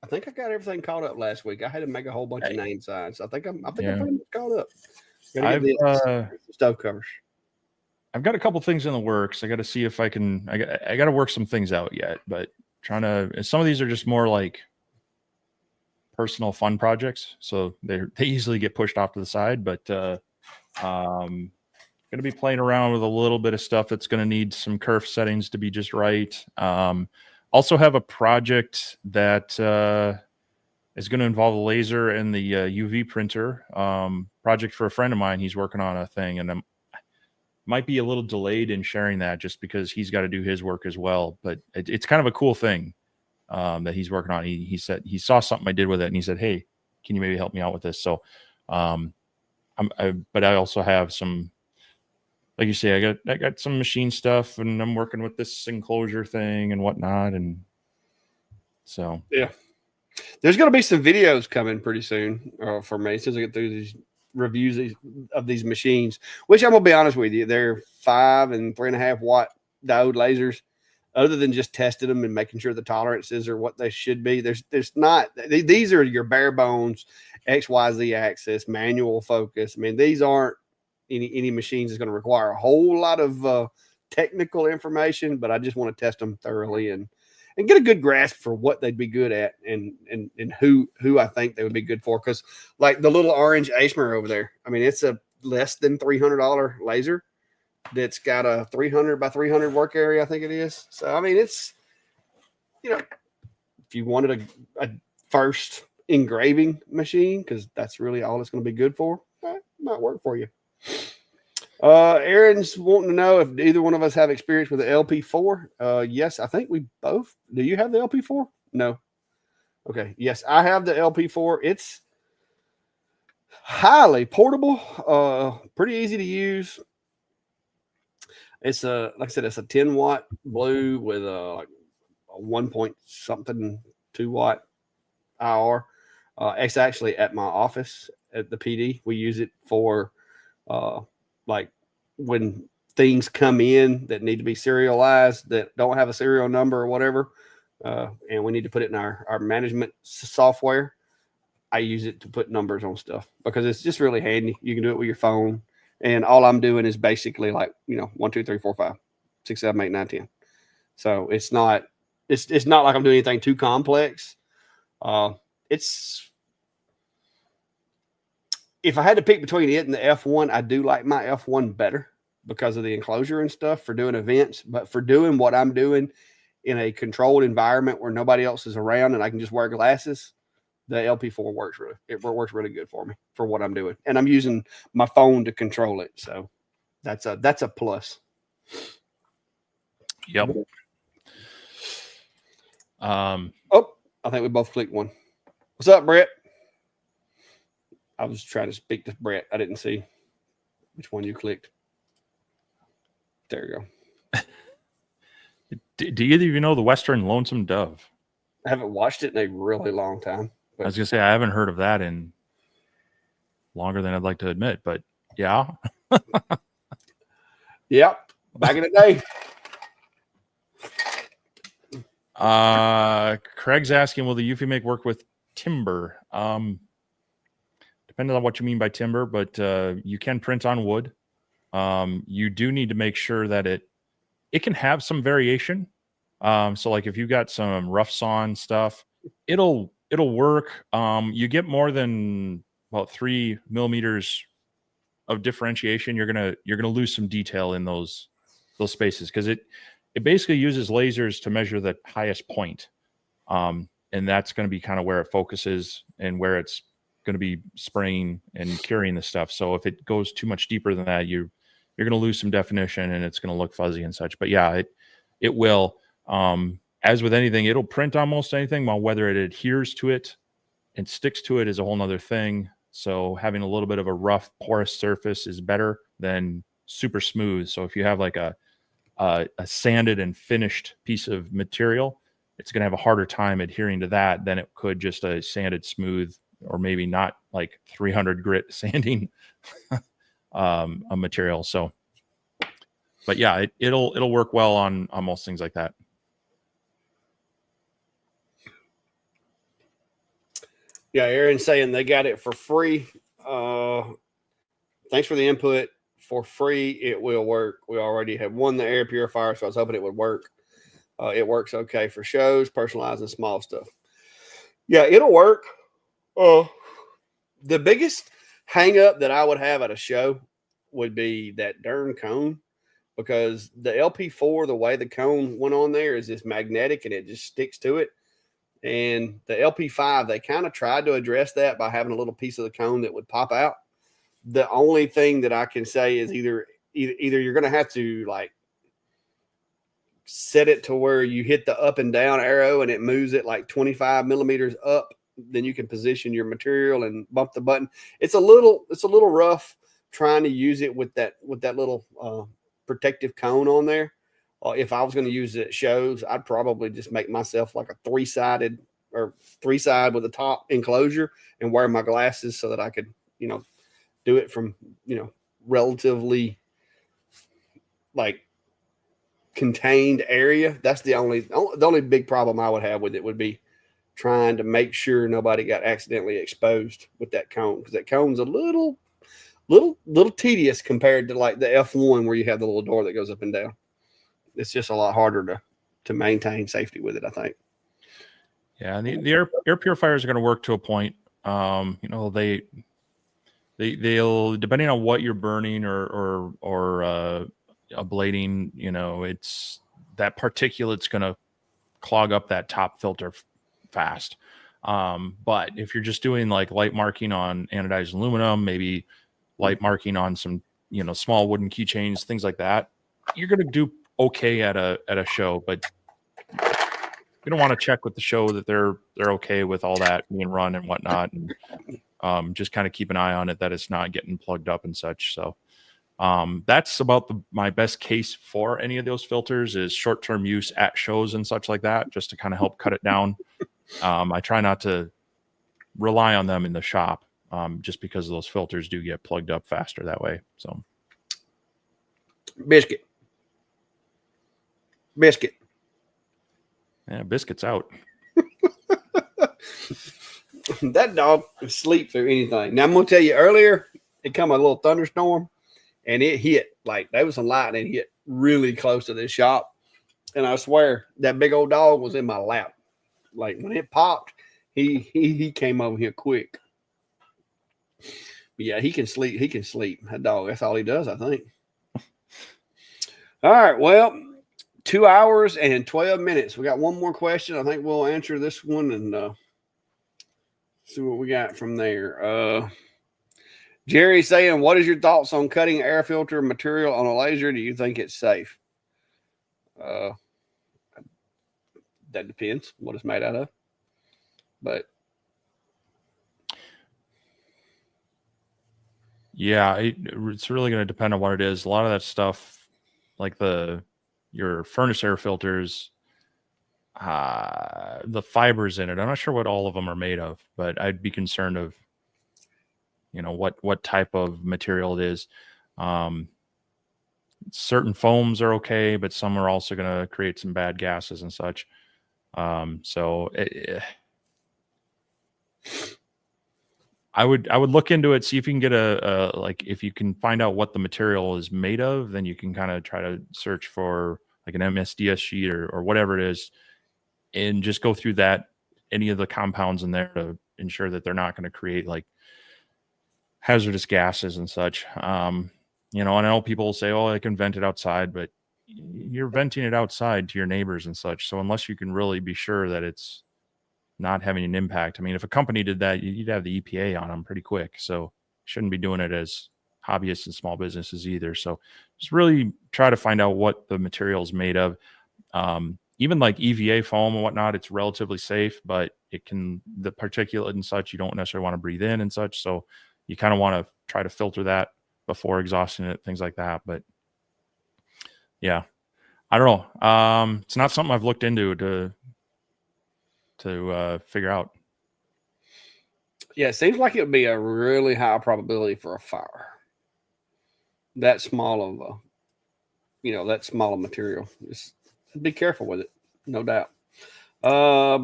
think I got everything caught up last week. I had to make a whole bunch of name signs. I think I'm pretty much caught up. I've stove covers. I've got a couple things in the works. I got to see if I can. I got to work some things out yet, but some of these are just more like personal fun projects, so they easily get pushed off to the side. But going to be playing around with a little bit of stuff that's going to need some kerf settings to be just right. Also have a project that is going to involve a laser and the UV printer. Project for a friend of mine. He's working on a thing, and I'm might be a little delayed in sharing that just because he's got to do his work as well. But it's kind of a cool thing that he's working on. He said he saw something I did with it, and he said, "Hey, can you maybe help me out with this?" So, but I also have some, like you say, I got some machine stuff, and I'm working with this enclosure thing and whatnot, and so yeah. There's going to be some videos coming pretty soon for me as soon as I get through these reviews of these machines, which I'm going to be honest with you, they're 5 and 3.5 watt diode lasers. Other than just testing them and making sure the tolerances are what they should be, there's not. These are your bare bones XYZ axis manual focus. I mean, these aren't any machines that's going to require a whole lot of technical information, but I just want to test them thoroughly and get a good grasp for what they'd be good at and who I think they would be good for. Because like the little orange Aismer over there, I mean, it's a less than $300 laser that's got a 300 by 300 work area, I think it is. So I mean, it's, you know, if you wanted a first engraving machine, because that's really all it's going to be good for, that might work for you. Aaron's wanting to know if either one of us have experience with the LP4. Yes, I think we both. Do you have the LP4? No. Okay. Yes, I have the LP4. It's highly portable, pretty easy to use. It's like I said, it's a 10 watt blue with like a 1 point something 2 watt IR. It's actually at my office at the PD. We use it for like when things come in that need to be serialized that don't have a serial number or whatever, and we need to put it in our management software. I use it to put numbers on stuff because it's just really handy. You can do it with your phone, and all I'm doing is basically like 1, 2, 3, 4, 5, 6, 7, 8, 9, 10. So it's not like I'm doing anything too complex. It's if I had to pick between it and the F1, I do like my F1 better because of the enclosure and stuff for doing events. But for doing what I'm doing in a controlled environment where nobody else is around and I can just wear glasses, the LP4 works really good for me for what I'm doing. And I'm using my phone to control it. So that's a plus. Yep. Oh, I think we both clicked one. What's up, Brett? I was trying to speak to Brett. I didn't see which one you clicked. There you go. Do you even know the Western Lonesome Dove? I haven't watched it in a really long time. I was gonna say I haven't heard of that in longer than I'd like to admit, but yeah. Yep. Back in the day. Craig's asking, will the Eufy make work with timber? Depending on what you mean by timber, but you can print on wood. You do need to make sure that it can have some variation. So like if you've got some rough sawn stuff, it'll work. You get more than about 3 millimeters of differentiation, you're gonna lose some detail in those spaces because it basically uses lasers to measure the highest point. And that's going to be kind of where it focuses and where it's going to be spraying and curing the stuff. So if it goes too much deeper than that, you're going to lose some definition and it's going to look fuzzy and such. But yeah, it will. As with anything, it'll print almost anything. While whether it adheres to it and sticks to it is a whole nother thing. So having a little bit of a rough, porous surface is better than super smooth. So if you have like a sanded and finished piece of material, it's going to have a harder time adhering to that than it could just a sanded, smooth, or maybe not like 300 grit sanding a material. So, but yeah, it'll work well on most things like that. Yeah, Aaron's saying they got it for free. Thanks for the input. For free, it will work. We already have won the air purifier, so I was hoping it would work. It works okay for shows, personalized, and small stuff. Yeah, it'll work. The biggest hang up that I would have at a show would be that darn cone, because the LP4, the way the cone went on there is just magnetic and it just sticks to it. And the LP5, they kind of tried to address that by having a little piece of the cone that would pop out. The only thing that I can say is either you're going to have to like set it to where you hit the up and down arrow and it moves it like 25 millimeters up. Then you can position your material and bump the button. It's a little rough trying to use it with that little protective cone on there. If I was going to use it at shows, I'd probably just make myself like a three-side with a top enclosure and wear my glasses so that I could, do it from, relatively like contained area. That's the only big problem I would have with it would be trying to make sure nobody got accidentally exposed with that cone, because that cone's a little tedious compared to like the F1 where you have the little door that goes up and down. It's just a lot harder to maintain safety with it, I think. Yeah, and the air purifiers are going to work to a point. They'll depending on what you're burning or ablating, it's that particulate's going to clog up that top filter fast. But if you're just doing like light marking on anodized aluminum, maybe light marking on some, small wooden keychains, things like that, you're going to do okay at a show. But you don't want to check with the show that they're okay with all that being run and whatnot, and just kind of keep an eye on it that it's not getting plugged up and such. So that's about my best case for any of those filters is short-term use at shows and such like that, just to kind of help cut it down. I try not to rely on them in the shop, just because those filters do get plugged up faster that way. So Biscuit. Yeah, Biscuit's out. That dog can sleep through anything. Now I'm gonna tell you, earlier it come a little thunderstorm and it hit, like there was some lightning hit really close to this shop, and I swear that big old dog was in my lap. Like when it popped, he came over here quick. But yeah, he can sleep. That dog, that's all he does, I think. All right, well, 2 hours and 12 minutes. We got one more question. I think we'll answer this one and see what we got from there. Jerry saying, what is your thoughts on cutting air filter material on a laser? Do you think it's safe? That depends what it's made out of. But yeah, it's really going to depend on what it is. A lot of that stuff, like your furnace air filters, the fibers in it, I'm not sure what all of them are made of, but I'd be concerned of, what type of material it is. Certain foams are okay, but some are also going to create some bad gases and such. I would look into it, see if you can get if you can find out what the material is made of, then you can kind of try to search for like an MSDS sheet or whatever it is, and just go through any of the compounds in there to ensure that they're not going to create like hazardous gases and such. And I know people will say, oh, I can vent it outside, but you're venting it outside to your neighbors and such. So unless you can really be sure that it's not having an impact. I mean, if a company did that, you'd have the EPA on them pretty quick. So shouldn't be doing it as hobbyists and small businesses either. So just really try to find out what the material is made of. Even like EVA foam and whatnot, it's relatively safe, but the particulate and such, you don't necessarily want to breathe in and such. So you kind of want to try to filter that before exhausting it, things like that. But yeah, I don't know. It's not something I've looked into to figure out. Yeah, it seems like it would be a really high probability for a fire. That small of that small of material. Just be careful with it, no doubt.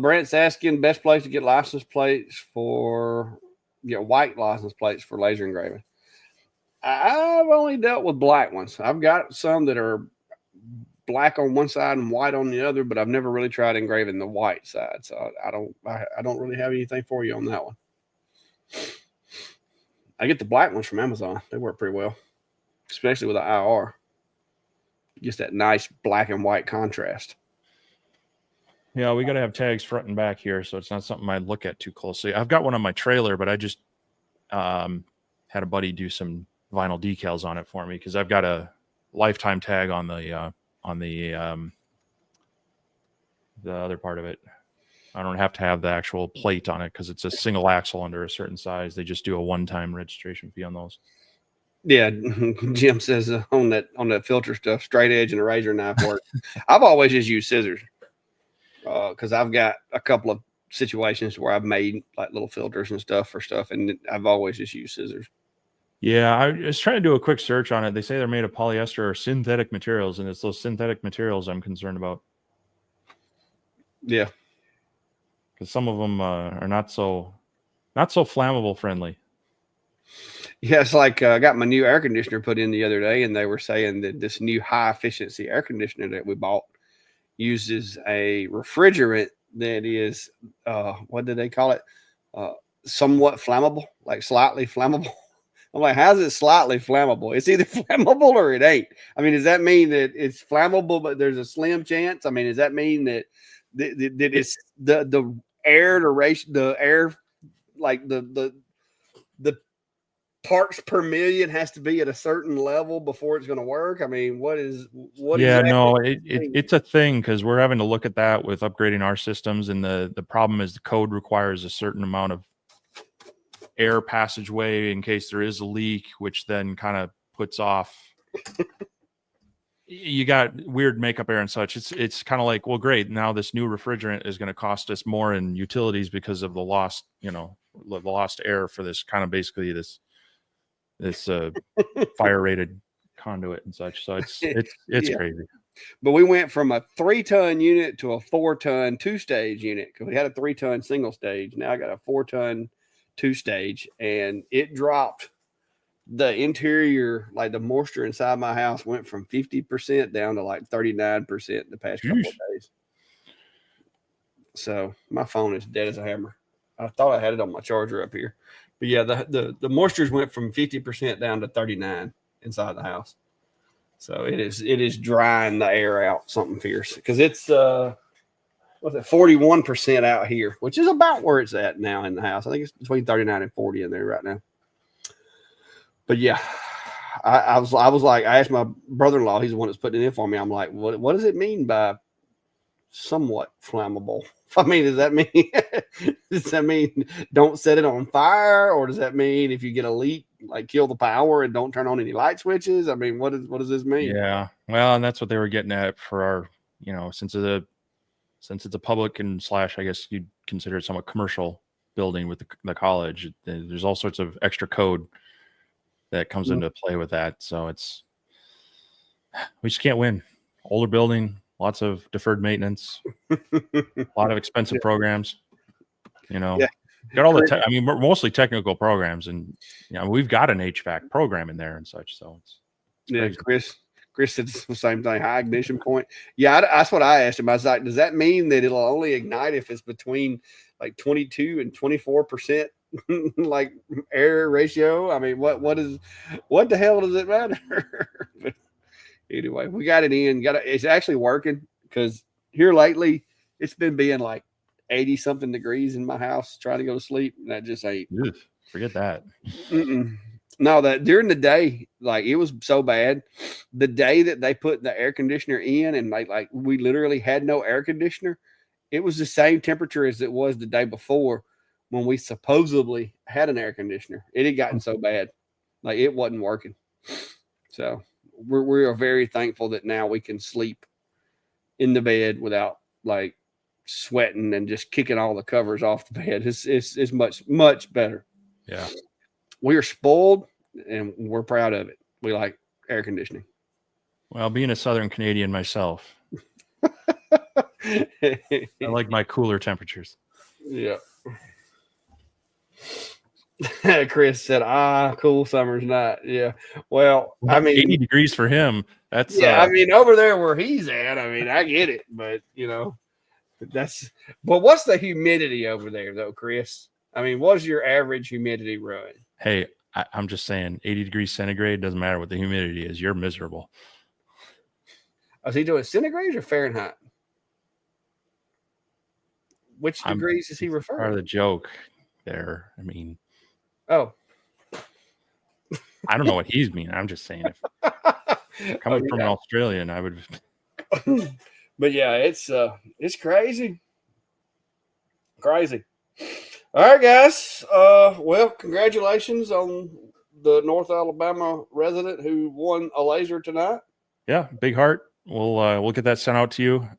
Brent's asking best place to get license plates white license plates for laser engraving. I've only dealt with black ones. I've got some that are black on one side and white on the other, but I've never really tried engraving the white side. So I don't really have anything for you on that one. I get the black ones from Amazon. They work pretty well, especially with the IR. Just that nice black and white contrast. Yeah, we got to have tags front and back here, so it's not something I look at too closely. I've got one on my trailer, but I just had a buddy do some vinyl decals on it for me because I've got a lifetime tag on the other part of it. I don't have to have the actual plate on it because it's a single axle under a certain size. They just do a one-time registration fee on those. Yeah, Jim says on that filter stuff, straight edge and a razor knife work. I've always just used scissors because I've got a couple of situations where I've made like little filters and stuff for stuff, and I've always just used scissors. Yeah, I was trying to do a quick search on it. They say they're made of polyester or synthetic materials, and it's those synthetic materials I'm concerned about. Yeah, because some of them are not so flammable friendly. Yeah, it's like I got my new air conditioner put in the other day, and they were saying that this new high efficiency air conditioner that we bought uses a refrigerant that is, what did they call it? Somewhat flammable, like slightly flammable. I'm like, how's it slightly flammable? It's either flammable or it ain't. I mean, does that mean that it's flammable, but there's a slim chance? I mean, does that mean that it's the air duration, the air, like the parts per million has to be at a certain level before it's going to work? I mean, what Yeah, exactly no, it's a thing because we're having to look at that with upgrading our systems, and the problem is the code requires a certain amount of air passageway in case there is a leak, which then kind of puts off. You got weird makeup air and such. It's kind of like, well, great, now this new refrigerant is going to cost us more in utilities because of the lost air for this kind of basically this fire rated conduit and such. So it's yeah. Crazy. But we went from a 3-ton unit to a 4-ton 2-stage unit because we had a 3-ton single stage. Now I got a 4-ton 2-stage, and it dropped the interior, like the moisture inside my house went from 50% down to like 39% in the past couple of days. So my phone is dead as a hammer. I thought I had it on my charger up here. But yeah, the moistures went from 50% down to 39 inside the house. So it is drying the air out something fierce because it's 41% out here, which is about where it's at now in the house. I think it's between 39 and 40 in there right now. But yeah, I was like, I asked my brother-in-law, he's the one that's putting it in for me. I'm like, what does it mean by somewhat flammable? I mean, does that mean don't set it on fire, or does that mean if you get a leak, like kill the power and don't turn on any light switches? I mean, what does this mean? Yeah, well, and that's what they were getting at for our, since it's a public and / I guess you'd consider it somewhat commercial building with the college. There's all sorts of extra code that comes into play with that. So we just can't win. Older building, lots of deferred maintenance, a lot of expensive programs, got all the, we're mostly technical programs, and, we've got an HVAC program in there and such. So it's Chris said the same thing. High ignition point. Yeah. That's what I asked him. I was like, does that mean that it'll only ignite if it's between like 22 and 24%? Like air ratio? I mean, what the hell does it matter? But anyway, we got it in. It's actually working because here lately it's been being like 80 something degrees in my house trying to go to sleep, and that just ain't. Forget that. No, that during the day, like it was so bad. The day that they put the air conditioner in, and like we literally had no air conditioner, it was the same temperature as it was the day before when we supposedly had an air conditioner. It had gotten so bad, like it wasn't working. So we are very thankful that now we can sleep in the bed without like sweating and just kicking all the covers off the bed. It's much better. Yeah. We are spoiled and we're proud of it. We like air conditioning. Well, being a Southern Canadian myself, I like my cooler temperatures. Yeah. Chris said, cool summer's night. Yeah. Well, I mean, 80 degrees for him. That's I mean, over there where he's at, I mean, I get it, but but what's the humidity over there though, Chris? I mean, what's your average humidity run? Hey, I'm just saying 80 degrees centigrade doesn't matter what the humidity is. You're miserable. Is he doing centigrade or Fahrenheit? Which degrees is he Part of referring? the joke there. I mean, Oh, I don't know what he's meaning. I'm just saying, if coming from an Australian, I would. But yeah, it's crazy. Crazy. All right, guys. Well, congratulations on the North Alabama resident who won a laser tonight. Yeah, big heart. We'll get that sent out to you.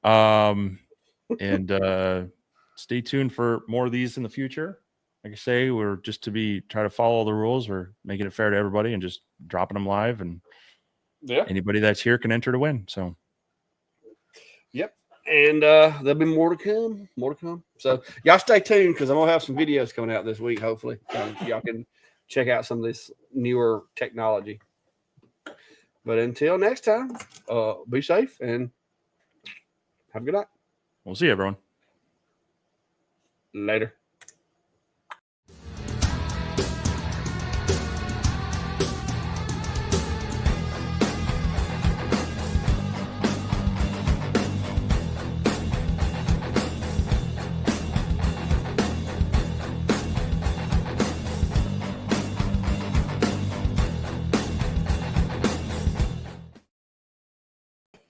And stay tuned for more of these in the future. Like I say, we're just try to follow the rules. We're making it fair to everybody and just dropping them live, and anybody that's here can enter to win. So, yep. And there'll be more to come. More to come. So y'all stay tuned because I'm gonna have some videos coming out this week. Hopefully, y'all can check out some of this newer technology. But until next time, be safe and have a good night. we'll see you, everyone. Later.